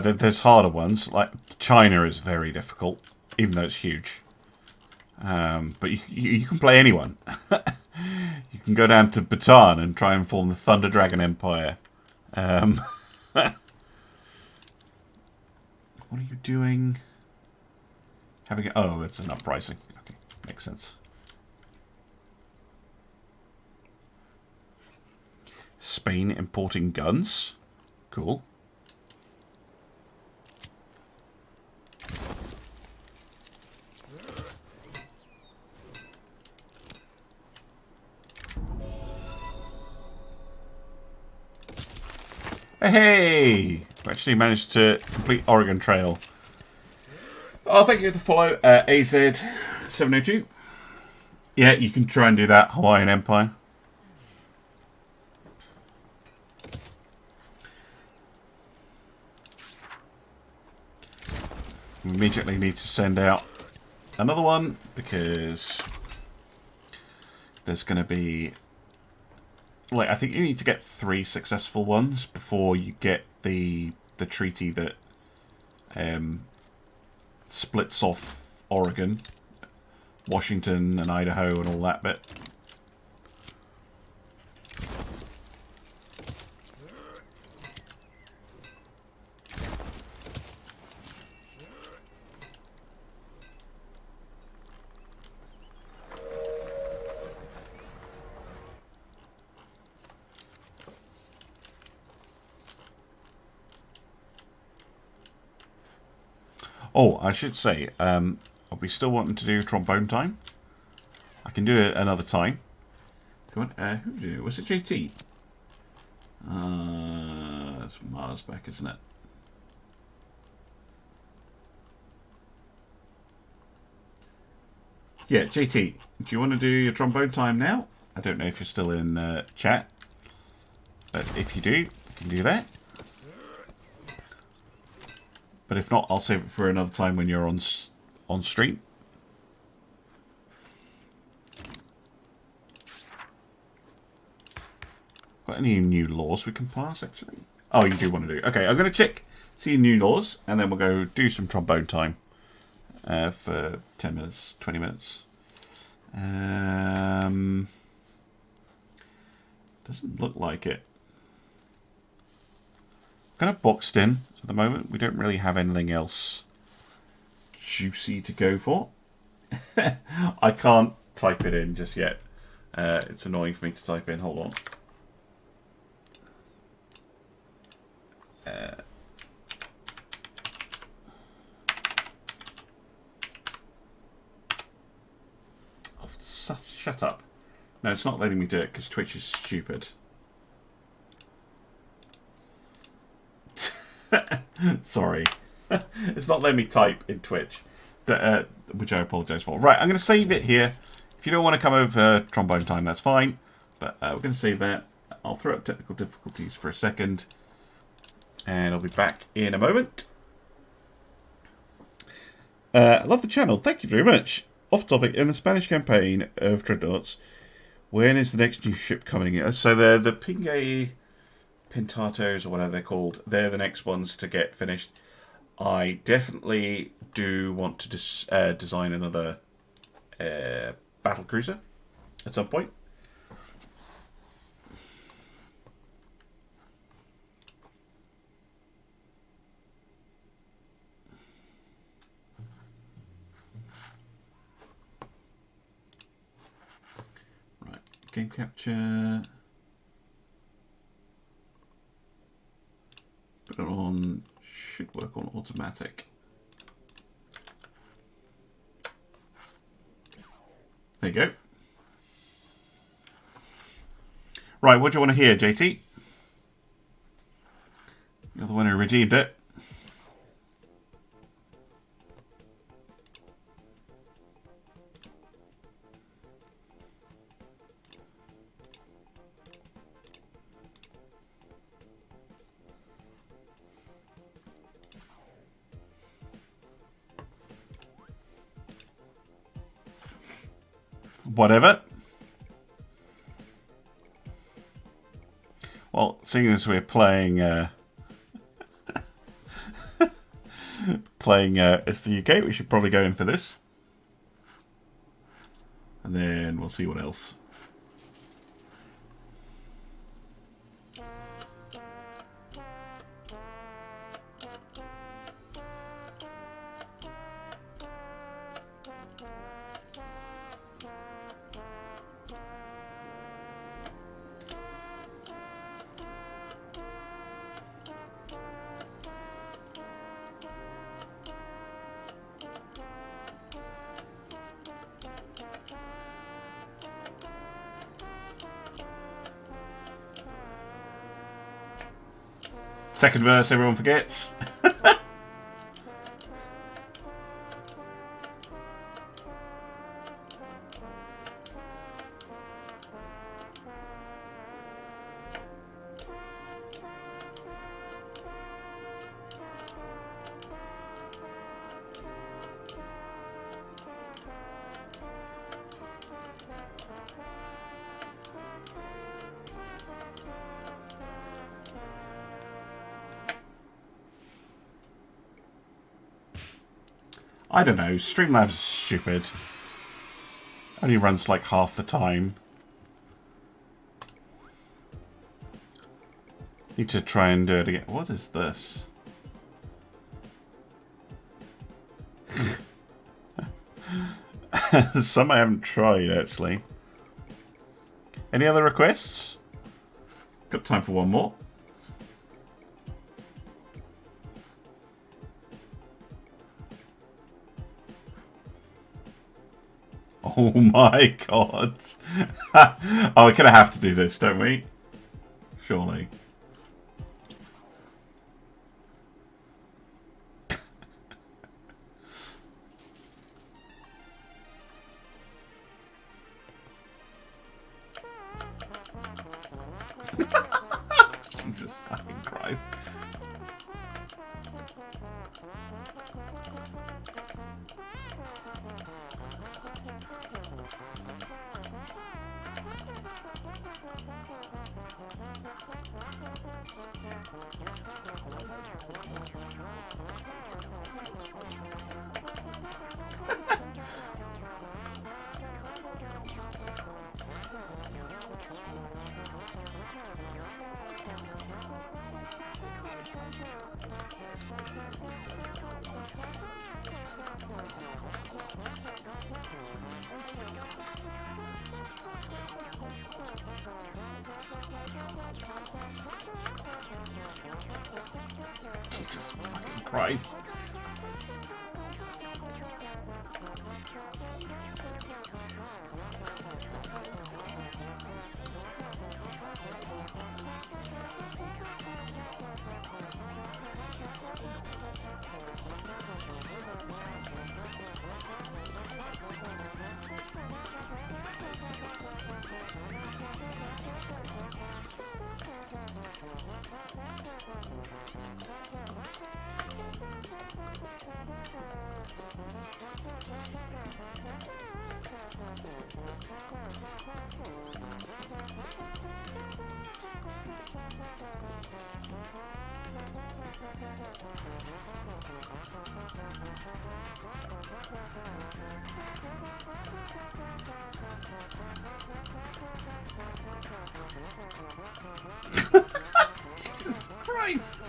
There's harder ones, like China is very difficult, even though it's huge. But you can play anyone. You can go down to Bhutan and try and form the Thunder Dragon Empire. What are you doing? Having oh, it's an uprising. Okay, makes sense. Spain importing guns. Cool. Hey! We actually managed to complete Oregon Trail. Oh, thank you for the follow, AZ702. Yeah, you can try and do that, Hawaiian Empire. We immediately need to send out another one, because there's going to be... Like, I think you need to get 3 successful ones before you get the treaty that splits off Oregon, Washington and Idaho and all that bit. Oh, I should say, are we still wanting to do trombone time? I can do it another time. Do you want, who did it? Was it JT? It's Mars back, isn't it? Yeah, JT, do you want to do your trombone time now? I don't know if you're still in chat, but if you do, you can do that. But if not, I'll save it for another time when you're on stream. Got any new laws we can pass, actually? Oh, you do want to do. Okay, I'm going to check, see new laws, and then we'll go do some trombone time for 10 minutes, 20 minutes. Doesn't look like it. Kind of boxed in at the moment. We don't really have anything else juicy to go for. I can't type it in just yet. It's annoying for me to type in. Hold on. Shut up. No, it's not letting me do it because Twitch is stupid. Sorry. It's not letting me type in Twitch, which I apologise for. Right, I'm going to save it here. If you don't want to come over trombone time, that's fine. But we're going to save that. I'll throw up technical difficulties for a second. And I'll be back in a moment. I love the channel. Thank you very much. Off topic, in the Spanish campaign of Dreadnoughts, when is the next new ship coming? So the Pingue Pintatos, or whatever they're called, they're the next ones to get finished. I definitely do want to design another battle cruiser at some point. Right, game capture. Put it on, should work on automatic. There you go. Right, what do you want to hear, JT? You're the one who redeemed it. Whatever. Well, seeing as we're playing playing as the UK, we should probably go in for this. And then we'll see what else. Second verse, everyone forgets. I don't know, Streamlabs is stupid. Only runs like half the time. Need to try and do it again. What is this? Some I haven't tried, actually. Any other requests? Got time for one more. Oh my god. Oh, we kind of have to do this, don't we? Surely. Jesus fucking Christ. Jesus fucking Christ. Jesus Christ.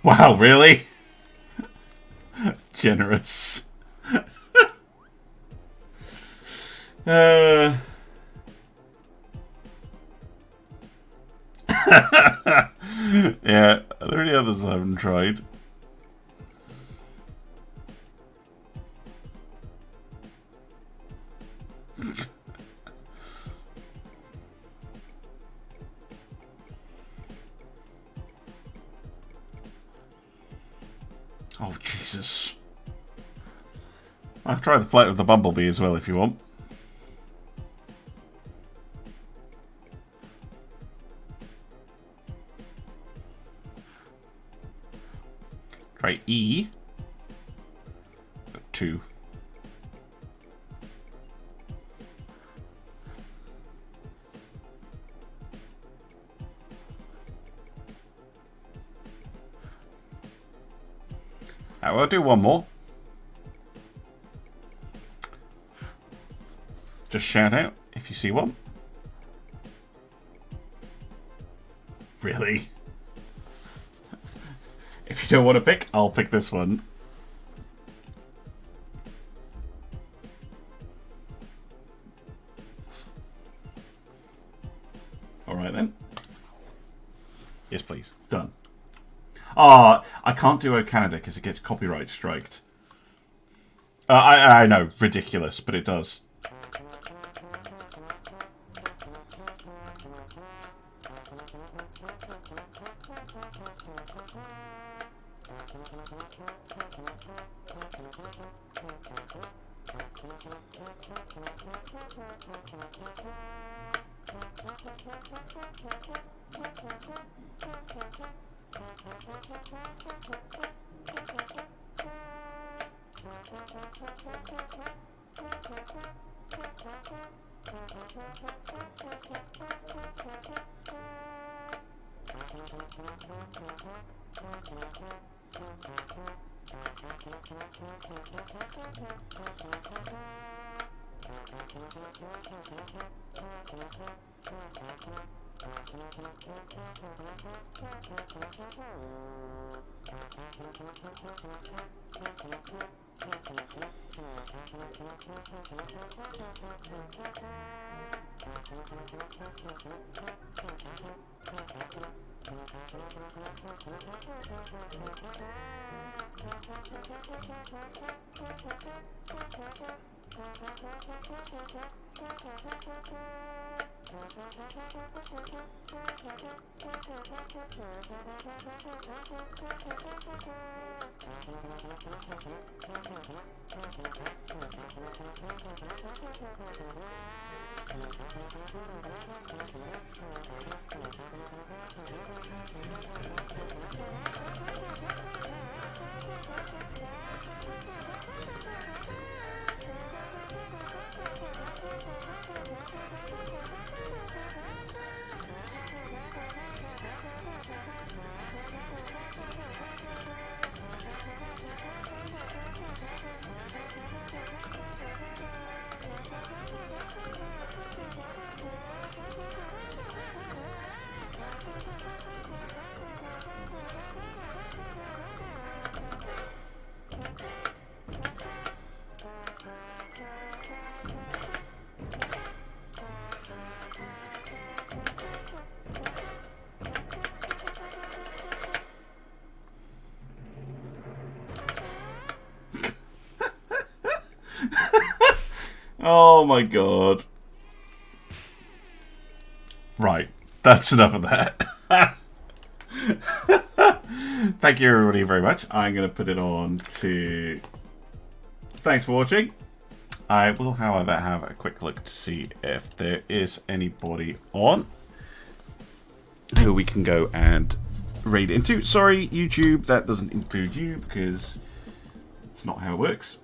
Wow, really? Generous. Yeah, are there any others I haven't tried? Oh, Jesus. I'll try the flight of the bumblebee as well if you want. Try E. 2. I will do one more. Just shout out if you see one. Really? If you don't want to pick, I'll pick this one. Alright then. Yes, please. Done. Ah, I can't do O Canada because it gets copyright striked. I know, ridiculous, but it does. Oh my god. Right, that's enough of that. Thank you everybody very much. I'm going to put it on to... Thanks for watching. I will, however, have a quick look to see if there is anybody on who we can go and raid into. Sorry, YouTube, that doesn't include you because it's not how it works.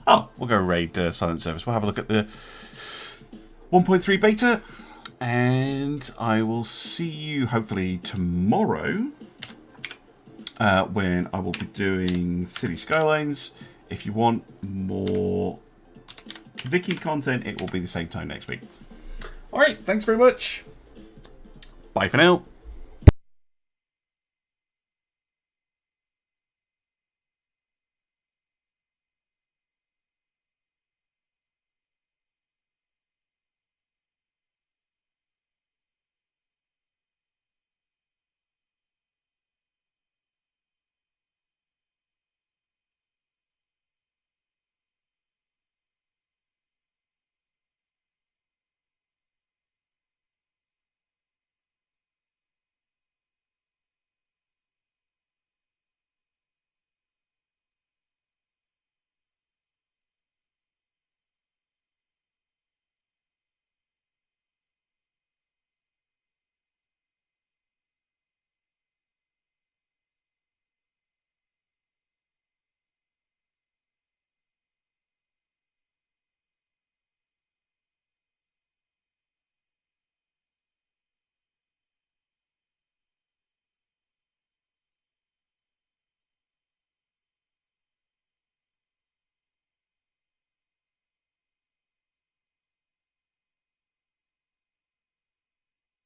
Oh, we'll go raid Silent Service. We'll have a look at the 1.3 beta, and I will see you hopefully tomorrow when I will be doing City Skylines. If you want more Vicky content, it will be the same time next week. Alright, thanks very much. Bye for now.